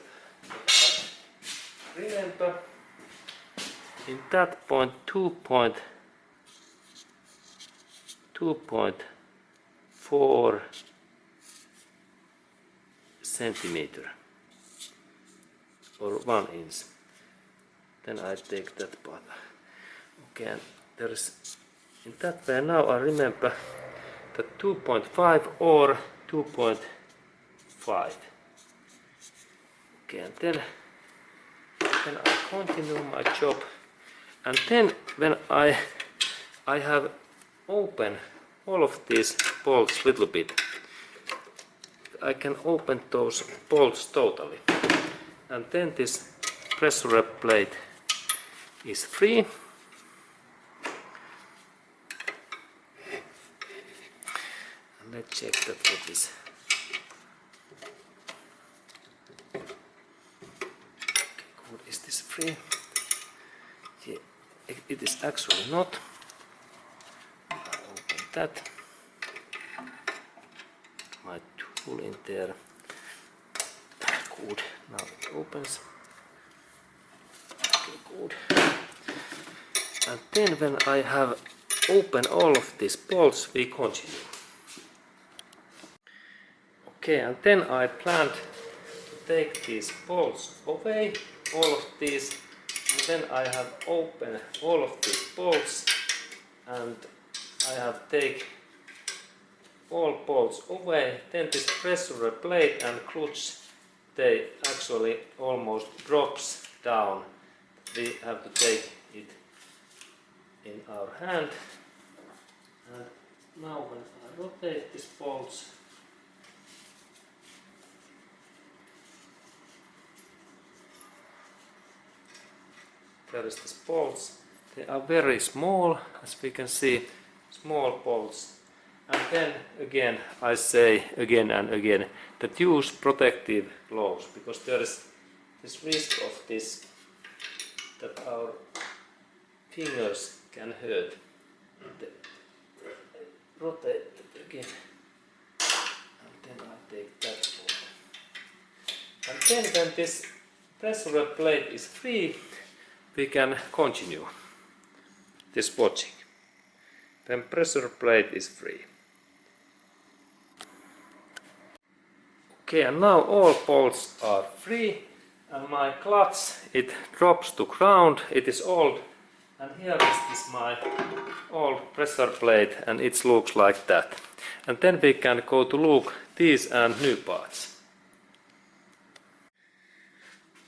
[SPEAKER 1] Remember, in that point 2.4 centimeter or 1 inch. Then I take that part. Okay, and there is in that way. Now I remember that 2.5 or 2.5. Okay, and then I continue my job, and then when I have open all of these bolts little bit. I can open those bolts totally. And then this pressure plate is free. And let's check that what is. Okay, good. Is this free? Yeah, it is actually not. I'll open that. My tool in there. Good. Now it opens. Okay, good. And then when I have opened all of these bolts, we continue. Okay, and then I planned to take these bolts away, all of these, and then I have opened all of these bolts, and I have taken all bolts away. Then this pressure plate and clutch, they actually almost drops down. We have to take it in our hand, and now when I rotate these bolts, there is these bolts. They are very small, as we can see, small bolts. And then again, I say again and again that use protective gloves, because there is this risk of this, that our fingers can hurt. Rotate it again, and then I take that bolt. And then when this pressure plate is free, we can continue this watching. When pressure plate is free. Okay, and now all bolts are free, and my clutch, it drops to ground. It is old, and here is this my old pressure plate, and it looks like that. And then we can go to look these and new parts.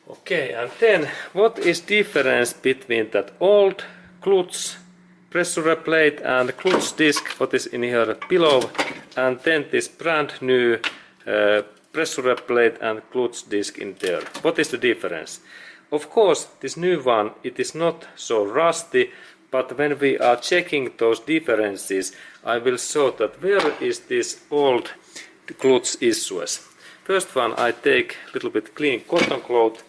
[SPEAKER 1] Okay, and then what is difference between that old clutch pressure plate and clutch disc, what is in here below, and then this brand new pressure plate and clutch disc in there? What is the difference? Of course, this new one, it is not so rusty, but when we are checking those differences, I will show that where is this old clutch issues. First one, I take a little bit clean cotton cloth,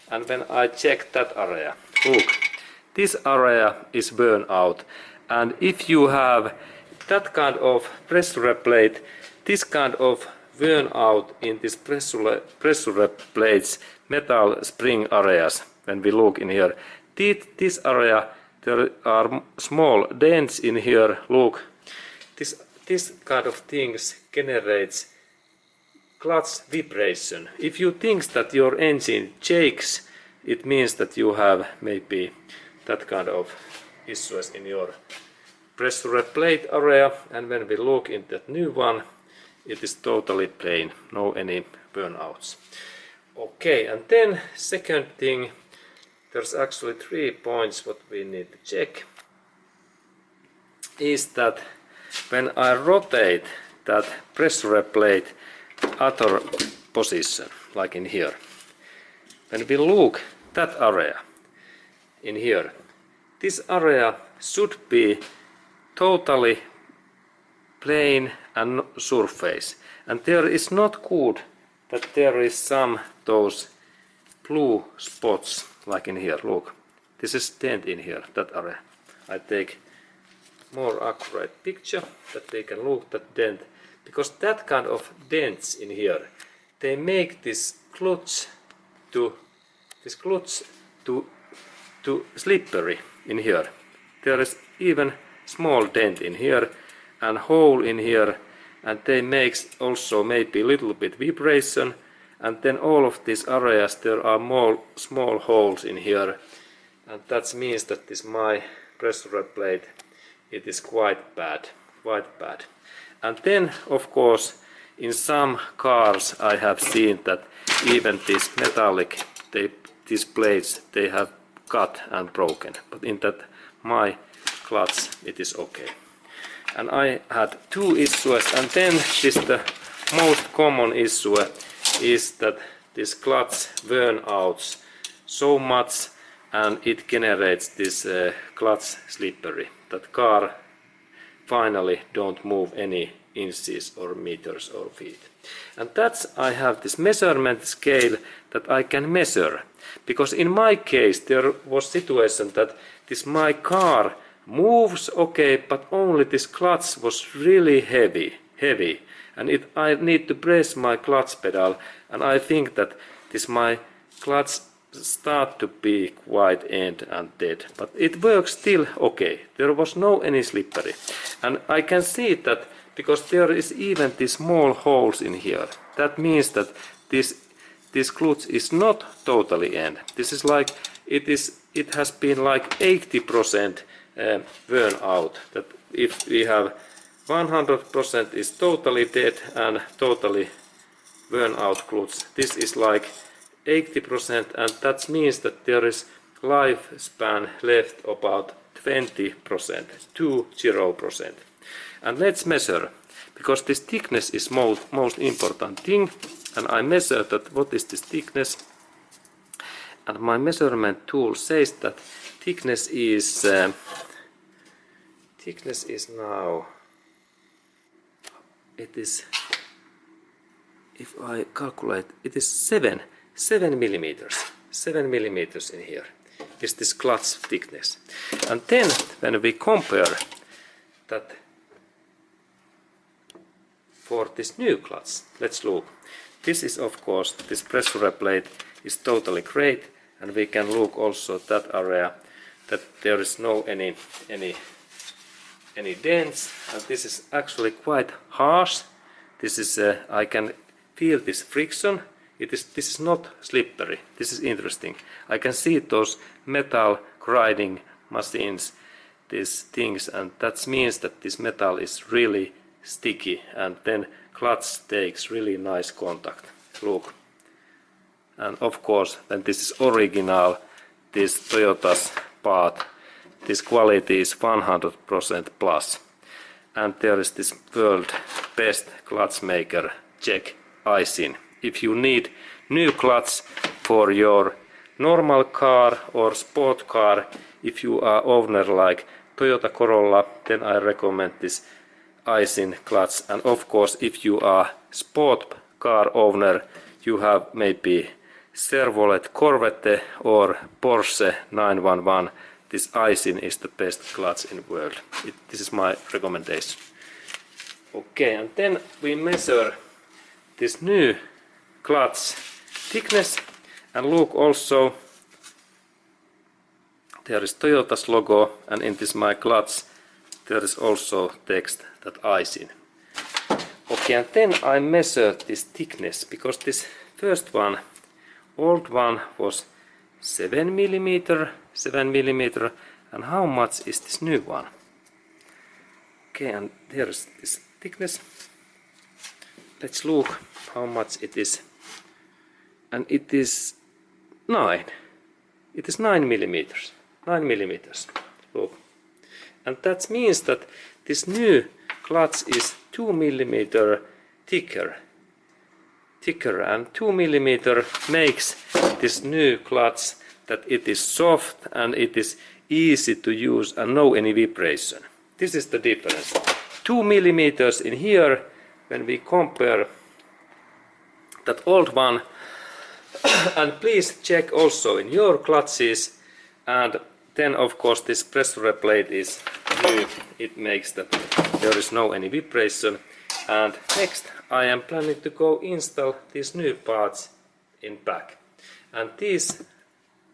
[SPEAKER 1] and when I check that area, look, this area is burned out, and if you have that kind of pressure plate, this kind of worn out in this pressure plates metal spring areas, when we look in here, this area, there are small dents in here. Look, this kind of things generates clutch vibration. If you think that your engine shakes, it means that you have maybe that kind of issues in your pressure plate area. And when we look in that new one, it is totally plain, no any burnouts. Okay, and then second thing, there's actually 3 points what we need to check, is that when I rotate that pressure plate other position, like in here, when we look that area in here, this area should be totally plain and surface, and there is not good that there is some those blue spots like in here. Look, this is dent in here, that area. I take more accurate picture that we can look that dent, because that kind of dents in here, they make this clutch to slippery in here. There is even small dent in here and hole in here, and they makes also maybe a little bit vibration, and then all of these areas there are more small holes in here, and that means that this my pressure plate, it is quite bad. And then of course in some cars I have seen that even this metallic these plates, they have cut and broken, but in that my clutch it is okay. and I had two issues, and then the most common issue is that this clutch burn out so much and it generates this clutch slippery, that car finally don't move any inches or meters or feet. And that's I have this measurement scale that I can measure, because in my case there was situation that this my car moves okay, but only this clutch was really heavy, and I need to press my clutch pedal, and I think that this my clutch start to be quite end and dead, but it works still okay. There was no any slippery, and I can see that because there is even these small holes in here. That means that this clutch is not totally end. This is like it has been like 80% worn out. That if we have 100% is totally dead and totally worn out clutch, this is like 80%, and that means that there is lifespan left about 20% to 0%. And let's measure, because this thickness is most important thing, and I measure that what is this thickness, and my measurement tool says that thickness is now, it is, if I calculate, it is 7 millimeters. 7 millimeters in here is this clutch thickness. And then when we compare that for this new clutch, let's look. This is of course, this pressure plate is totally great, and we can look also that area that there is no any dents, and this is actually quite harsh. This is I can feel this friction. This is not slippery. This is interesting. I can see those metal grinding machines, these things, and that means that this metal is really sticky, and then clutch takes really nice contact. Look. And of course, when this is original, this Toyota's part, this quality is 100% plus. And there is this world best clutch maker, Czech Aisin. If you need new clutch for your normal car or sport car, if you are owner like Toyota Corolla, then I recommend this Aisin clutch. And of course, if you are sport car owner, you have maybe Chevrolet Corvette or Porsche 911. This Aisin is the best clutch in the world. This is my recommendation. Okay, and then we measure this new clutch thickness, and look also, there is Toyota's logo, and in this my clutch there is also text that Aisin. Okay, and then I measure this thickness, because this first one, old one, was 7 millimeter, and how much is this new one? Okay, and there is this thickness. Let's look how much it is. And it is 9. It is 9 millimeters. 9 millimeters. Look. And that means that this new clutch is 2 millimeter thicker. And 2 millimeter makes this new clutch that it is soft and it is easy to use and no any vibration. This is the difference. 2 millimeters in here, when we compare that old one. And please check also in your clutches, and then of course this pressure plate is new. It makes that there is no any vibration. And next I am planning to go install these new parts in back. And these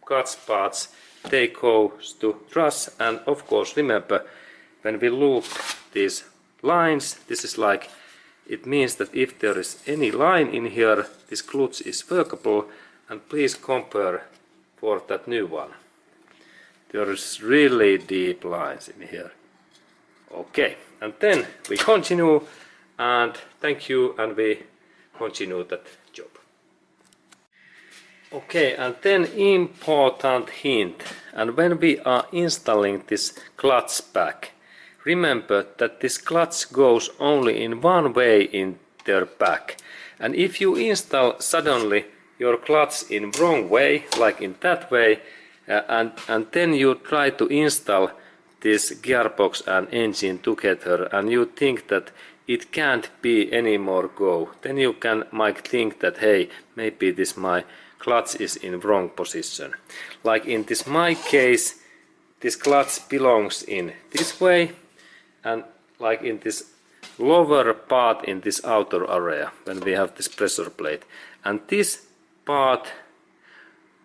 [SPEAKER 1] clutch parts, they go to truss, and of course remember, when we loop these lines, this is like, it means that if there is any line in here, this clutch is workable. And please compare for that new one. There is really deep lines in here. Okay, and then we continue, and thank you, and we continue that job. Okay, and then important hint, and when we are installing this clutch pack, remember that this clutch goes only in one way in their back. And if you install suddenly your clutch in wrong way, like in that way, and then you try to install this gearbox and engine together, and you think that it can't be any more go, then you might think that, hey, maybe this my clutch is in wrong position. Like in this my case, this clutch belongs in this way, and like in this lower part in this outer area when we have this pressure plate, and this part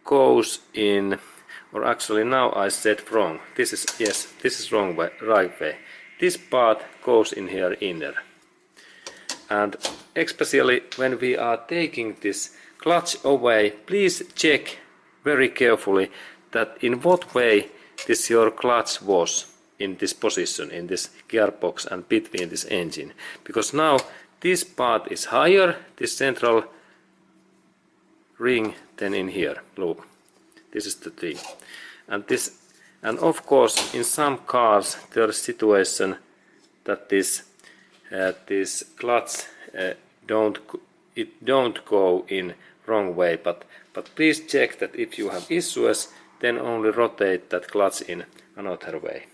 [SPEAKER 1] goes in, or actually now I said wrong, this is, yes, this is wrong way, right way. This part goes in here inner, and especially when we are taking this clutch away, please check very carefully that in what way this your clutch was in this position, in this gearbox and between this engine, because now this part is higher, this central ring, than in here. Look, this is the thing, and this, and of course in some cars there is situation that this clutch don't go in wrong way, but please check that if you have issues, then only rotate that clutch in another way.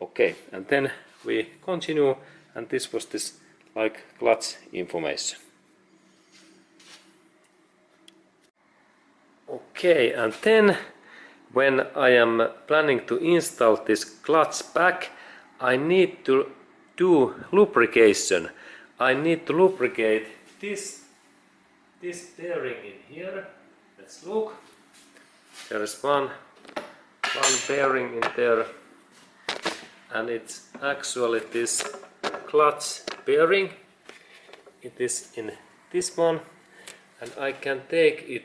[SPEAKER 1] Okay, and then we continue, and this was this like clutch information. Okay, and then when I am planning to install this clutch back, I need to do lubrication. I need to lubricate this bearing in here. Let's look. There is one bearing in there, and it's actually this clutch bearing. It is in this one, and I can take it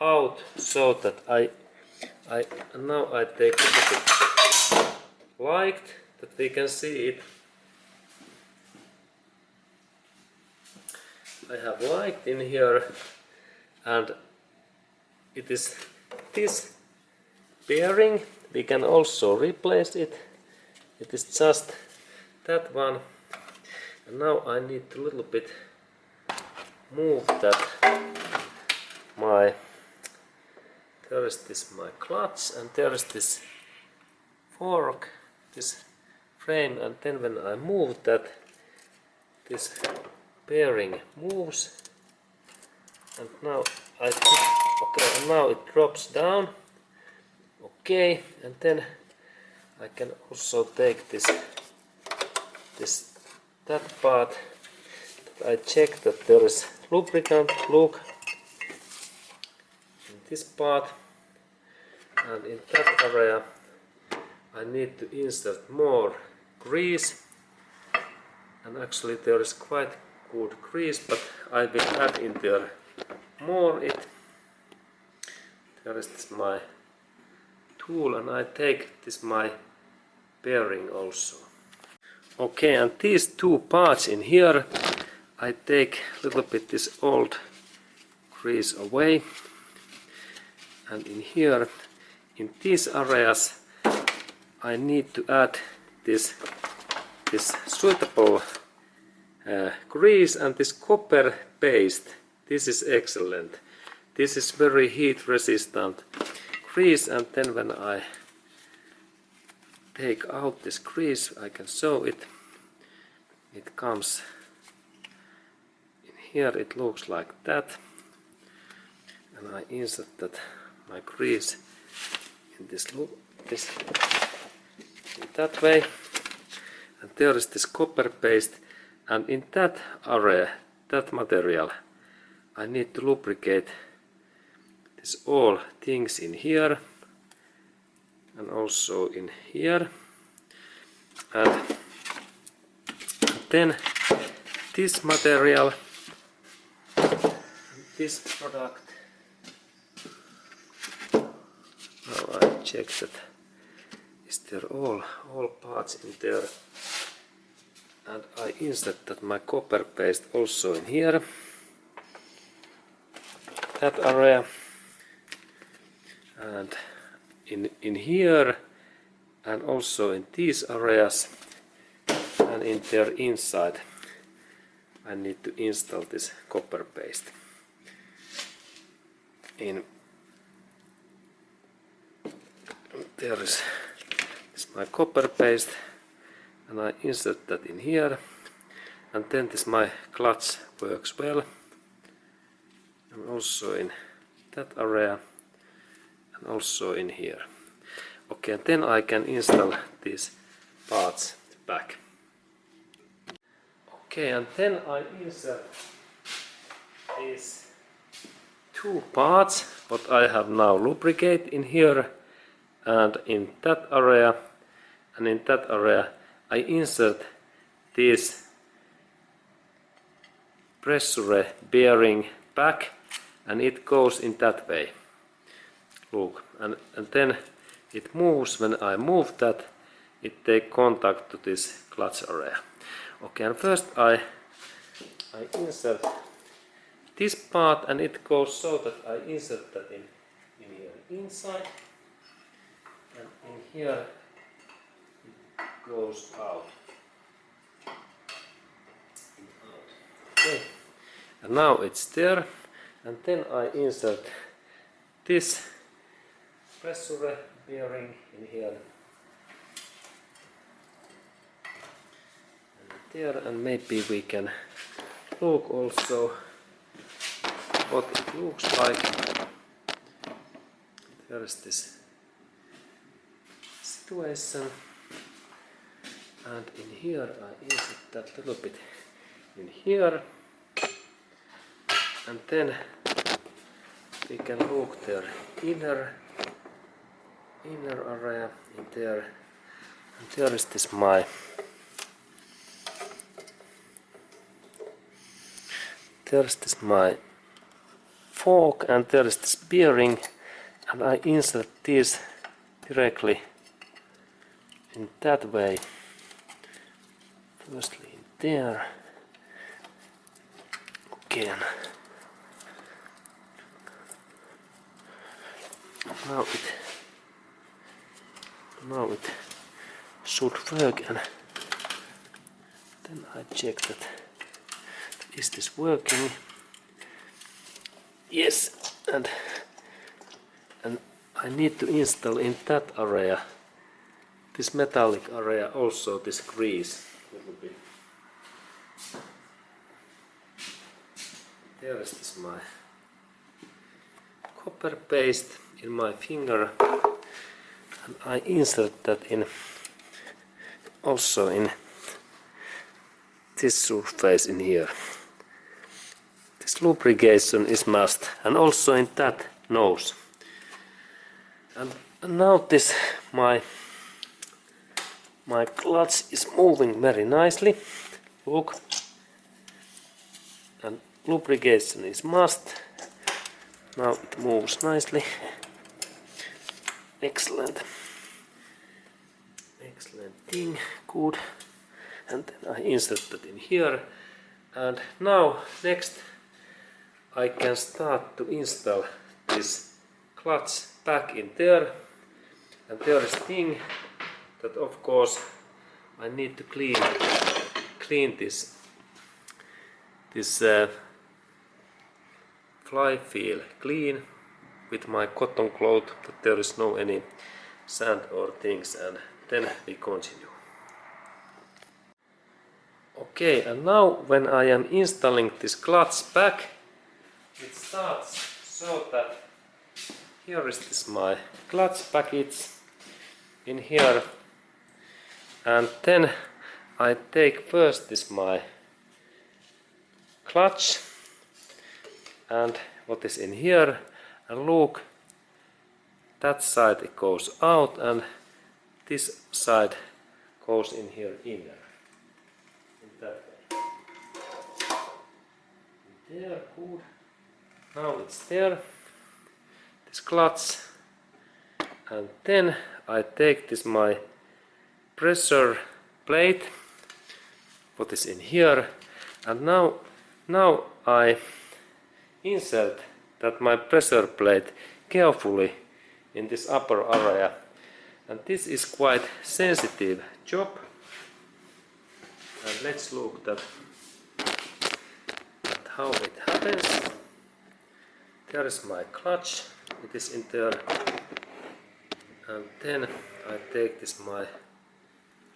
[SPEAKER 1] out so that now I take a little bit light that we can see it. I have light in here, and it is this bearing. We can also replace it. It is just that one, and now I need to little bit move that there is this my clutch, and there is this fork, this frame, and then when I move that, this bearing moves, and now okay, and now it drops down. Okay, and then I can also take that part. I check that there is lubricant. Look, in this part, and in that area I need to insert more grease, and actually there is quite good grease, but I will add in there more it. There is this my tool, and I take this my bearing also. Okay, and these two parts in here, I take a little bit this old grease away, and in here, in these areas, I need to add this suitable grease, and this copper paste. This is excellent. This is very heat resistant grease, and then when I take out this grease, I can show it. It comes in here, it looks like that, and I insert that my grease in this in that way, and there is this copper paste, and in that area, that material, I need to lubricate this all things in here and also in here, and then this material, this product. Now I check that is there all parts in there, and I insert that my copper paste also in here, that area, and in here, and also in these areas, and in there inside I need to install this copper paste. There is my copper paste, and I insert that in here, and then this my clutch works well, and also in that area, and also in here. Okay, and then I can install these parts back. Okay, and then I insert these two parts what I have now lubricate in here and in that area, and in that area I insert this pressure bearing back, and it goes in that way. Look, and then it moves. When I move that, it takes contact to this clutch area. Okay, and first I insert this part, and it goes so that I insert that in here inside, and in here it goes out. Okay, and now it's there, and then I insert this pressure bearing in here and there, and maybe we can look also what it looks like. There is this situation, and in here I insert that little bit in here, and then we can look their inner area in there, and there is this my fork, and there is this bearing, and I insert this directly in that way. Firstly in there. Again. Now it should work, and then I check that is this working. Yes, and I need to install in that area, this metallic area, also this grease a little bit. There is this my copper paste in my finger, and I insert that in also in this surface in here. This lubrication is must, and also in that nose. And now this my clutch is moving very nicely. Look, and lubrication is must. Now it moves nicely. Excellent thing, good. And then I insert that in here, and now next I can start to install this clutch back in there. And there is thing that of course I need to clean this flywheel clean with my cotton cloth, that there is no any sand or things, and then we continue. Okay, and now when I am installing this clutch back, it starts so that here is this my clutch package in here, and then I take first this my clutch and what is in here, and look, that side it goes out, and this side goes in here inner. That way. There, good. Now it's there, this clutch, and then I take this my pressure plate, what is in here, and now I insert that my pressure plate carefully in this upper area, and this is quite sensitive job. and let's look at how it happens. There is my clutch, it is in there, and then I take this my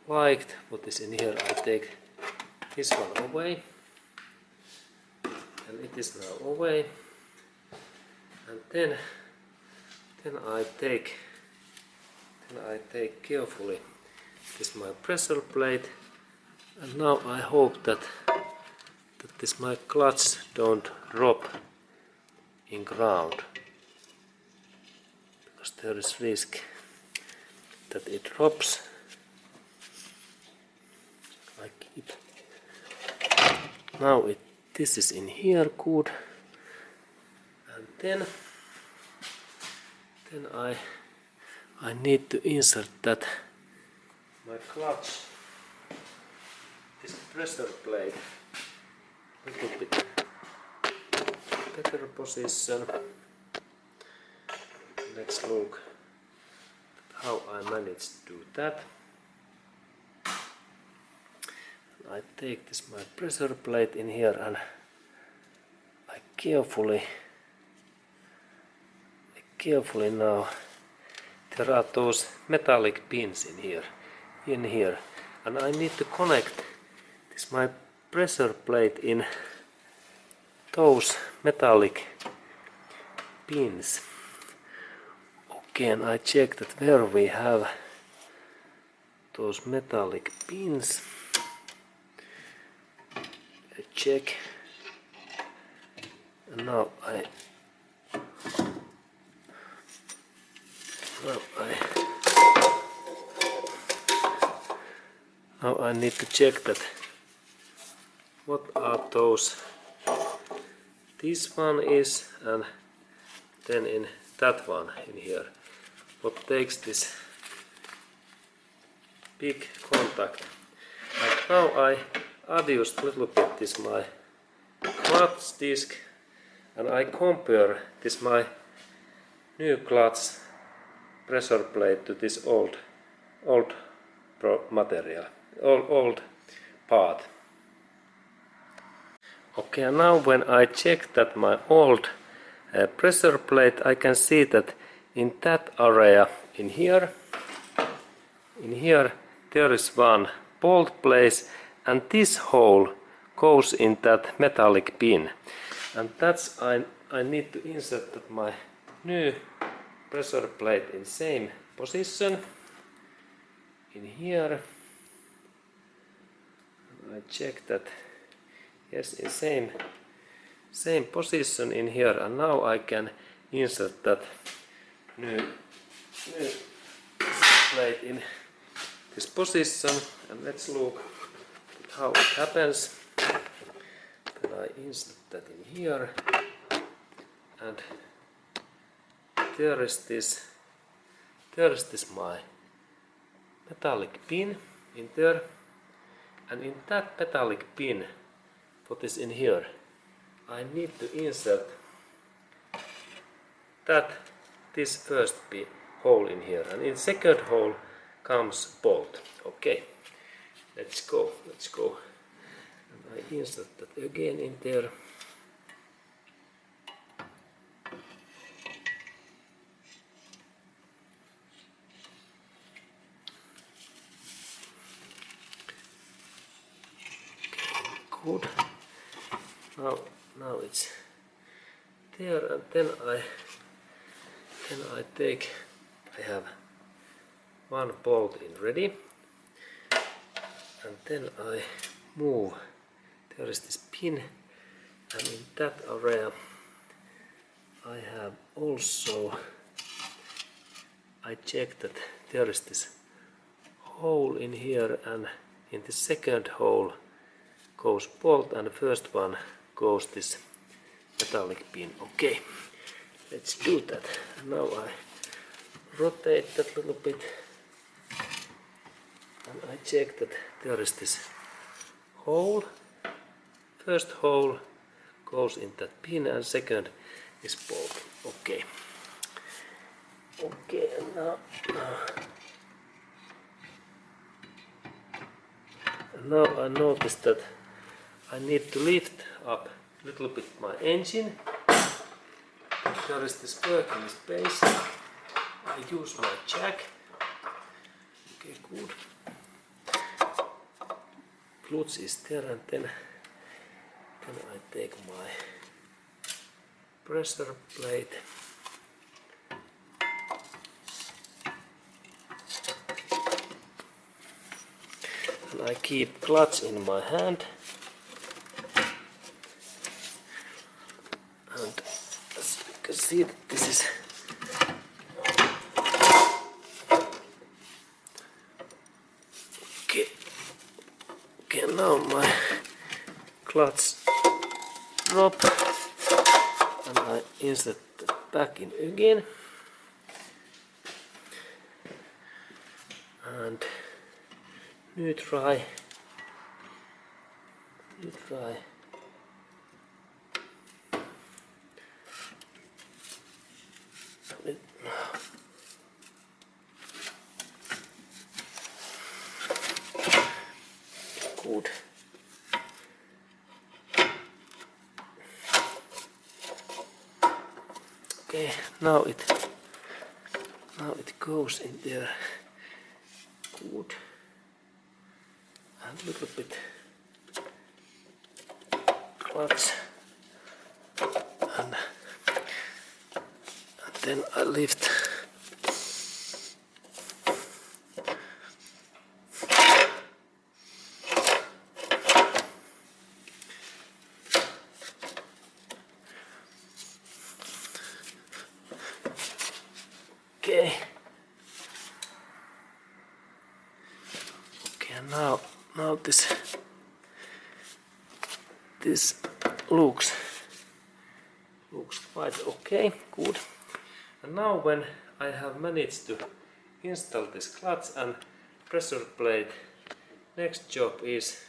[SPEAKER 1] light, what is in here, I take this one away, and it is now away, and then I take carefully this my pressure plate, and now I hope that this my clutch don't drop in ground, because there is risk that it drops. I keep now this is in here good, and then I need to insert that my clutch, this pressure plate, a little bit better position. Let's look how I managed to do that. I take this my pressure plate in here, and I carefully now, there are those metallic pins in here, and I need to connect this my pressure plate in those metallic pins. Okay, and I check that where we have those metallic pins. I check, and now I need to check that what are those. This one is, and then in that one in here, what takes this big contact. And now I adjust a little bit this my clutch disc, and I compare this my new clutch pressure plate to this old material, old part. Okay, and now when I check that my old pressure plate, I can see that in that area in here there is one bolt place, and this hole goes in that metallic pin, and that's I need to insert that my new pressure plate in same position in here. I check that yes, in same position in here, and now I can insert that new plate in this position, and let's look at how it happens. Then I insert that in here, and there is this my metallic pin in there, and in that metallic pin, what is in here, I need to insert this first hole in here, and in second hole comes bolt. Okay, let's go. And I insert that again in there. Good. Now it's there, and then I have one bolt in ready, and then I move. There is this pin, and in that area I have also, I check that there is this hole in here, and in the second hole goes bolt, and the first one goes this metallic pin. Okay, let's do that. Now I rotate that a little bit, and I check that there is this hole. First hole goes in that pin, and second is bolt. Okay. Okay, and Now I noticed that I need to lift up a little bit my engine. There is this working space. I use my jack. Okay, good. Clutch is there, and then I take my pressure plate. And I keep clutch in my hand. And as you can see, this is okay, now my clutch drop and I insert it back in again and neutral. Good. Okay, now it goes in there. Good. And a little bit clutch. And then I lift. Okay. Now this looks quite okay, good. And now when I have managed to install this clutch and pressure plate, next job is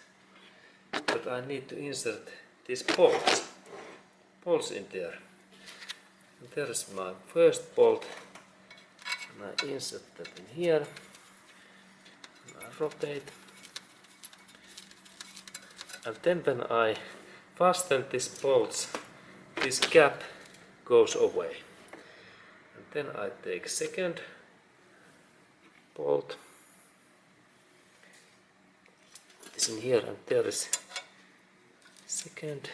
[SPEAKER 1] that I need to insert these bolts in there. And there is my first bolt, and I insert that in here. And I rotate. And then when I fasten these bolts, this gap goes away. And then I take second bolt. This in here, and there is second.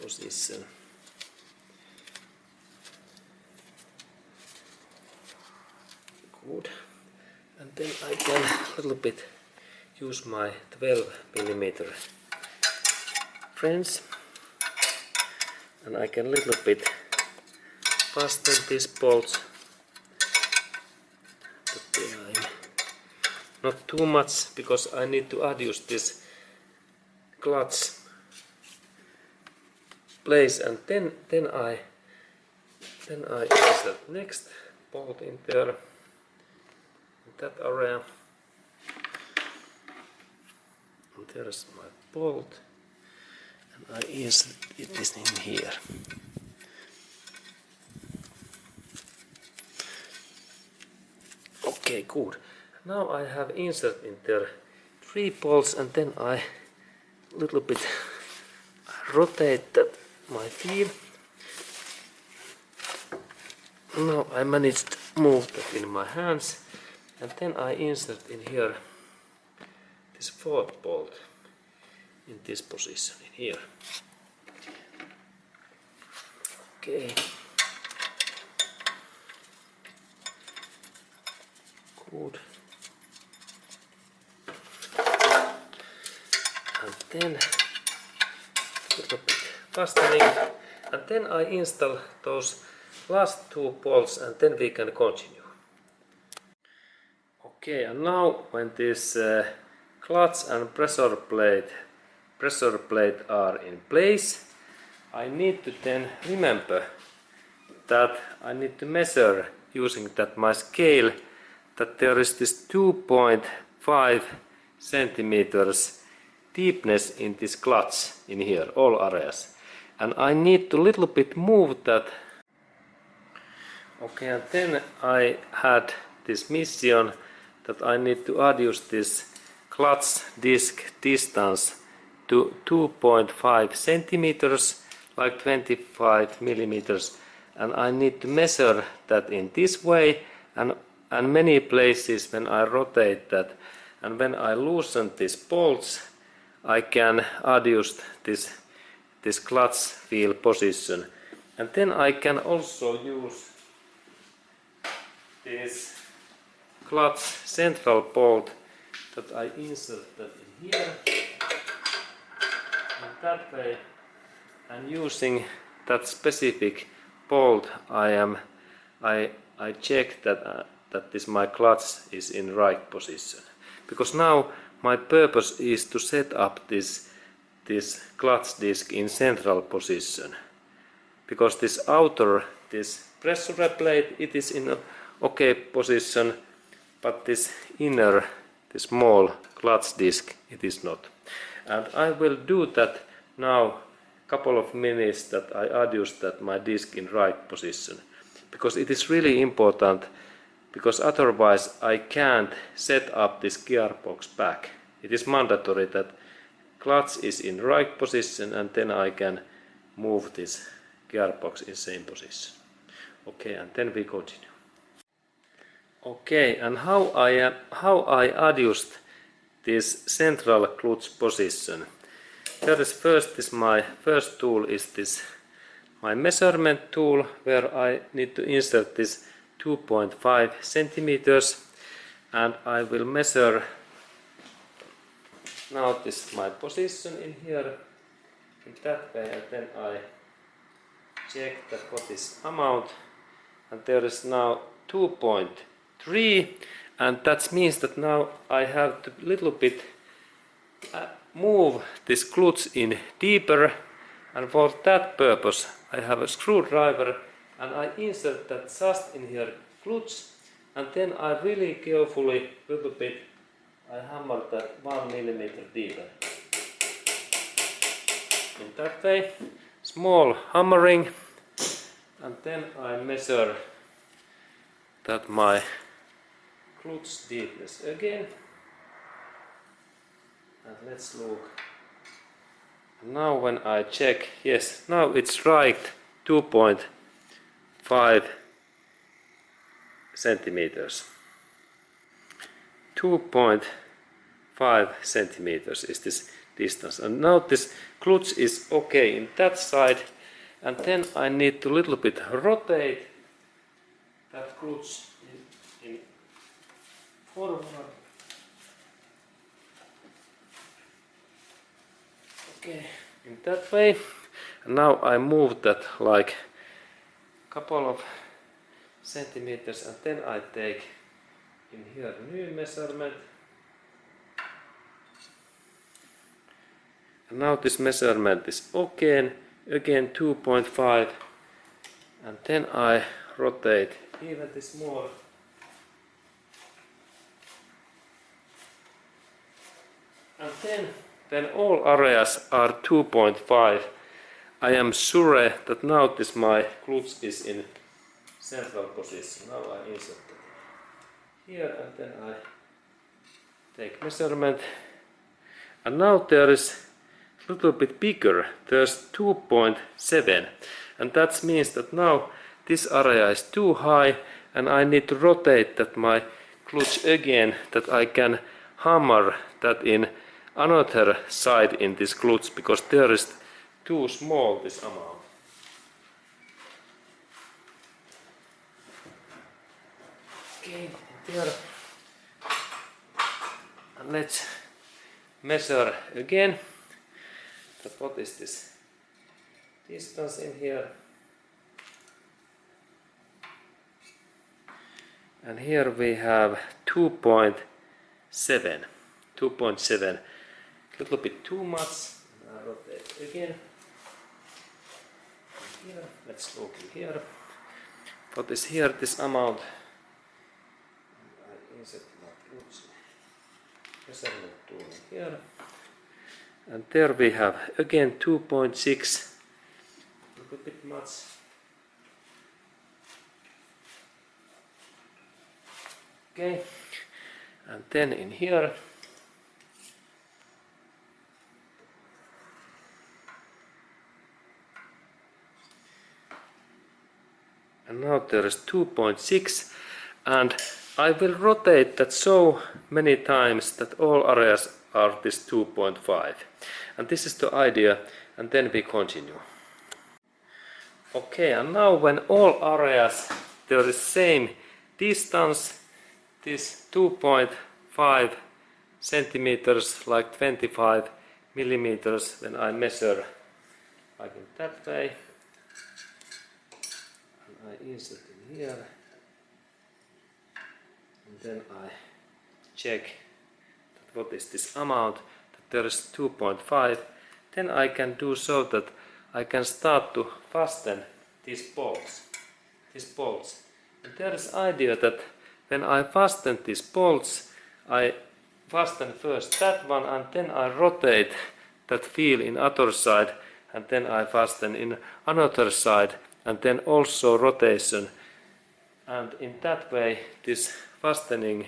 [SPEAKER 1] Position. Good. And then I can a little bit use my 12mm wrench, and I can a little bit fasten these bolts. Not too much, because I need to adjust this clutch place, and then I insert next bolt in there, in that area. And there is my bolt, and I insert it in here. Okay, good. Now I have inserted in there 3 bolts, and then I little bit rotate that my wheel. Now I managed to move that in my hands, and then I insert in here this 4th bolt in this position in here. Okay. Good. And then a little bit fastening, and then I install those last 2 bolts, and then we can continue. Okay, and now when this clutch and pressure plate are in place, I need to then remember that I need to measure using that my scale that there is this 2.5 centimeters deepness in this clutch in here, all areas. And I need to little bit move that. Okay, and then I had this mission that I need to adjust this clutch disc distance to 2.5 centimeters, like 25 millimeters, and I need to measure that in this way, and many places when I rotate that and when I loosen these bolts, I can adjust this clutch wheel position, and then I can also use this clutch central bolt that I inserted in here, and that way, and using that specific bolt I check that this my clutch is in right position, because now my purpose is to set up this clutch disc in central position, because this outer, this pressure plate, it is in a okay position, but this inner, this small clutch disc, it is not. And I will do that now couple of minutes, that I adjust that my disc in right position, because it is really important, because otherwise I can't set up this gearbox back. It is mandatory that clutch is in right position, and then I can move this gearbox in same position. Okay, and then we continue. Okay, and how I adjust this central clutch position. There is my first tool is this my measurement tool, where I need to insert this 2.5 centimeters, and I will measure now this my position in here in that way, and then I check that what is amount, and there is now 2.3, and that means that now I have to little bit move this clutch in deeper, and for that purpose I have a screwdriver, and I insert that just in here clutch, and then I really carefully little bit I hammer that 1 millimeter deeper. In that way, small hammering, and then I measure that my clutch deepness again, and let's look. Now when I check, yes, now it's right, 2.5 centimeters. 2.5 centimeters is this distance, and now this clutch is okay in that side, and then I need to little bit rotate that clutch in forward. Okay, in that way. And now I move that like couple of centimeters, and then I take in here new measurement. And now this measurement is okay, again 2.5, and then I rotate even this more. And then when all areas are 2.5, I am sure that now this my clutch is in central position. Now I insert it here, and then I take measurement, and now there is a little bit bigger, there's 2.7, and that means that now this area is too high, and I need to rotate that my clutch again, that I can hammer that in another side in this clutch, because there is too small this amount. Okay, there. And let's measure again that what is this distance in here. And here we have 2.7. 2.7. Little bit too much. I rotate again. Here. Let's look in here. What is here? This amount. I insert my clutch measurement tool here. And there we have again 2.6. A little bit much. Okay, and then in here, and now there is 2.6, and I will rotate that so many times that all areas are this 2.5, and this is the idea, and then we continue. Okay, and now when all areas there is same distance, this 2.5 centimeters, like 25 millimeters, when I measure like in that way, and I insert in here, and then I check that what is this amount, that there is 2.5, then I can do so that I can start to fasten these bolts. And there is idea that when I fasten these bolts, I fasten first that one, and then I rotate that wheel in other side, and then I fasten in another side, and then also rotation, and in that way this fastening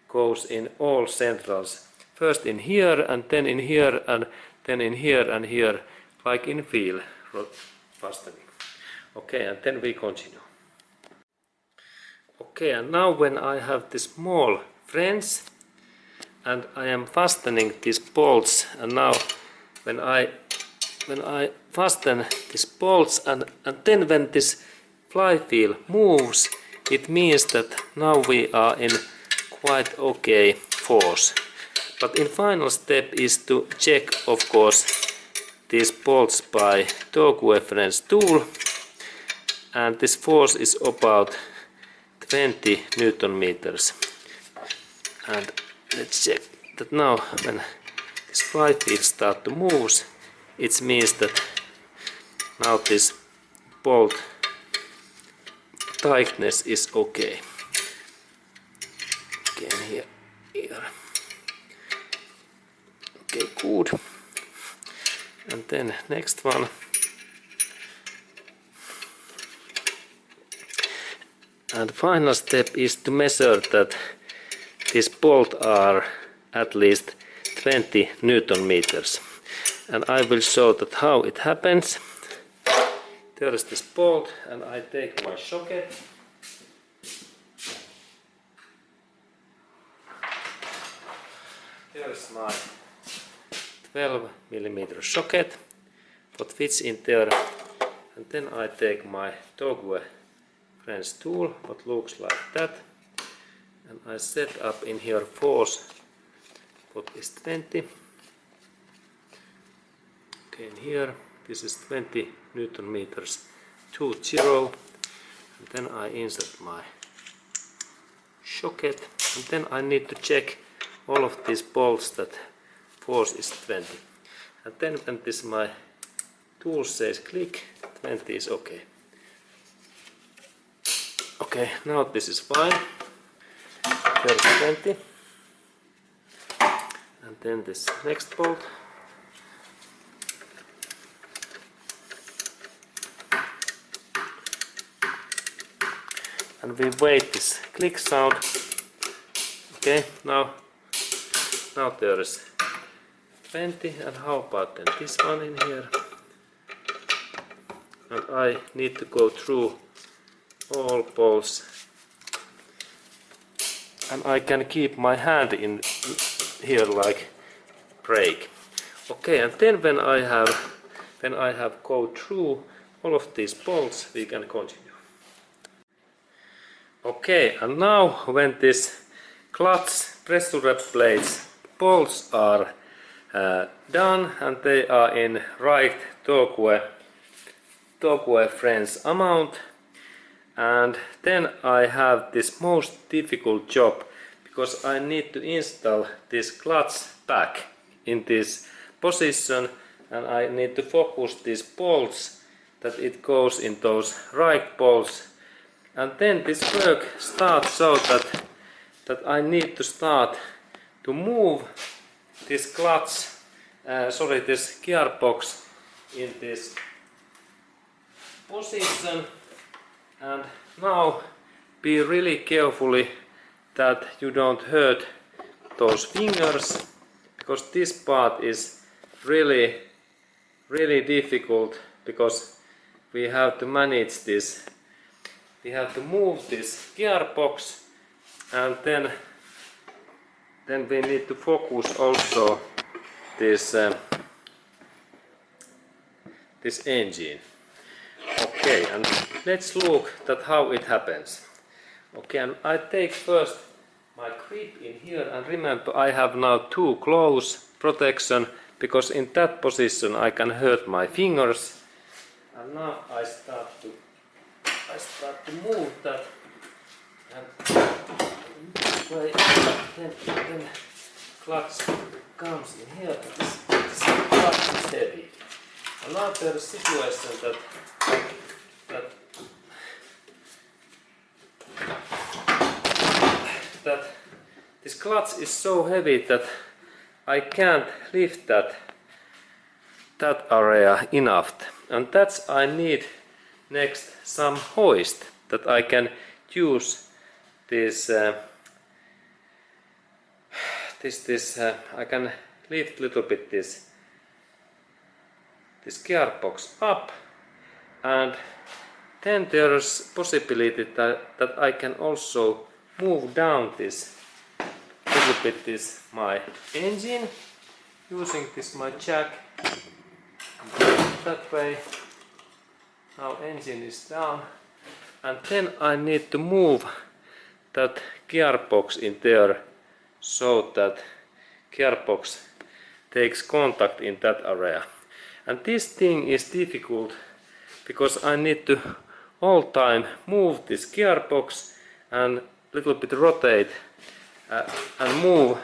[SPEAKER 1] goes in all centrals, first in here and then in here and then in here and here, like in wheel fastening. Okay, and then we continue. Okay, and now when I have this small flange and I am fastening these bolts, and now when I fasten these bolts, and then when this flywheel moves, it means that now we are in quite okay force. But in final step is to check, of course, these bolts by torque reference tool, and this force is about 20 Newton meters. And let's check that now when this flywheel start to move, it means that now this bolt tightness is okay. Again here. Okay, good. And then next one. And final step is to measure that these bolts are at least 20 Newton meters. And I will show that how it happens. There is this bolt, and I take my socket. There is my 12 millimeter socket, what fits in there, and then I take my torque wrench tool, what looks like that, and I set up in here force, what is 20. Okay, in here this is 20 Newton meters, 20, and then I insert my socket, and then I need to check all of these bolts that force is 20, and then when this my tool says click, 20 is okay. Okay, now this is fine. There's 20, and then this next bolt. And we wait this click sound. Okay, now there is 20, and how about then this one in here? And I need to go through all bolts, and I can keep my hand in here like brake. Okay, and then when I have go through all of these bolts, we can continue. Okay, and now when this clutch pressure plates bolts are done, and they are in right torque wrench amount, and then I have this most difficult job, because I need to install this clutch back in this position, and I need to focus these bolts that it goes in those right bolts, and then this work starts so that I need to start to move this clutch, this gearbox in this position. And now be really carefully that you don't hurt those fingers, because this part is really difficult, because we have to manage this. We have to move this gearbox, and then we need to focus also this this engine. Okay, and let's look at how it happens. Okay, and I take first my grip in here, and remember I have now two close protection, because in that position I can hurt my fingers. And now I start to move that, and this way, then clutch comes in here, and this clutch is heavy. And now there is a situation that this clutch is so heavy that I can't lift that area enough, and that's I need next some hoist that I can use this I can lift little bit this gearbox up, and then there's possibility that I can also move down this little bit this my engine using this my jack. That way now engine is down, and then I need to move that gearbox in there so that gearbox takes contact in that area. And this thing is difficult because I need to all time move this gearbox and little bit rotate and move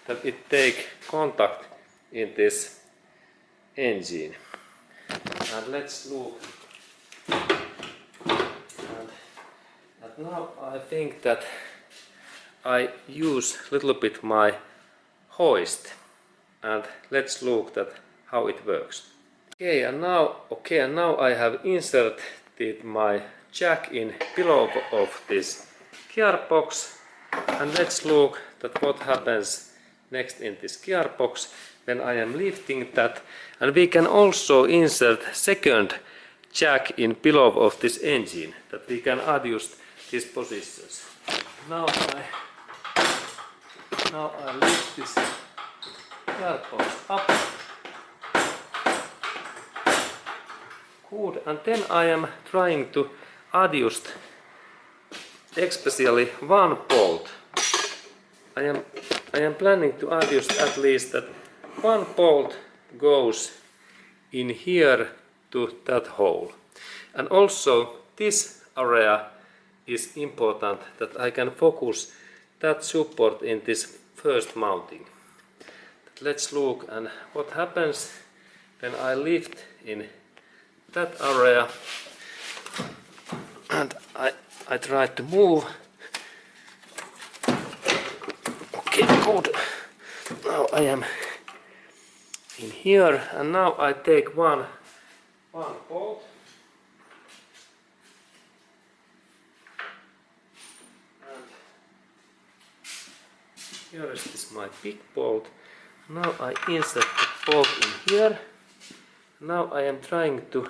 [SPEAKER 1] that it take contact in this engine. And let's look. And now I think that I use little bit my hoist, and let's look at how it works. Okay, and now I have inserted my jack in below of this gearbox, and let's look at what happens next in this gearbox when I am lifting that. And we can also insert second jack in below of this engine, that we can adjust these positions. Now I lift this gearbox up. Good, and then I am trying to adjust especially one bolt. I am planning to adjust at least that one bolt goes in here to that hole. And also this area is important, that I can focus that support in this first mounting. Let's look and what happens when I lift in that area, and I try to move. Okay, good. Now I am in here, and now I take one bolt. And here is this my big bolt. Now I insert the bolt in here. Now I am trying to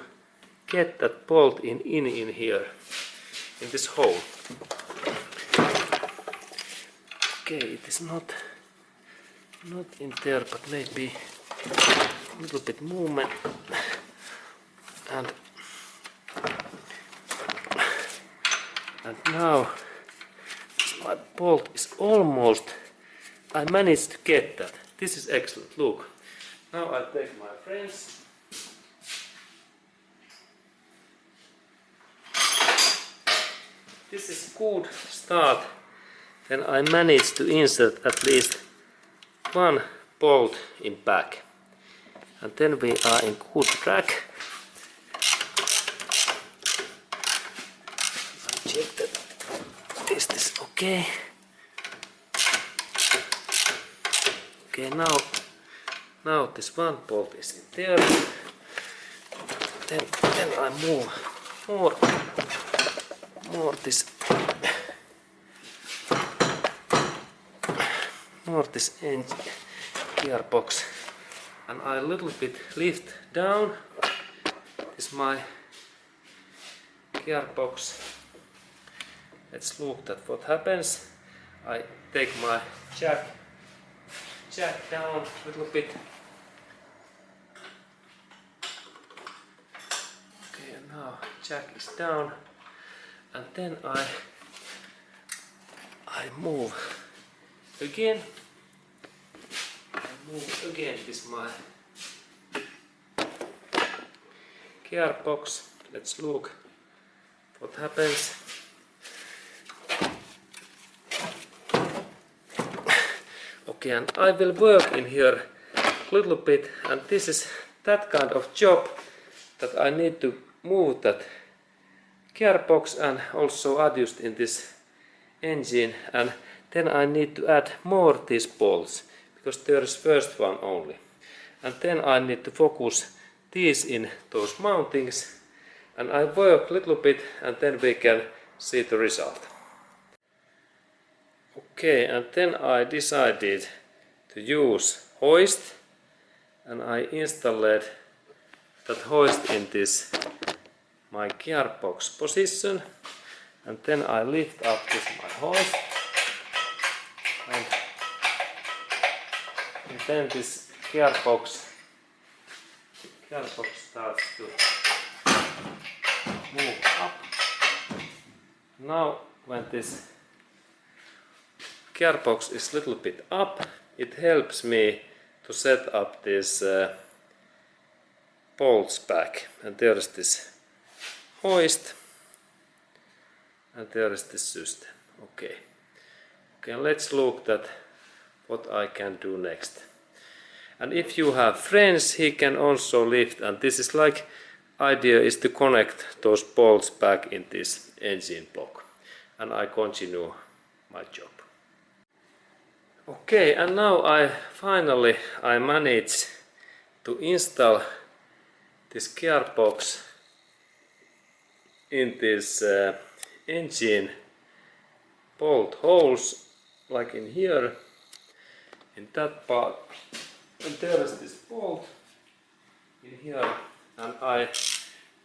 [SPEAKER 1] get that bolt in here, in this hole. Okay, it is not in there, but maybe a little bit movement, and now my bolt is almost. I managed to get that. This is excellent. Look. Now I take my friends. This is good start. Then I managed to insert at least one bolt in back, and then we are in good track. Check that. Is this okay? Okay, now this one bolt is in there. Then I move more this mortise engine gearbox, and I little bit lift down. This is my gearbox. Let's look at what happens. I take my jack down a little bit. Okay, and now jack is down, and then I move again. This is my gearbox. Let's look what happens. Okay, and I will work in here a little bit, and this is that kind of job that I need to move that gearbox and also adjust in this engine, and then I need to add more these bolts because there is first one only, and then I need to focus these in those mountings, and I work a little bit and then we can see the result. Okay, and then I decided to use hoist, and I installed that hoist in this my gearbox position, and then I lift up this my hoist, and then this gearbox starts to move up. Now when this gearbox is a little bit up, it helps me to set up this bolts back, and there is this hoist, and there is this system. Okay, let's look at what I can do next. And if you have friends, he can also lift, and this is like idea is to connect those bolts back in this engine block, and I continue my job. Okay, and now I finally managed to install this gearbox in this engine bolt holes, like in here, in that part, and there is this bolt in here, and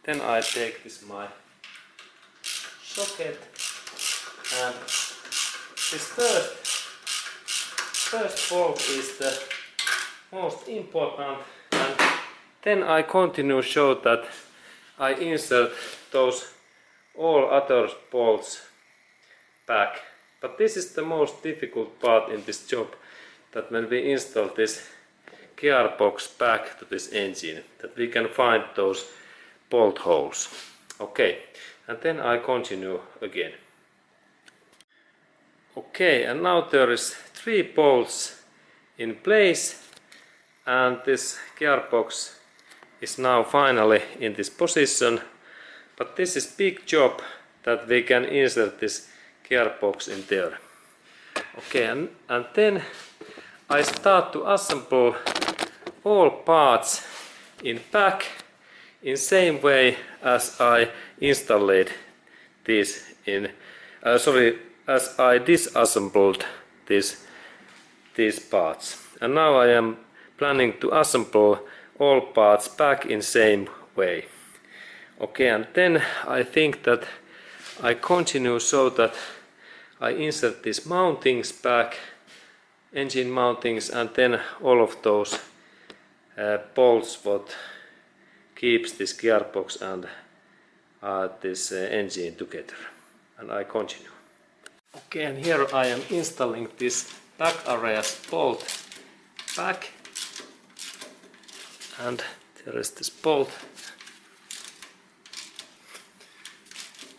[SPEAKER 1] then I take this my socket, and this first bolt is the most important, and then I continue show that I insert those all other bolts back. But this is the most difficult part in this job, that when we install this gearbox back to this engine, that we can find those bolt holes. Okay, and then I continue again. Okay, and now there is 3 bolts in place, and this gearbox is now finally in this position. But this is big job that we can insert this gearbox in there. Okay, and then I start to assemble all parts in back in same way as I installed this in as I disassembled these parts. And now I am planning to assemble all parts back in same way. Okay, and then I think that I continue so that I insert these mountings back, engine mountings, and then all of those bolts what keeps this gearbox and this engine together. And I continue. Okay, and here I am installing this back areas bolt back, and there is this bolt,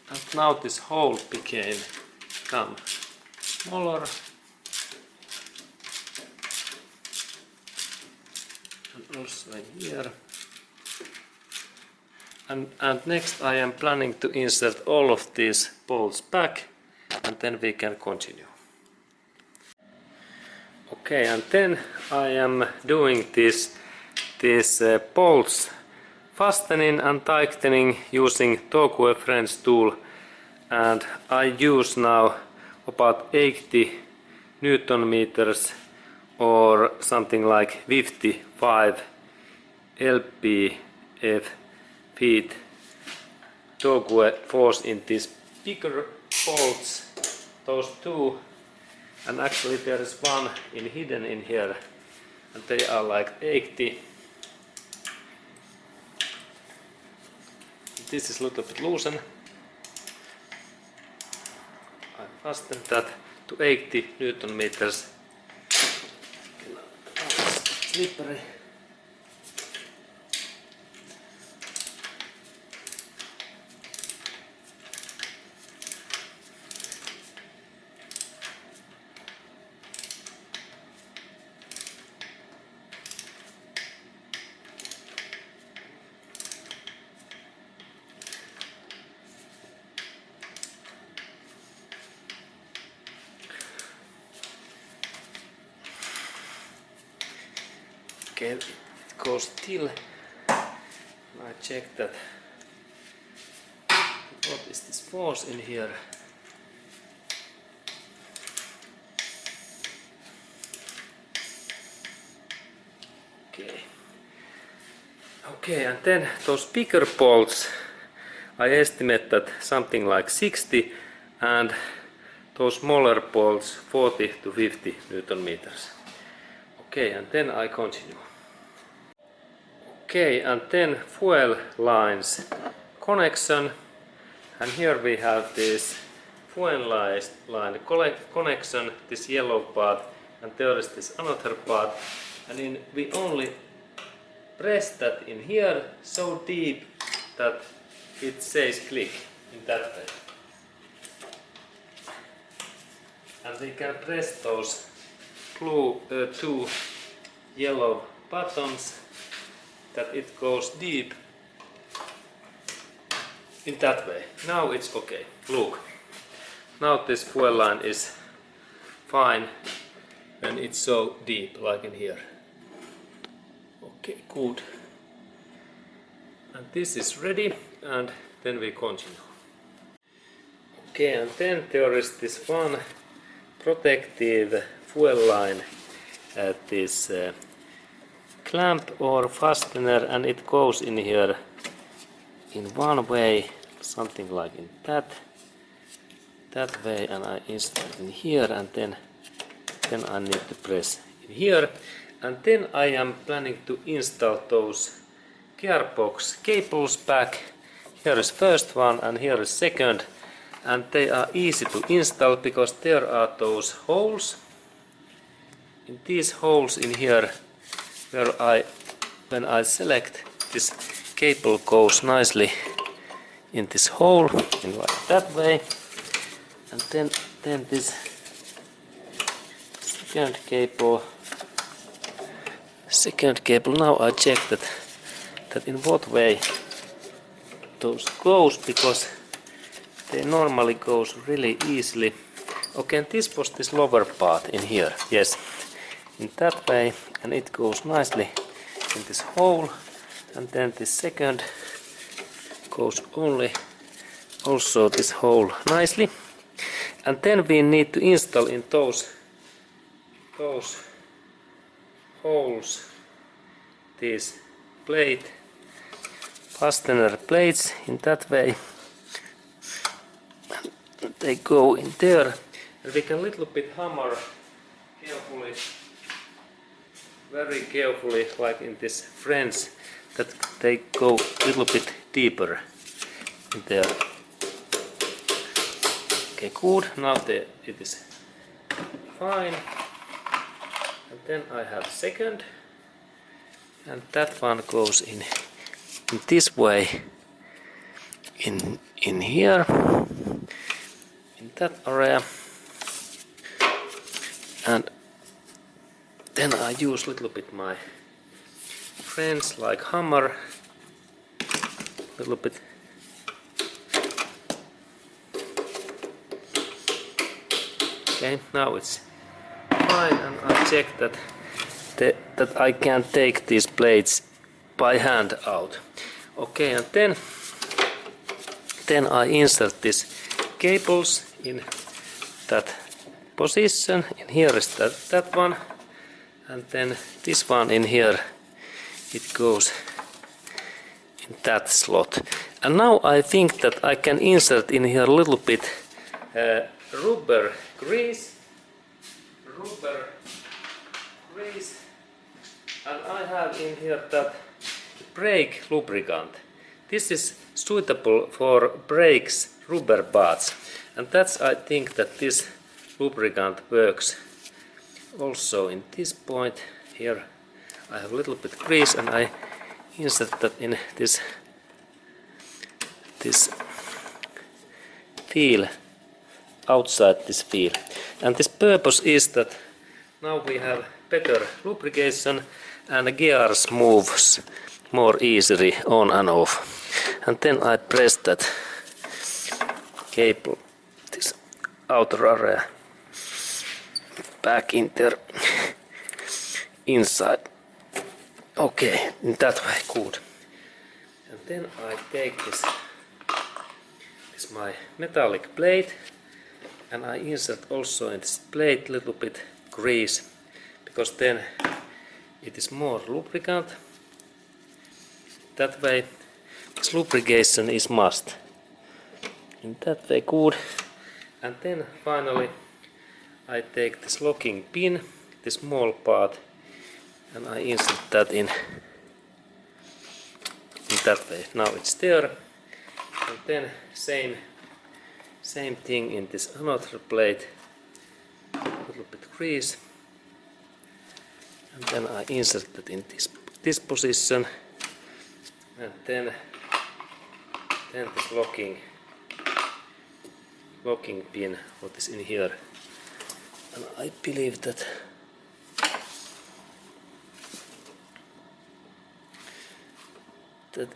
[SPEAKER 1] and now this hole become smaller, and also in here, and next I am planning to insert all of these bolts back, and then we can continue. Okay, and then I am doing these bolts fastening and tightening using Torque Friends tool, and I use now about 80 Newton meters or something like 55 lbf feet torque force in these bigger bolts, those two, and actually there is one hidden in here, and they are like 80. This is a little bit loosened. I fasten that to 80 Newton meters. Slippery. Okay, it goes still. I check that. What is this force in here? Okay, and then those bigger bolts, I estimate that something like 60, and those smaller bolts 40 to 50 Newton meters. Okay, and then I continue. Okay, and then fuel lines connection, and here we have this fuel line connection, this yellow part, and there is this another part, and we only press that in here so deep that it says click in that way. And we can press those blue two yellow buttons that it goes deep in that way. Now it's okay. Look, now this fuel line is fine when it's so deep like in here. Okay, good. And this is ready, and then we continue. Okay, and then there is this one protective fuel line at this clamp or fastener, and it goes in here in one way, something like in that way, and I install it in here, and then I need to press in here, and then I am planning to install those gearbox cables back. Here is first one and here is second, and they are easy to install because there are those holes. In these holes in here, where when I select, this cable goes nicely in this hole, in like that way, and then this second cable. Now I check that in what way those goes, because they normally goes really easily. Okay, and this was this lower part in here. Yes, in that way, and it goes nicely in this hole, and then this second goes also this hole nicely, and then we need to install in those holes these fastener plates in that way. They go in there, and we can little bit hammer carefully, very carefully, like in this French, that they go a little bit deeper in there. Okay, good. Now it is fine. And then I have second, and that one goes in this way, in here, in that area, and then I use a little bit my French, like hammer, little bit. Okay, now it's fine, and I check that I can take these plates by hand out. Okay, and then I insert these cables in that position. And here is that one, and then this one in here, it goes in that slot. And now I think that I can insert in here a little bit rubber grease, and I have in here that brake lubricant. This is suitable for brakes rubber parts, and that's I think that this lubricant works also in this point here. I have a little bit grease and I insert that in this wheel, outside this wheel. And this purpose is that now we have better lubrication and the gears moves more easily on and off. And then I press that cable, this outer area, back in there, inside. Okay, in that way, good. And then I take this my metallic plate, and I insert also in this plate little bit grease, because then it is more lubricant. That way this lubrication is must. In that way, good. And then finally I take this locking pin, this small part, and I insert that in that way. Now it's there. And then same thing in this another plate, a little bit grease, and then I insert that in this position, and then this locking pin, what is in here, and I believe that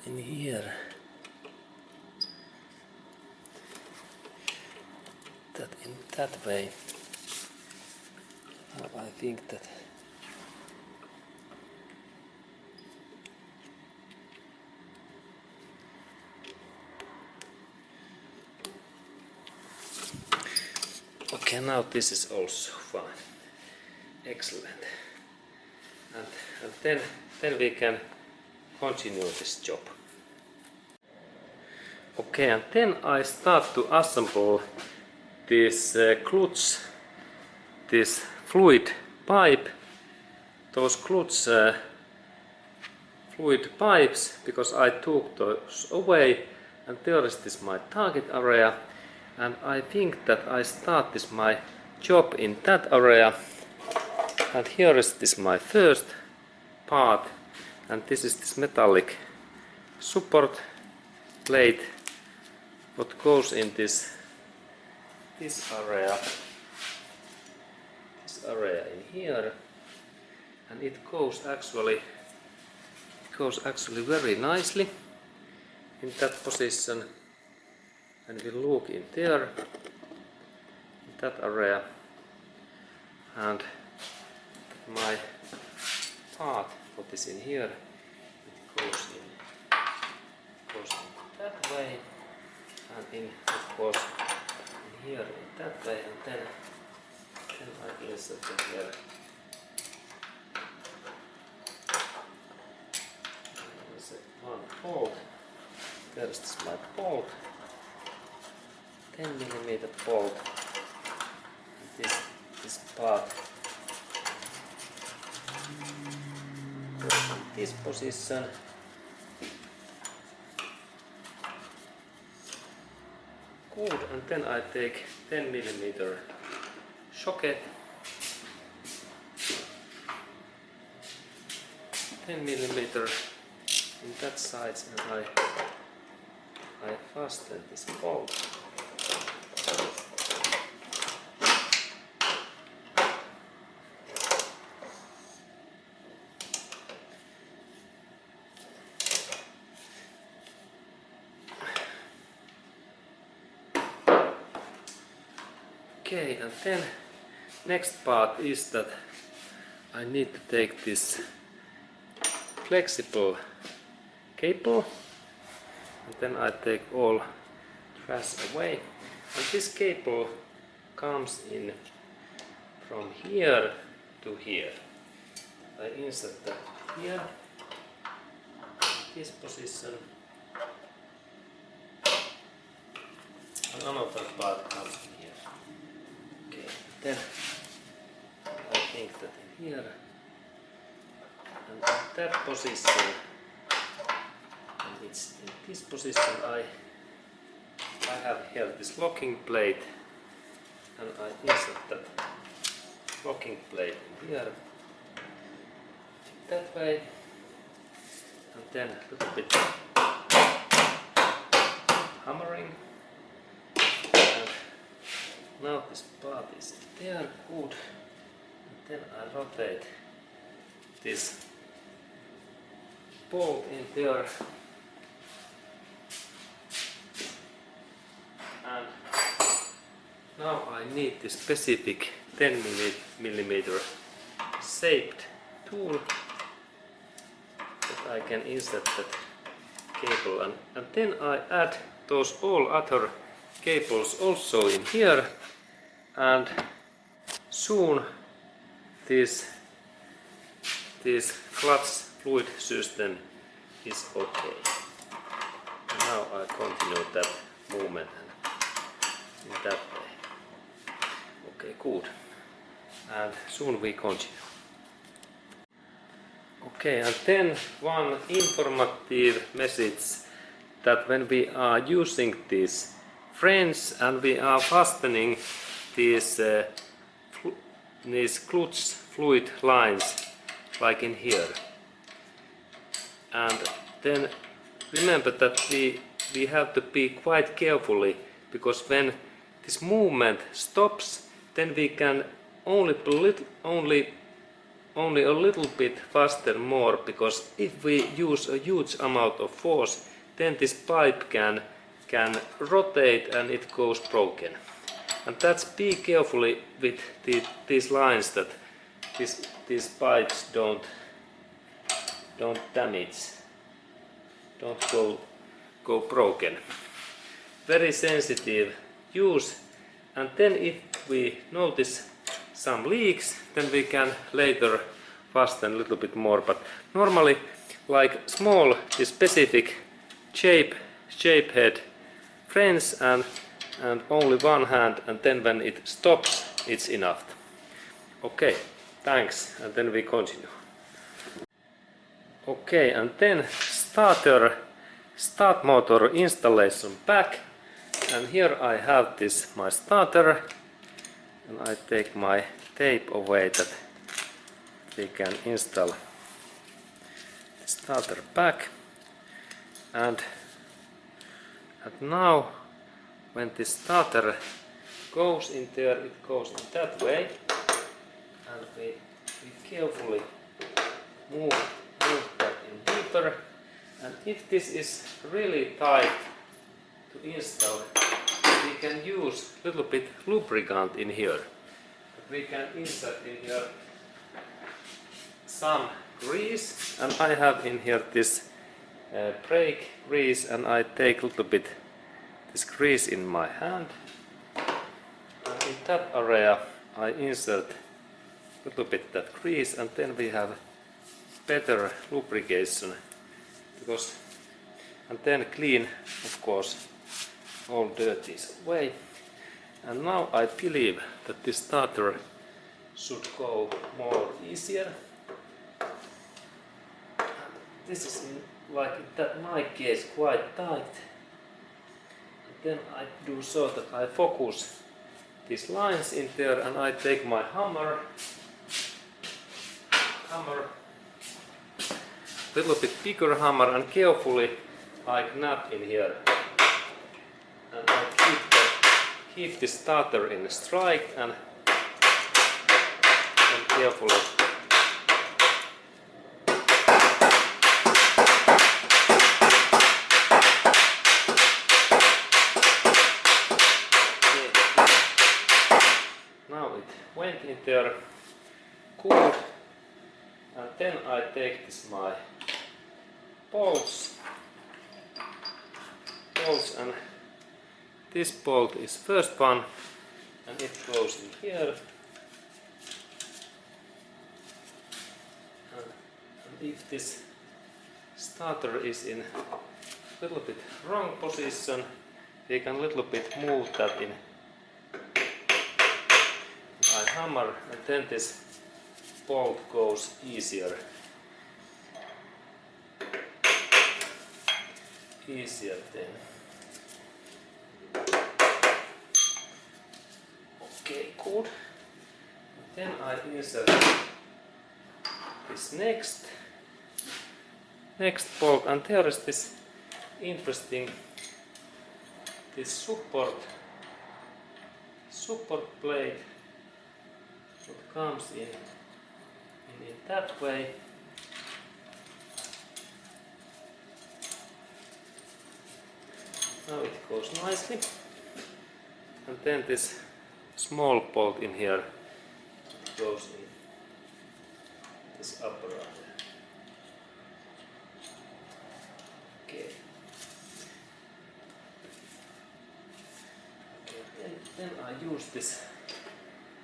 [SPEAKER 1] in here, that in that way. Now I think that okay, now this is also fine. Excellent. And then we can continue this job. Okay, and then I start to assemble this clutch, this fluid pipe, those clutch fluid pipes, because I took those away, and there is this my target area, and I think that I start this my job in that area, and here is this my first part, and this is this metallic support plate what goes in this area in here, and it goes actually very nicely in that position, and we look in there in that area, and my part what is in here, it goes in that way, and in of course in here in that way, and then I insert it here. Insert one bolt. There's this my bolt, 10mm bolt. This part goes in this position. Good, and then I take 10mm socket, 10mm in that side, and I fasten this bolt. Okay, and then next part is that I need to take this flexible cable, and then I take all trash away, and this cable comes in from here to here, I insert that here, in this position. And another part comes in here. Okay, then I think that in here, and in that position, and it's in this position, I have here this locking plate, and I insert that locking plate in here, that way, and then a little bit hammering, and now this part is there, good, and then I rotate this bolt in there, and now I need this specific 10 millimeter shaped tool that I can insert that cable, and then I add those all other cables also in here, and soon this clutch fluid system is okay. And now I continue that movement in that way. Okay, good. And soon we continue. Okay, and then one informative message that when we are using these frames and we are fastening these clutch fluid lines like in here, and then remember that we have to be quite carefully, because when this movement stops, then we can only a little bit faster more, because if we use a huge amount of force, then this pipe can rotate and it goes broken. And that's be carefully with these lines, that these pipes don't damage, don't go broken. Very sensitive use, and then if we notice some leaks, then we can later fasten a little bit more. But normally, like small, this specific shape head frames and only one hand, and then when it stops, it's enough. Okay, thanks, and then we continue. Okay, and then start motor installation back, and here I have this my starter, and I take my tape away that we can install the starter back, and now when the starter goes in there, it goes in that way, and we carefully move that in deeper, and if this is really tight to install, we can use a little bit lubricant in here. We can insert in here some grease, and I have in here this brake grease, and I take a little bit this grease in my hand, and in that area I insert a little bit that grease, and then we have better lubrication, and then clean, of course, all dirt is away. And now I believe that this starter should go more easier. This is like in my case quite tight. And then I do so that I focus these lines in there, and I take my hammer, little bit bigger hammer, and carefully I snap in here, and I keep the starter in strike, and carefully now it went in there good, and then I take this my bolts, and this bolt is first one, and it goes in here, if this starter is in a little bit wrong position, we can a little bit move that in my hammer, and then this bolt goes easier. Then. Okay, good. Then I insert this next bolt, and there is this interesting support plate that comes in that way. Now it goes nicely, and then this small bolt in here goes in this apparatus. Okay. Then I use this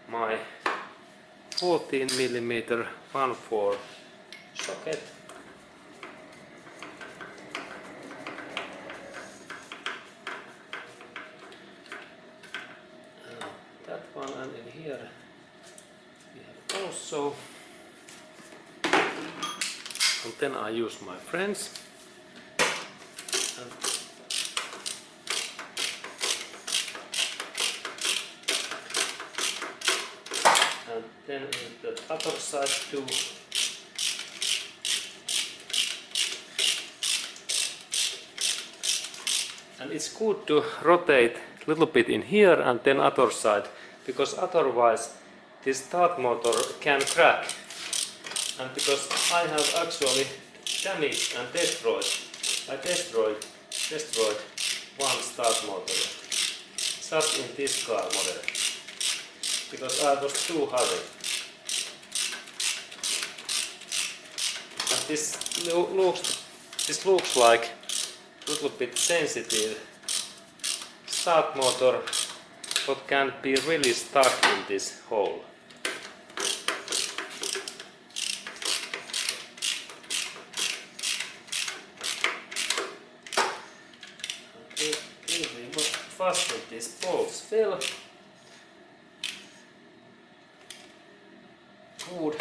[SPEAKER 1] my 14mm 1/4 socket. That one, and in here we have also. And then I use my friends. And then the other side too. And it's good to rotate a little bit in here and then other side, because otherwise this start motor can crack. And because I have actually damaged and destroyed one start motor just in this car model, because I was too hurried. And this looks like a little bit sensitive start motor, what can be really stuck in this hole. We fasten these bolts well. Good.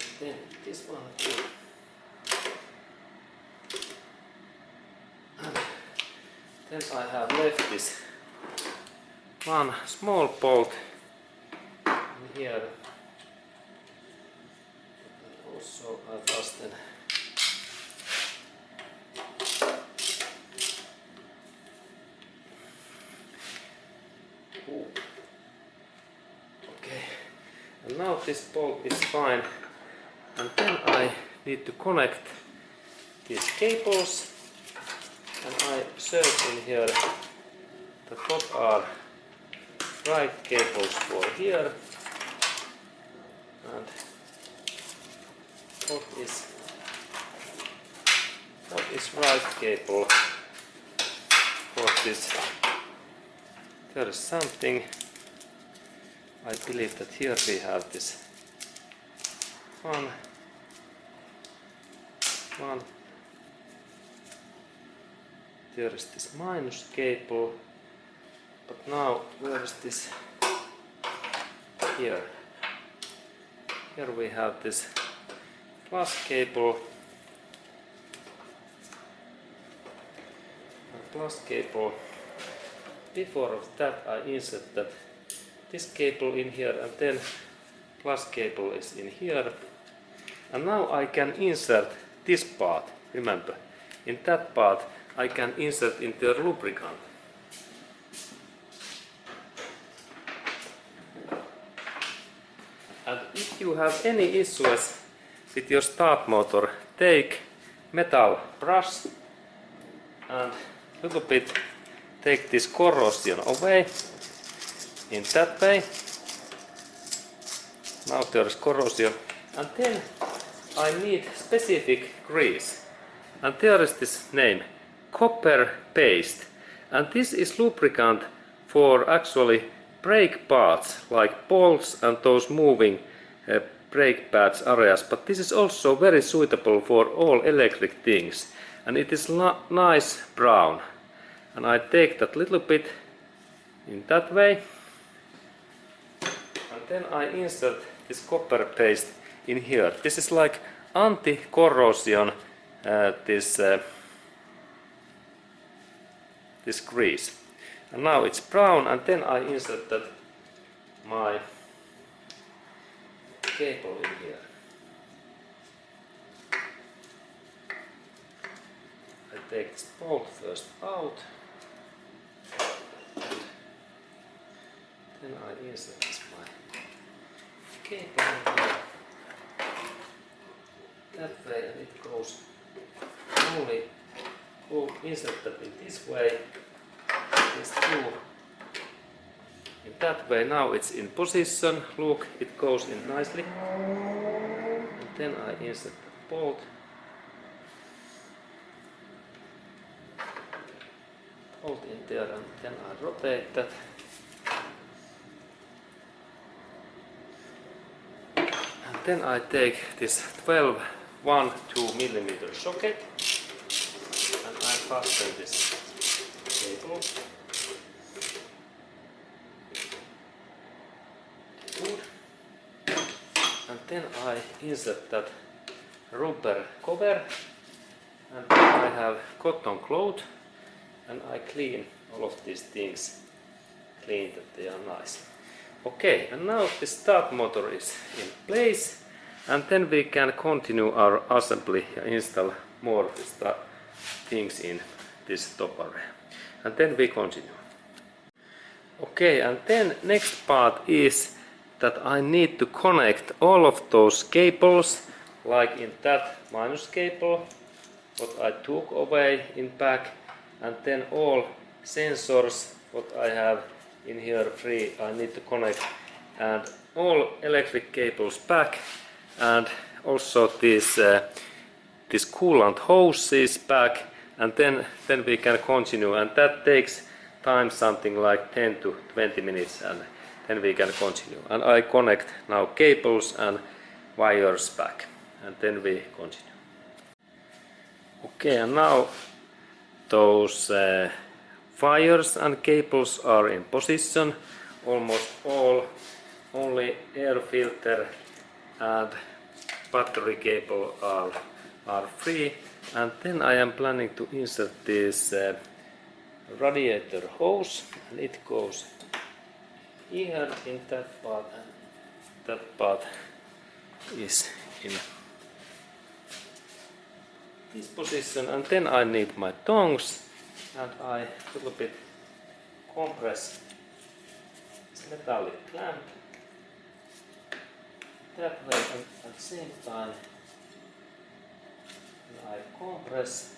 [SPEAKER 1] And then this one too. And then I have left this one small bolt in here. And also I fasten and now this bolt is fine, and then I need to connect these cables, and I search in here that what are right cables for here and what is right cable for this. There is something. I believe that here we have this one. There is this minus cable, but now where is this? Here. Here we have this plus cable. Plus cable. Before of that I insert that this cable in here, and then plus cable is in here. And now I can insert this part. Remember, in that part I can insert in the lubricant. And if you have any issues with your start motor, take metal brush and little bit take this corrosion away in that way. Now there is corrosion, and then I need specific grease, and there is this name, copper paste, and this is lubricant for actually brake parts like bolts and those moving brake pads areas, but this is also very suitable for all electric things, and it is nice brown. And I take that little bit in that way, and then I insert this copper paste in here. This is like anti-corrosion, this grease. And now it's brown, and then I insert that my cable in here. I take this bolt first out, then I insert this my cable in here. That way, and it goes only inserted in this way. This tube in that way. Now it's in position. Look, it goes in nicely. And then I insert the bolt. Bolt in there, and then I rotate that. And then I take this 12 1-2 mm socket, and I fasten this cable. Good. And then I insert that rubber cover, and then I have cotton cloth, and I clean all of these things, clean that they are nice. Okay, and now the start motor is in place, and then we can continue our assembly and install more things in this top area. And then we continue. Okay, and then next part is that I need to connect all of those cables, like in that minus cable, what I took away in back, and then all sensors what I have in here free I need to connect, and all electric cables back, and also this coolant hoses back, and then we can continue, and that takes time something like 10 to 20 minutes, and then we can continue. And I connect now cables and wires back, and then we continue. Okay, and now those wires and cables are in position, almost all. Only air filter and battery cable are free, and then I am planning to insert this radiator hose, and it goes here in that part, and that part is in this position, and then I need my tongs, and I a little bit compress this metallic clamp that way, and at the same time I compress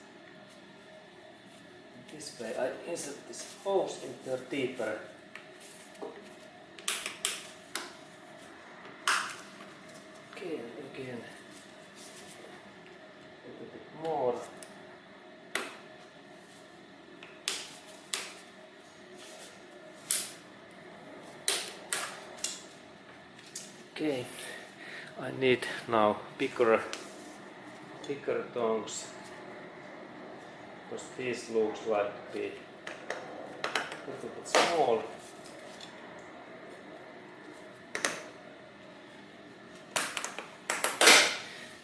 [SPEAKER 1] this way. I insert this hose in there deeper. Okay, and again a little bit more. Okay, I need now bigger tongs, because this looks like to be a little bit small.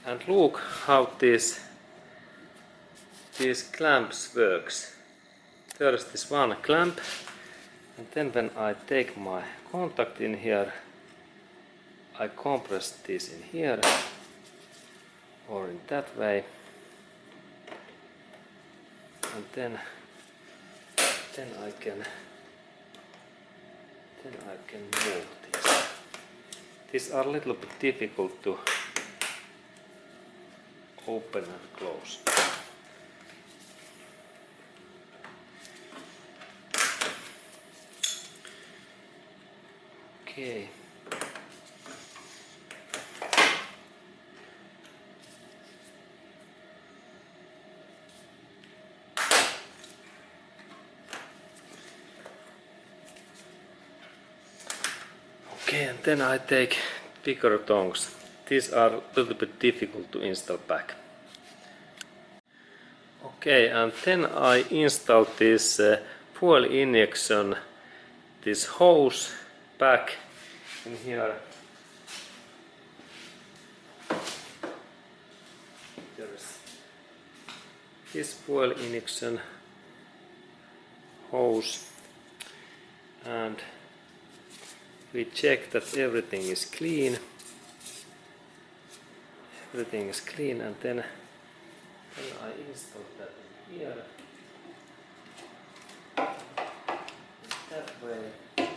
[SPEAKER 1] And look how these clamps works. First this one clamp, and then when I take my contact in here, I compress this in here or in that way, and then I can move this. These are a little bit difficult to open and close. Okay. Okay, and then I take bigger tongs these are a little bit difficult to install back. Okay, and then I installed this fuel injection, this hose back in here. There is this fuel injection hose, and we check that everything is clean. Everything is clean, and then I install that in here. That way. And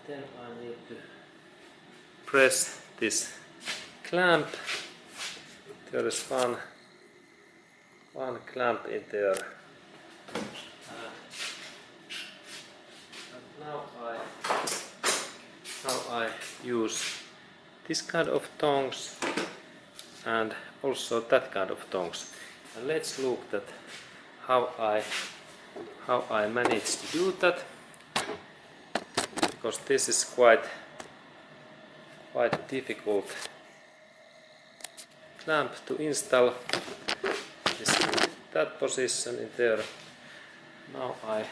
[SPEAKER 1] then I need to press this clamp. There is one clamp in there. And now I use this kind of tongs and also that kind of tongs. And let's look at how I managed to do that, because this is quite difficult clamp to install. This that position in there. Now I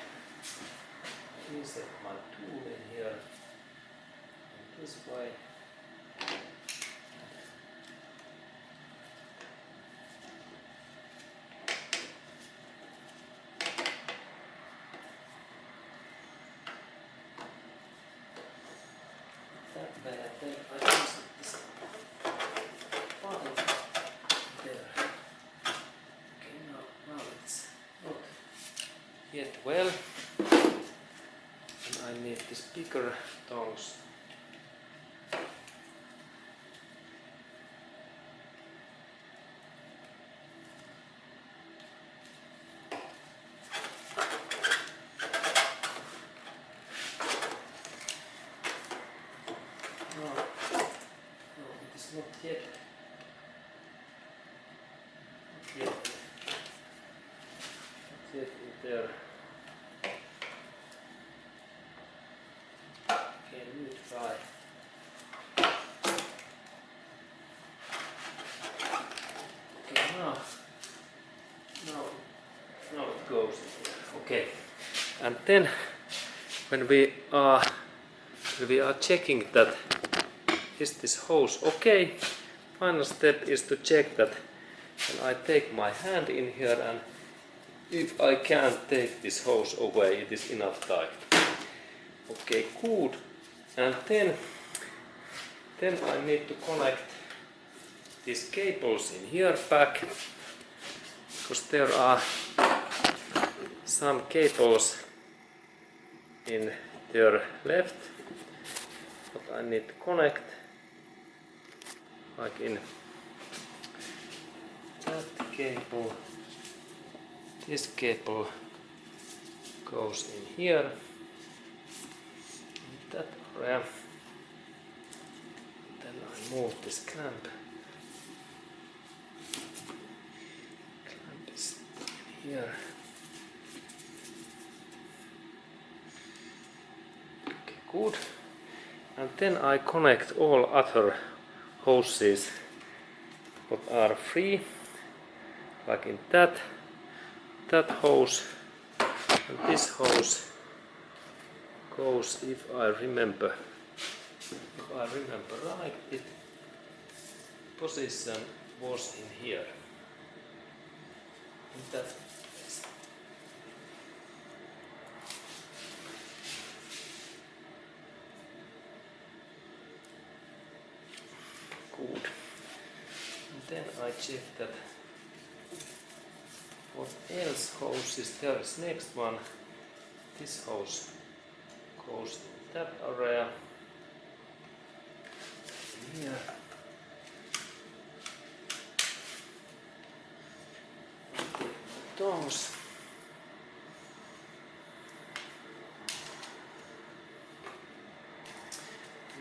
[SPEAKER 1] insert my tool in here in this way. Yet well, and I need this bigger tongs. No, it is not yet. Not yet in there. Try. Okay, now it goes. Okay, and then when we are checking that is this hose okay, final step is to check that. And I take my hand in here, and if I can't take this hose away, it is enough tight. Okay, good. And then I need to connect these cables in here back, because there are some cables in there left that I need to connect, like in that cable. This cable goes in here, in that area. Then I move this clamp. Clamp is in here. Okay, good. And then I connect all other hoses that are free, like in that hose, and this hose goes, if I remember right, it position was in here, in that place. Good. And then I check that what else hose is there. Is next one. This hose goes in that area. Here. Tongs.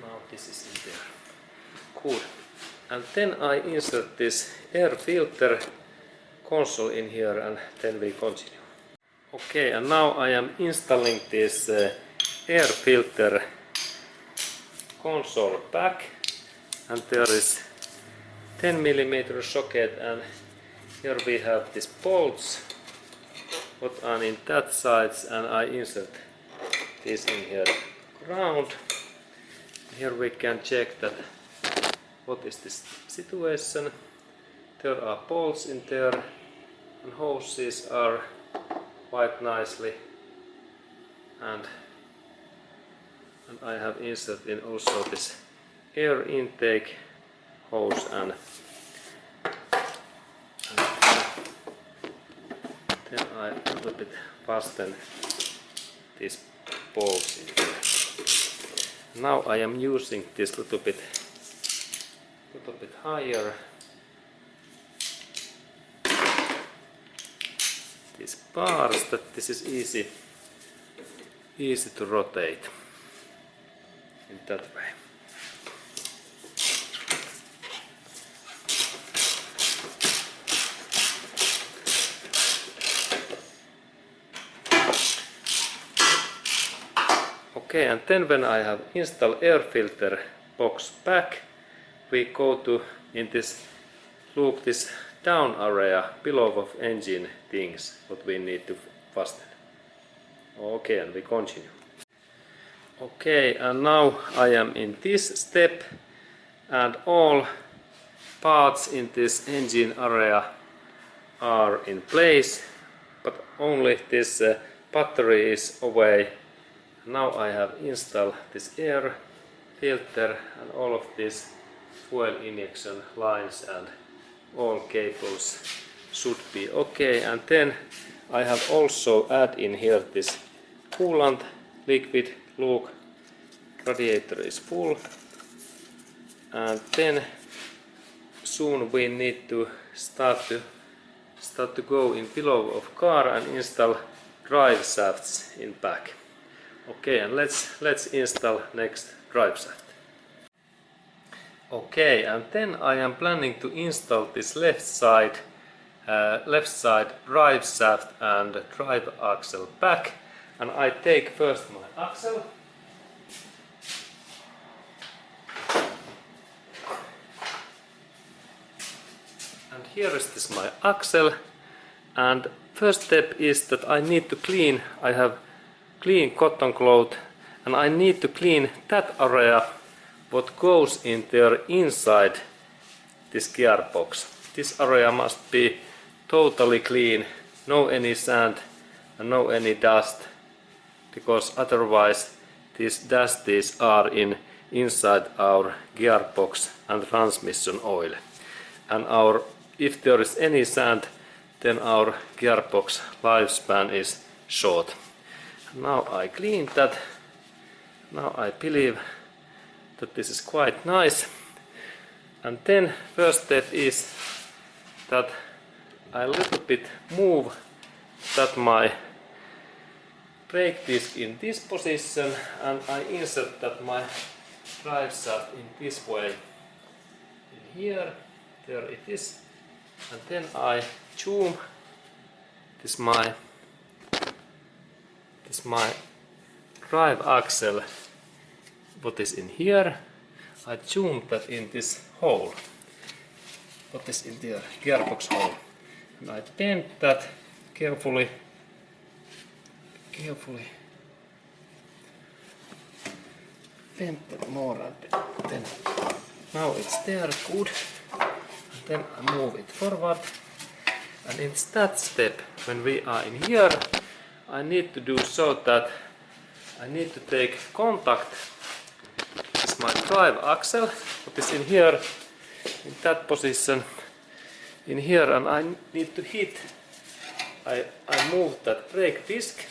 [SPEAKER 1] Now this is in there. Good. And then I insert this air filter console in here, and then we continue. Okay, and now I am installing this air filter console back, and there is 10mm socket, and here we have these bolts what are in that sides, and I insert this in here ground. Here we can check that what is this situation. There are bolts in there and hoses are quite nicely, and I have inserted in also this air intake hose, and then I a little bit fasten these bolts in here. Now I am using this little bit higher, these bars, that this is easy to rotate in that way. Okay, and then when I have installed air filter box back, we go to in this look this down area below of engine things what we need to fasten. Okay, and we continue. Okay, and now I am in this step, and all parts in this engine area are in place, but only this battery is away. Now I have installed this air filter and all of these fuel injection lines, and all cables should be okay. And then I have also add in here this coolant liquid. Look, radiator is full, and then soon we need to start to go in below of car and install drive shafts in back. Okay, and let's install next drive shaft. Okay, and then I am planning to install this left side drive shaft and drive axle back, and I take first my axle. And here is this my axle, and first step is that I need to clean. I have clean cotton cloth, and I need to clean that area what goes in there inside this gearbox. This area must be totally clean, no any sand and no any dust, because otherwise these dusties are inside our gearbox and transmission oil, and if there is any sand, then our gearbox lifespan is short. Now I clean that. Now I believe that this is quite nice. And then first step is that I a little bit move that my brake disc in this position, and I insert that my drive shaft in this way. In here, there it is. And then I zoom this my drive axle, what is in here. I zoom that in this hole, what is in the gearbox hole, and I bend that carefully. Bend that more, and then now it's there, good. And then I move it forward, and in that step, when we are in here, I need to do so that I need to take contact with my drive axle, what is in here, in that position, in here, and I need to hit. I move that brake disc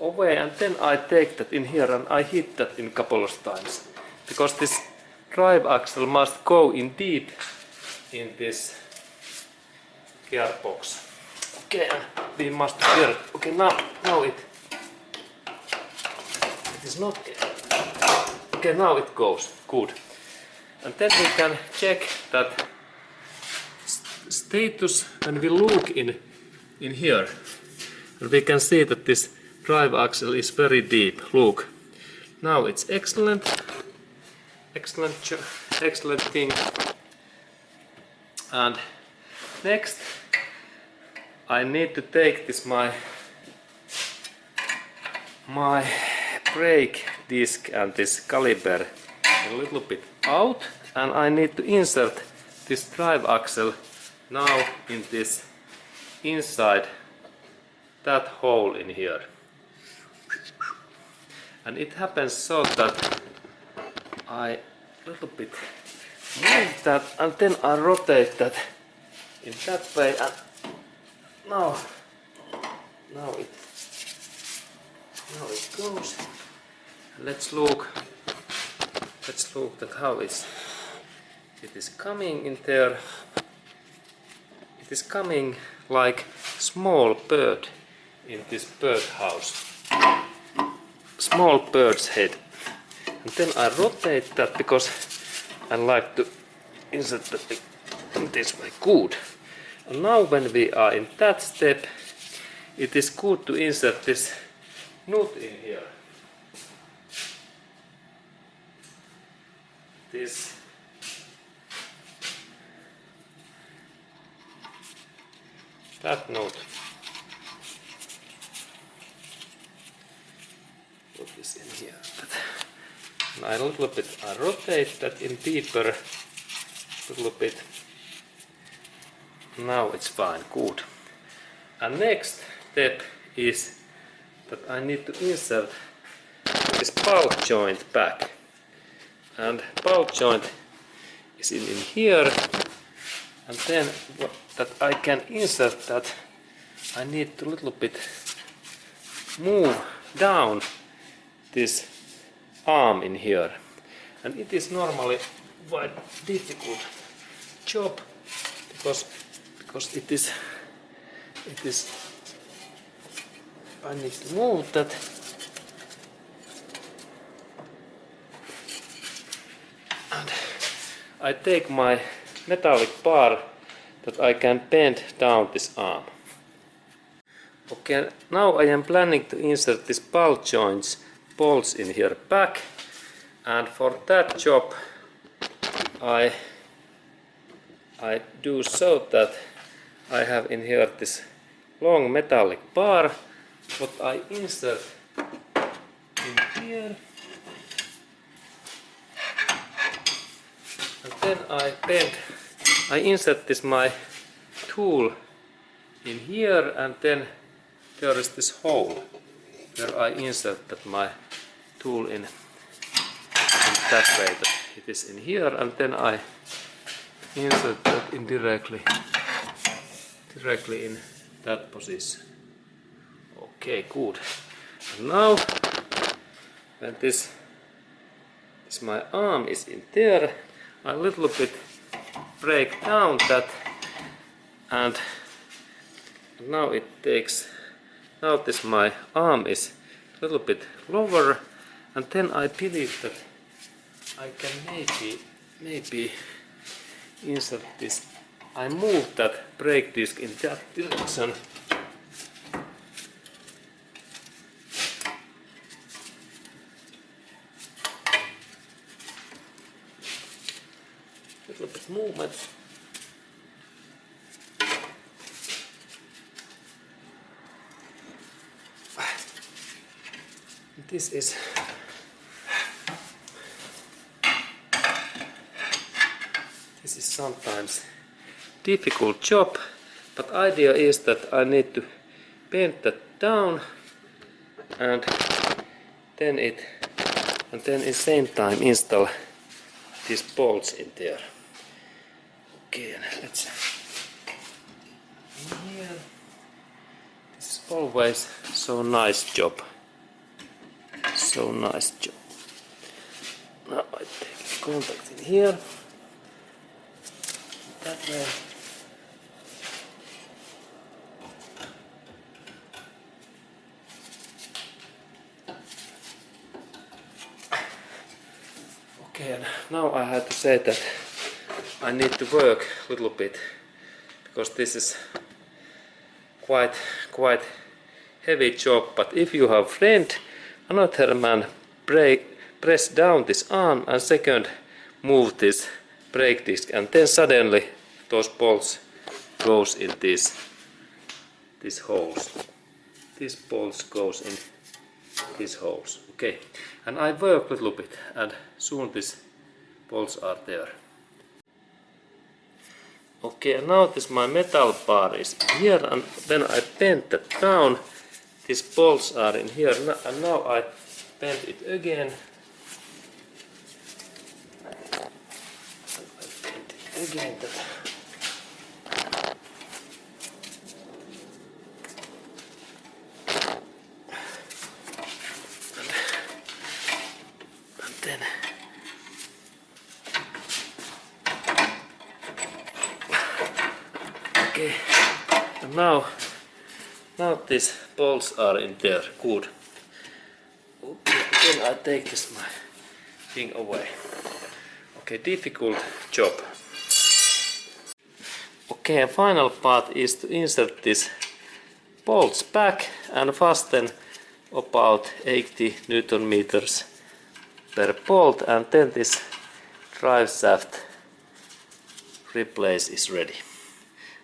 [SPEAKER 1] away, and then I take that in here and I hit that in a couple of times, because this drive axle must go in deep in this gearbox. Okay, we must hear it. Okay, now it is not. Okay, now it goes. Good. And then we can check that status when we look in here. And we can see that this drive axle is very deep. Look. Now it's excellent excellent thing. And next I need to take this my brake disc and this caliper a little bit out, and I need to insert this drive axle now in this inside that hole in here. And it happens so that I little bit move that and then I rotate that in that way, and now it goes. Let's look at how it is coming in there. It is coming like small bird in this bird house. Small bird's head. And then I rotate that because I like to insert that in this way. Good. And now when we are in that step, it is good to insert this nut in here. This that nut. Put this in here. And I rotate that in deeper a little bit. Now it's fine, good. And next step is that I need to insert this bulk joint back. And bulk joint is in here. And then that I can insert that, I need to little bit move down this arm in here. And it is normally quite difficult job because it is I need to move that. And I take my metallic bar that I can bend down this arm. Okay, now I am planning to insert this bulk joints bolts in here back, and for that job I do so that I have in here this long metallic bar what I insert in here, and then I insert this my tool in here, and then there is this hole where I insert that my tool in that way that it is in here, and then I insert that in directly in that position. Okay, good. And now when this my arm is in there, I little bit break down that, and now it takes. Now this my arm is a little bit lower, and then I believe that I can maybe insert this. I move that brake disc in that direction. A little bit movement. This is sometimes difficult job, but idea is that I need to bend that down and then in the same time install these bolts in there. Okay, let's here. This is always so nice job. So nice job. Now I take contact in here. That way. Okay, and now I have to say that I need to work a little bit because this is quite heavy job. But if you have friend, another man press down this arm and second move this brake disc, and then suddenly those bolts goes in these holes. These bolts goes in these holes. Okay, and I work a little bit, and soon these bolts are there. Okay, and now this my metal bar is here, and then I bend that down. These bolts are in here, and now I bend it again. And I bend it again. And then okay, and now these bolts are in there. Good. Okay, then I take this my thing away. Okay, difficult job. Okay, and final part is to insert these bolts back and fasten about 80 Newton meters per bolt, and then this drive shaft replace is ready.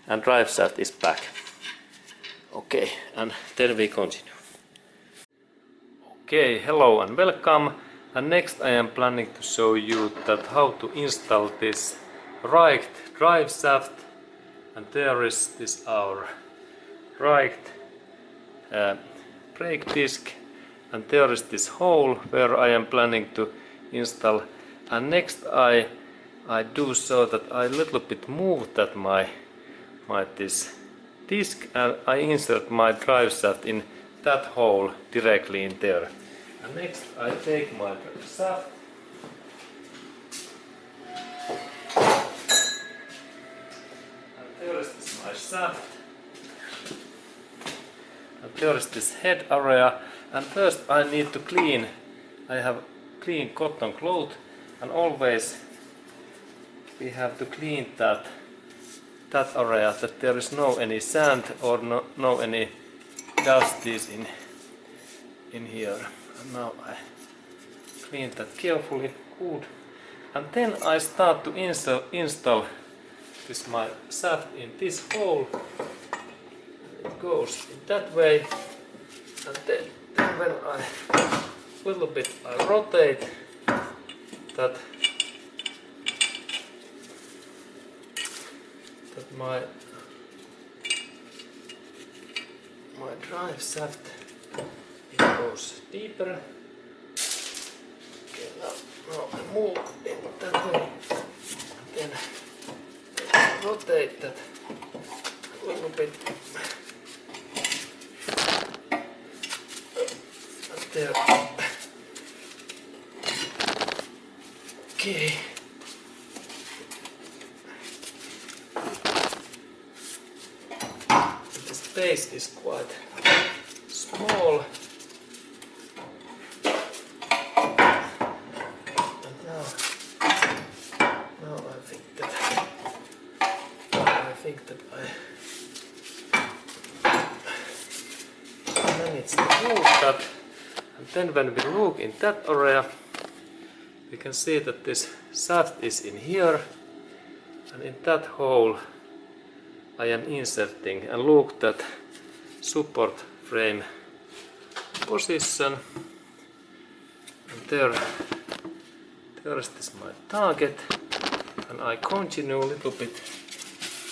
[SPEAKER 1] And drive shaft is back. Okay, and then we continue. Okay, hello and welcome. And next I am planning to show you that how to install this right drive shaft. And there is this our right brake disc. And there is this hole where I am planning to install. And next I do so that I little bit move that my this disc, and I insert my drive shaft in that hole directly in there. And next I take my shaft and there is this my shaft, and there is this head area, and first I need to clean. I have clean cotton cloth, and always we have to clean that area, that there is no any sand or no any dust is in here. And now I clean that carefully, good. And then I start to install this my shaft in this hole. It goes in that way, and then when I little bit I rotate that my drive shaft, it goes deeper. Okay, now I move it that way, and then I rotate that a little bit, and there. Okay. The space is quite small. And now I think that I managed to move that. And then when we look in that area, we can see that this shaft is in here, and in that hole I am inserting, and look that support frame position, and there is this my target, and I continue a little bit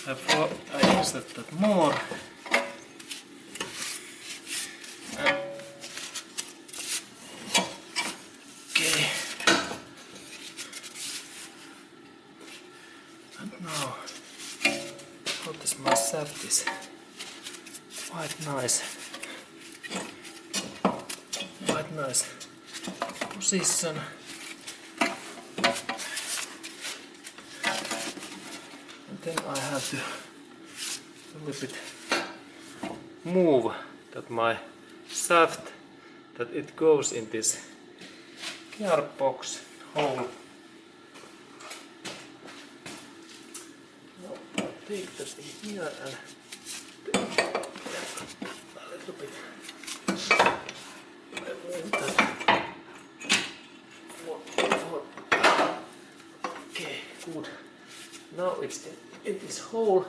[SPEAKER 1] before I insert that more. Okay, and now notice my shaft is quite nice position. And then I have to a little bit move that my shaft, that it goes in this gearbox hole. Now I take that in here and a little bit. I move that it's in this hole.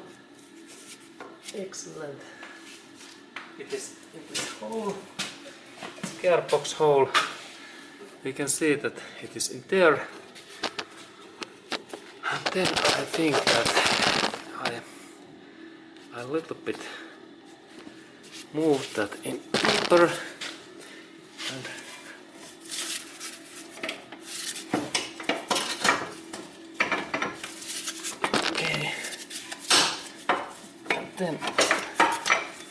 [SPEAKER 1] Excellent. It is in this hole, gearbox hole. We can see that it is in there. And then I think that I a little bit move that in deeper. And okay. And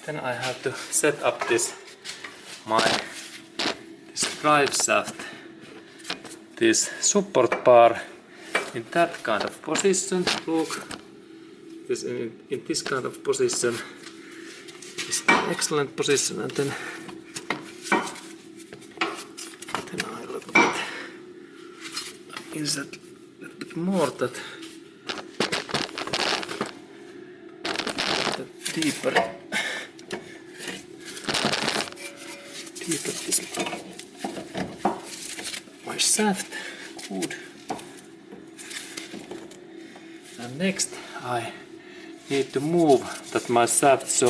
[SPEAKER 1] then I have to set up this drive shaft, this support bar in that kind of position. Look, this in this kind of position is an excellent position, and then I a little bit insert a little bit more that deeper this my shaft. Good. And next I need to move that my shaft so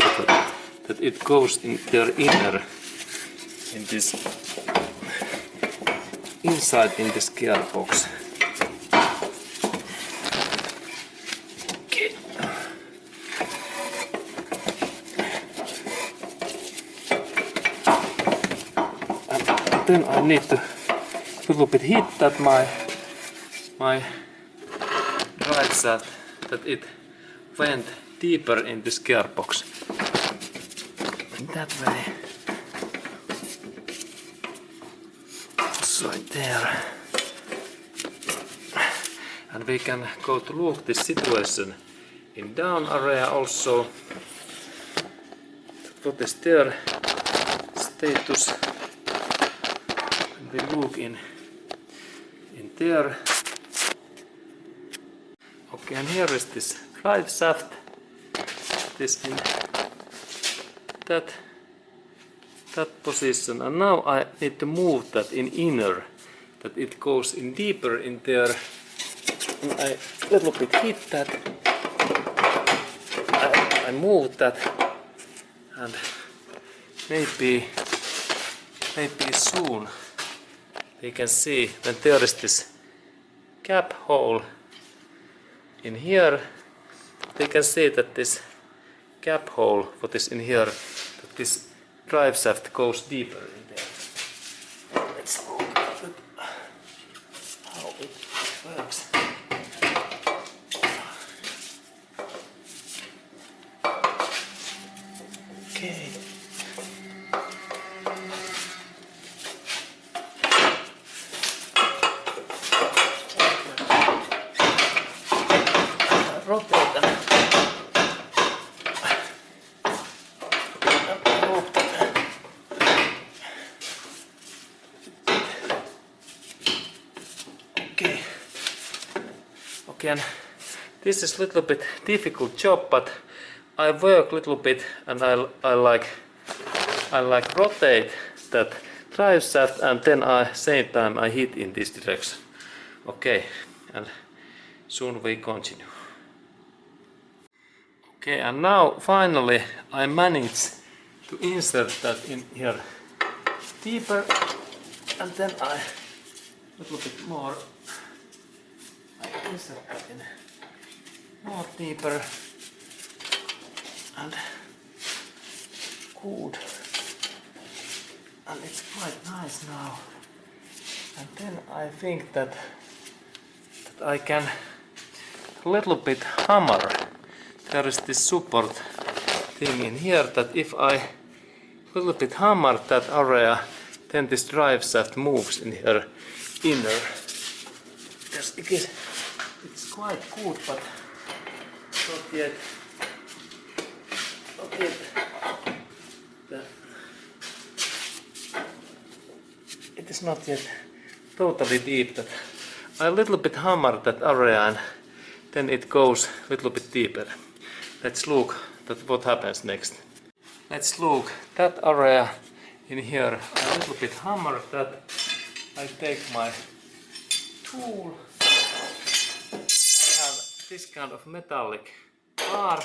[SPEAKER 1] that it goes in their inner in this inside in this gearbox. Okay. And then I need to a little bit hit that my drive shaft that it went deeper in this gearbox. In that way. It's right there. And we can go to look this situation in down area also. What is their status? And we look in there. Okay, and here is this drive shaft. This in that position, and now I need to move that in inner, that it goes in deeper in there. And I little bit hit that. I move that, and maybe soon we can see when there is this gap hole in here. We can see that this gap hole, what is in here, that this drive shaft goes deeper in there. Let's look at how it works. Okay. Rotate them. Okay. Okay, and this is a little bit difficult job, but I work a little bit, and I like rotate that drive shaft, and then same time I hit in this direction. Okay, and soon we continue. Okay, and now finally I managed to insert that in here deeper, and then a little bit more I insert that in more deeper, and good, and it's quite nice now. And then I think that I can a little bit hammer. There is this support thing in here that if I little bit hammer that area, then this drive shaft moves in here inner. Yes, it's quite good, but not yet. It is not yet totally deep. That I a little bit hammer that area, and then it goes a little bit deeper. Let's look at what happens next. Let's look that area in here. I a little bit hammer that. I take my tool. I have this kind of metallic bar,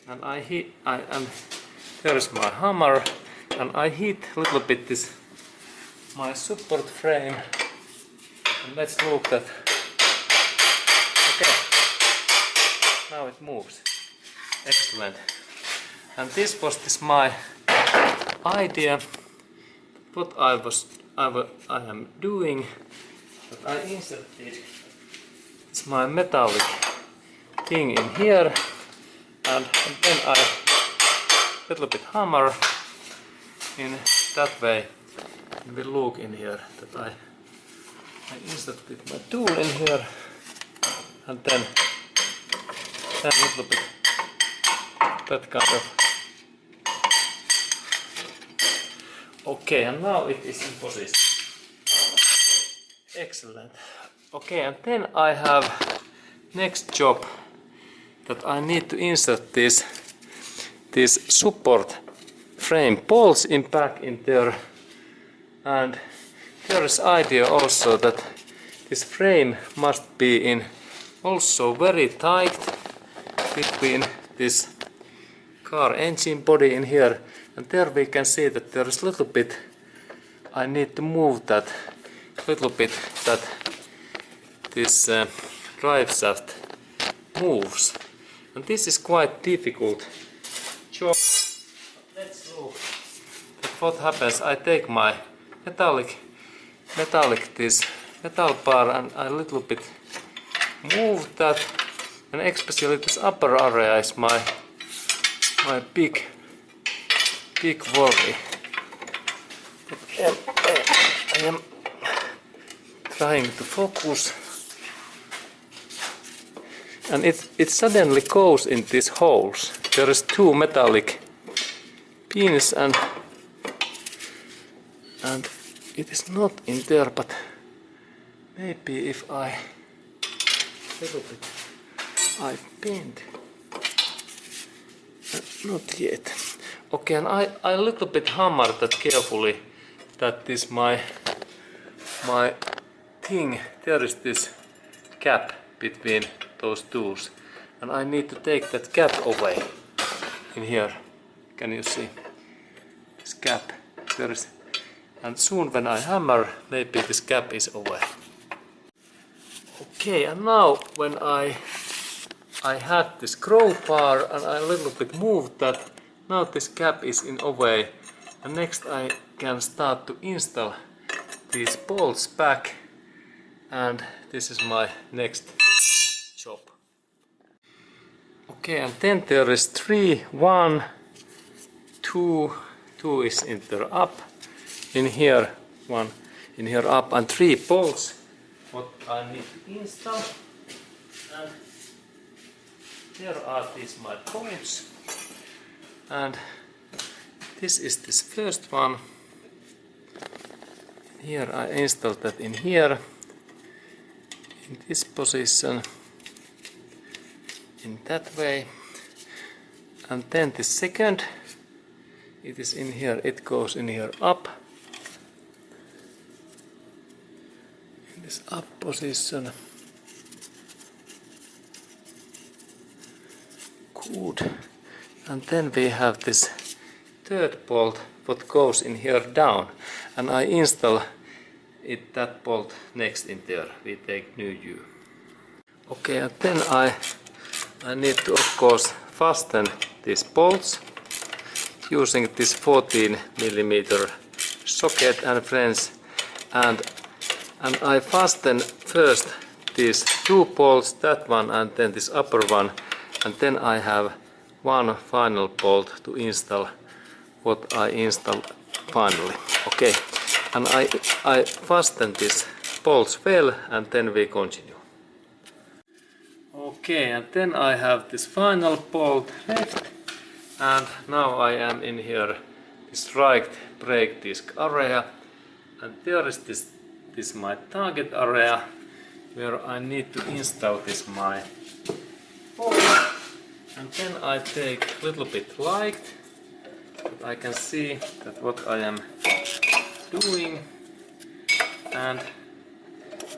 [SPEAKER 1] and there is my hammer, and I hit a little bit this my support frame, and let's look that. Okay, now it moves. Excellent. And this was my idea. What I am doing, that I inserted my metallic thing in here, and then I little bit hammer in that way. And we look in here that I inserted my tool in here, and then a little bit that kind of. Okay, and now it is in position. Excellent. Okay, and then I have next job that I need to insert this support frame bolts back in there, and there is idea also that this frame must be in also very tight between this car engine body in here, and there we can see that there is a little bit, I need to move that little bit, that this drive shaft moves, and this is quite difficult job. Let's look at what happens. I take my metallic this metal bar, and I little bit move that, and especially this upper area is my big worry. I am trying to focus, and it suddenly goes in these holes. There is two metallic pins, and it is not in there, but maybe if I little bit I bend. Not yet. Okay, and I little bit hammer that carefully, that this my thing, there is this gap between those tools, and I need to take that gap away in here. Can you see this gap? There is, and soon when I hammer, maybe this gap is away. Okay, and now when I had this crowbar and I little bit moved that, now this gap is in a way, and next I can start to install these bolts back, and this is my next job. Okay, and then there is 3, 1, 2 is in there up, in here 1, in here up, and 3 bolts what I need to install, and there are these my bolts, and this is this first one. Here I installed that in here, in this position, in that way, and then the second, it is in here, it goes in here up, in this up position. Good. And then we have this third bolt what goes in here down, and I install it, that bolt next in there. We take new U. Okay, and then I need to of course fasten these bolts using this 14mm socket and friends, and I fasten first these 2 bolts, that one and then this upper one, and then I have one final bolt to install what I install finally. Okay, and I fasten these bolts well, and then we continue. Okay, and then I have this final bolt left, and now I am in here this right brake disc area, and there is this my target area where I need to install this my bolt. And then I take a little bit light, that I can see that what I am doing, and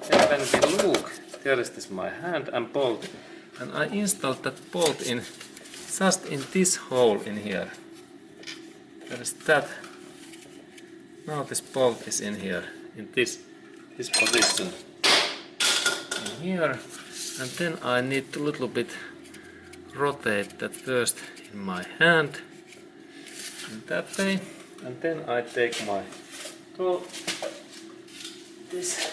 [SPEAKER 1] then when we look, there is this my hand and bolt, and I installed that bolt in just in this hole in here. There is that. Now this bolt is in here, in this position in here, and then I need to little bit rotate that first in my hand in that way, and then I take my tool, this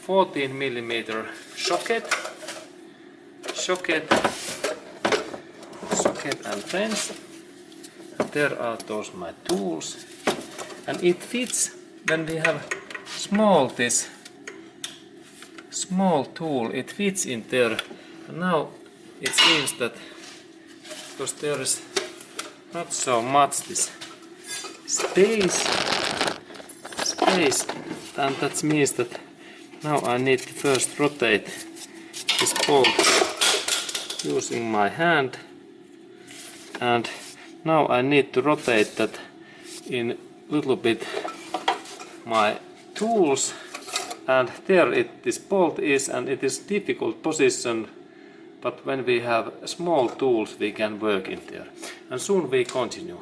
[SPEAKER 1] 14mm socket and fence. And there are those my tools, and it fits when we have this small tool, it fits in there. And now it seems that because there is not so much this space, and that means that now I need to first rotate this bolt using my hand, and now I need to rotate that in little bit my tools, and there this bolt is, and it is difficult position, but when we have small tools we can work in there, and soon we continue.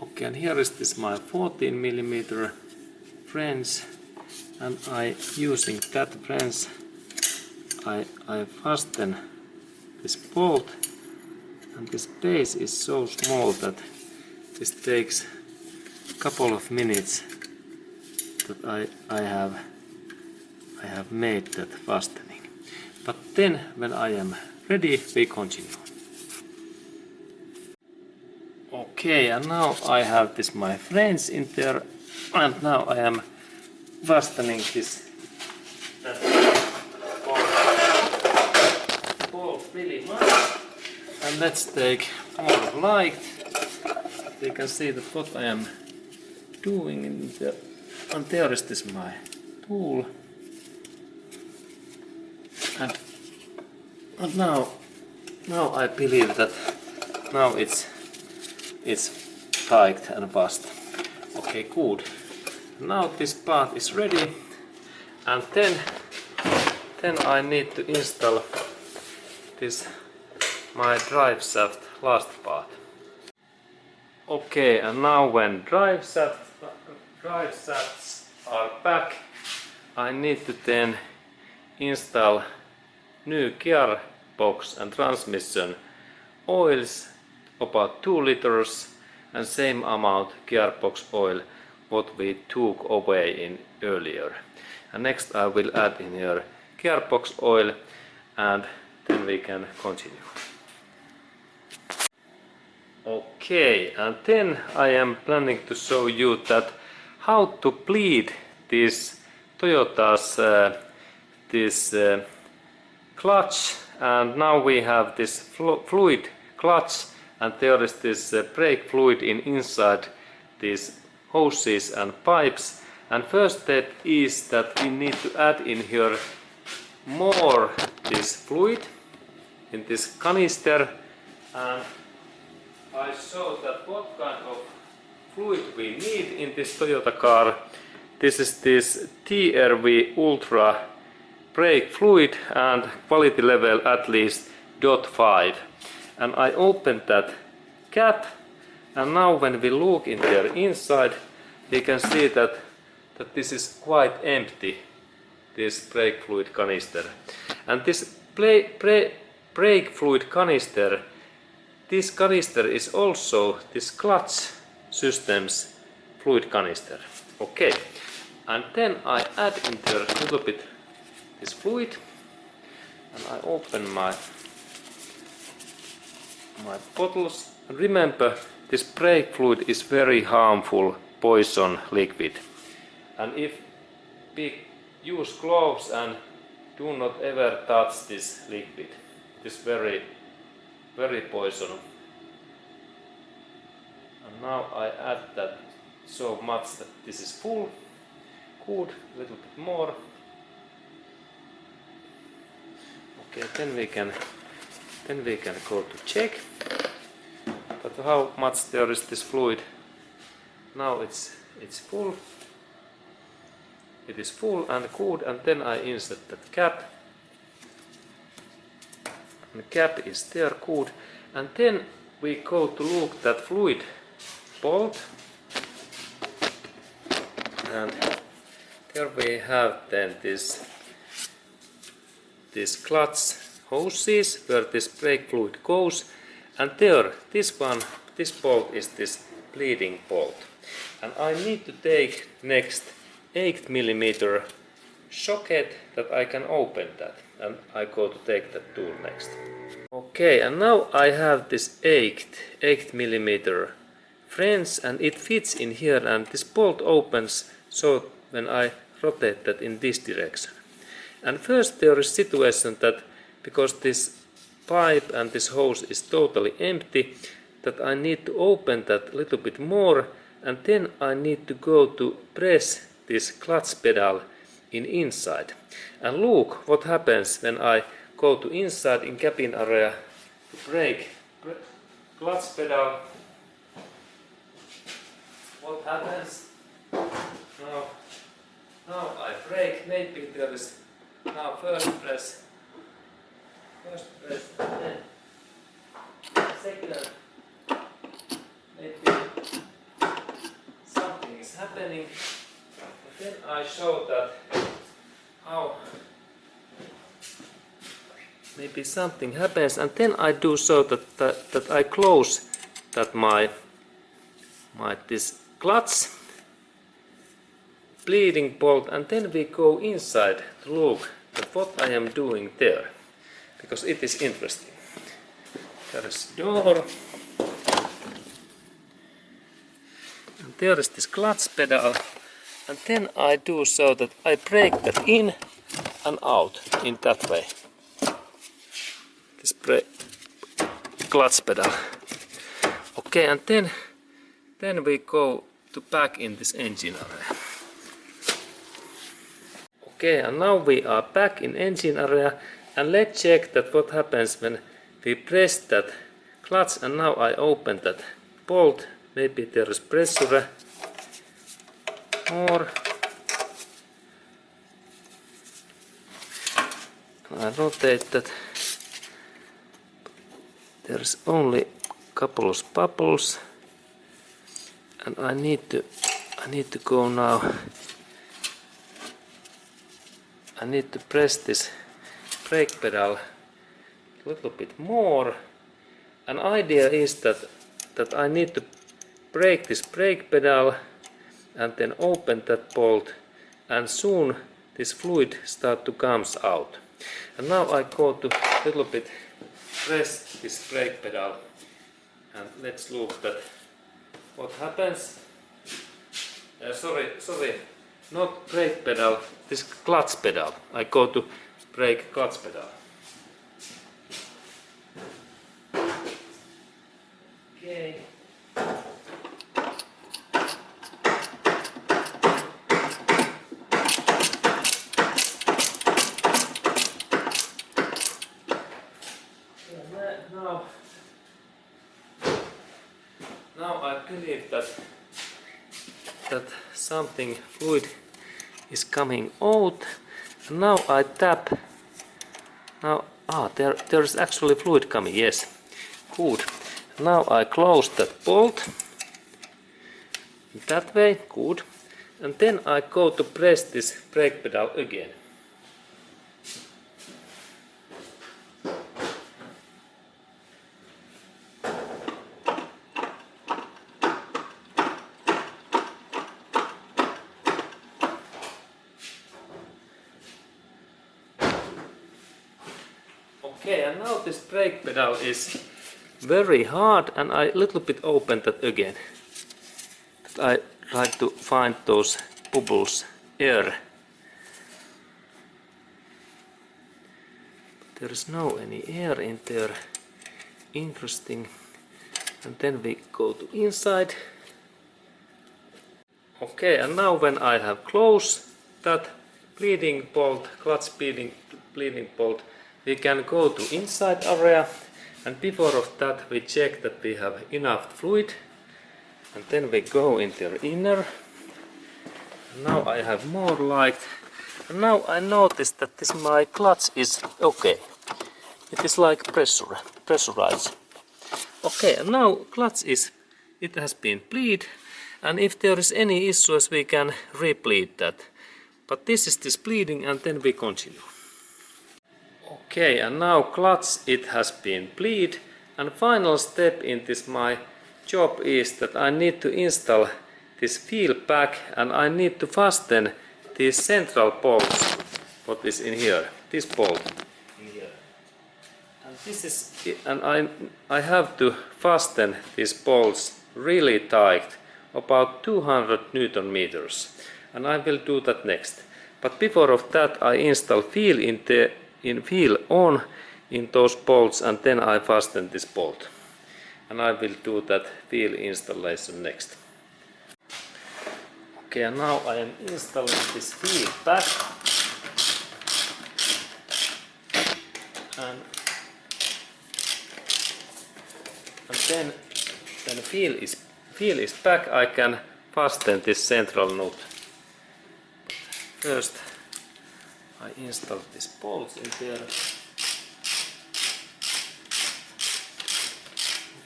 [SPEAKER 1] Okay, and here is this my 14mm wrench, and I using that wrench I fasten this bolt, and this base is so small that this takes a couple of minutes that I have made that fastening. But then when I am ready we continue. Okay, and now I have this my wrench in there, and now I am fastening this bolt really much. And let's take more light. You can see that what I am doing in there. And there is this my tool. And now I believe that now it's tight and fast. Okay, good. Now this part is ready, and then I need to install this my drive shaft last part. Okay, and now when drive shafts are back, I need to then install new gearbox and transmission oils, about 2 liters, and same amount gearbox oil what we took away in earlier. And next I will add in here gearbox oil, and then we can continue. Okay, and then I am planning to show you that how to bleed this Toyota's clutch. And now we have this fluid clutch, and there is this brake fluid inside these hoses and pipes. And first step is that we need to add in here more this fluid in this canister, and I show that what kind of fluid we need in this Toyota car. This is this TRV Ultra brake fluid, and quality level at least .5. And I opened that cap, and now when we look in there inside, we can see that this is quite empty, this brake fluid canister. And this brake fluid canister, this canister is also this clutch system's fluid canister. Okay, and then I add in there a little bit this fluid, and I open my bottles. And remember, this brake fluid is very harmful poison liquid, and if we use gloves and do not ever touch this liquid, it is very poisonous. And now I add that so much that this is full. Good, a little bit more. Okay, then we can go to check that how much there is this fluid. Now it's full. It is full and good, and then I insert that cap. and cap is there, good. And then we go to look that fluid bolt, and there we have then this clutch hoses where this brake fluid goes, and there this bolt is this bleeding bolt, and I need to take next 8mm socket that I can open that, and I go to take that tool next. Okay, and now I have this 8mm flange, and it fits in here, and this bolt opens so when I rotate that in this direction. And first there is situation that because this pipe and this hose is totally empty, that I need to open that a little bit more, and then I need to go to press this clutch pedal inside. And look what happens when I go to inside in cabin area to brake clutch pedal. What happens? Now I brake, maybe there is now first press, and then second, maybe something is happening, and then I show that how maybe something happens, and then I do so that I close that my this clutch bleeding bolt, and then we go inside to look at what I am doing there, because it is interesting. There is door, and there is this clutch pedal, and then I do so that I break that in and out in that way. This clutch pedal. Okay, and then we go to back in this engine area. Okay, and now we are back in engine area, and let's check that what happens when we press that clutch, and now I open that bolt. Maybe there is pressure more. I rotate that. There is only couple of bubbles, and I need to go now. I need to press this brake pedal a little bit more. An idea is that I need to break this brake pedal and then open that bolt, and soon this fluid start to comes out. And now I go to little bit press this brake pedal, and let's look that what happens. Sorry, not brake pedal, this clutch pedal. I go to brake clutch pedal. Okay. Now I believe that something fluid is coming out, and now I tap. Now there is actually fluid coming. Yes, good. Now I close that bolt that way. Good. And then I go to press this brake pedal again. Okay, and now this brake pedal is very hard, and I little bit open that again. I try to find those bubbles, air. There is no any air in there. Interesting. And then we go to inside. Okay, and now when I have closed that bleeding bolt, clutch bleeding bolt, we can go to inside area, and before of that we check that we have enough fluid, and then we go into the inner. Now I have more light, and now I notice that this my clutch is okay. It is like pressurized. Okay, and now clutch it has been bleed, and if there is any issues we can re-bleed that. But this is this bleeding, and then we continue. Okay, and now clutch it has been bleed, and final step in this my job is that I need to install this wheel back, and I need to fasten these central bolts. What is in here? This bolt in here. And this is and I have to fasten these bolts really tight, about 200 Newton meters, and I will do that next. But before of that I install wheel wheel on in those bolts, and then I fasten this bolt, and I will do that wheel installation next. Okay, and now I am installing this wheel back, and then when wheel is back, I can fasten this central nut. First I install these bolts in there.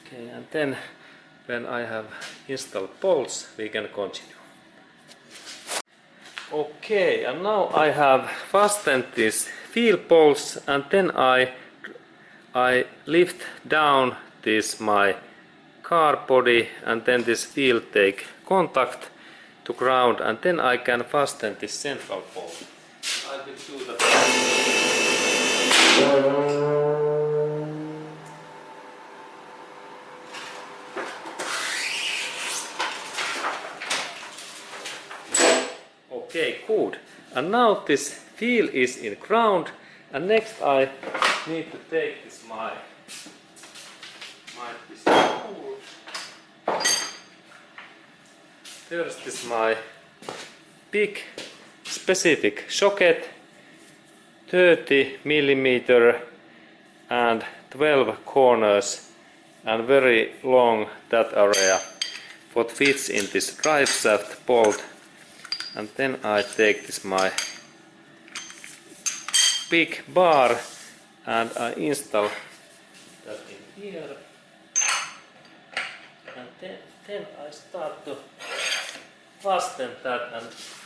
[SPEAKER 1] Okay, and then when I have installed bolts, we can continue. Okay, and now I have fastened these wheel bolts, and then I lift down this my car body, and then this wheel take contact to ground, and then I can fasten this central bolt. I will do that. Okay, good. And now this wheel is in ground, and next I need to take this my this tool. First is my big specific socket, 30 millimeter and 12 corners, and very long that area what fits in this drive shaft bolt. And then I take this my big bar and I install that in here, and then I start to fasten that,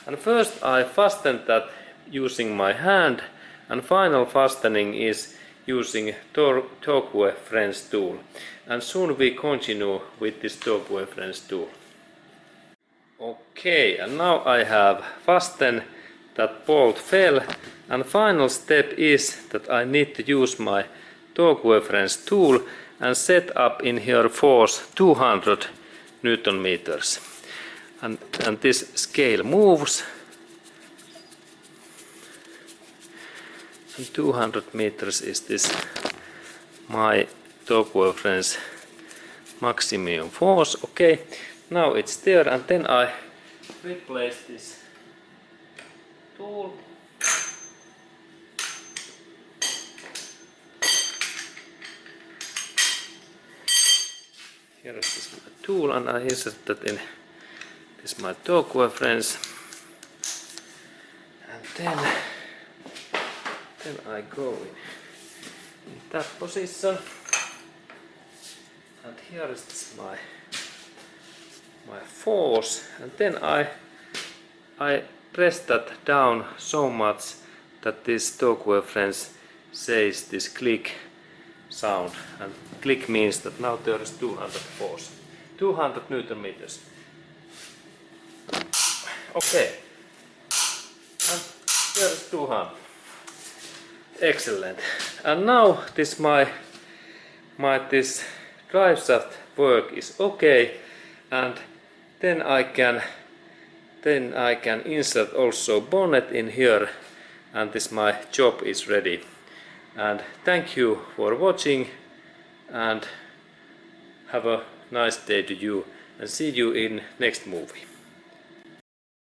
[SPEAKER 1] and first I fasten that using my hand, and final fastening is using torque French tool, and soon we continue with this torque French tool. Okay, and now I have fastened that bolt fell, and final step is that I need to use my torque French tool and set up in here force 200 Newton meters. And this scale moves, and 200 meters is this my torque French maximum force. Okay, now it's there, and then I replace this tool. Here is this my tool, and I insert that in this my torque French, and then I go in that position, and here is this my force, and then I press that down so much that this torque French says this click sound, and click means that now there is 200 force, 200 Newton meters. Okay, and there is 200. Excellent. And now this my this drive shaft work is okay, and then I can insert also bonnet in here, and this my job is ready. And thank you for watching, and have a nice day to you, and see you in next movie.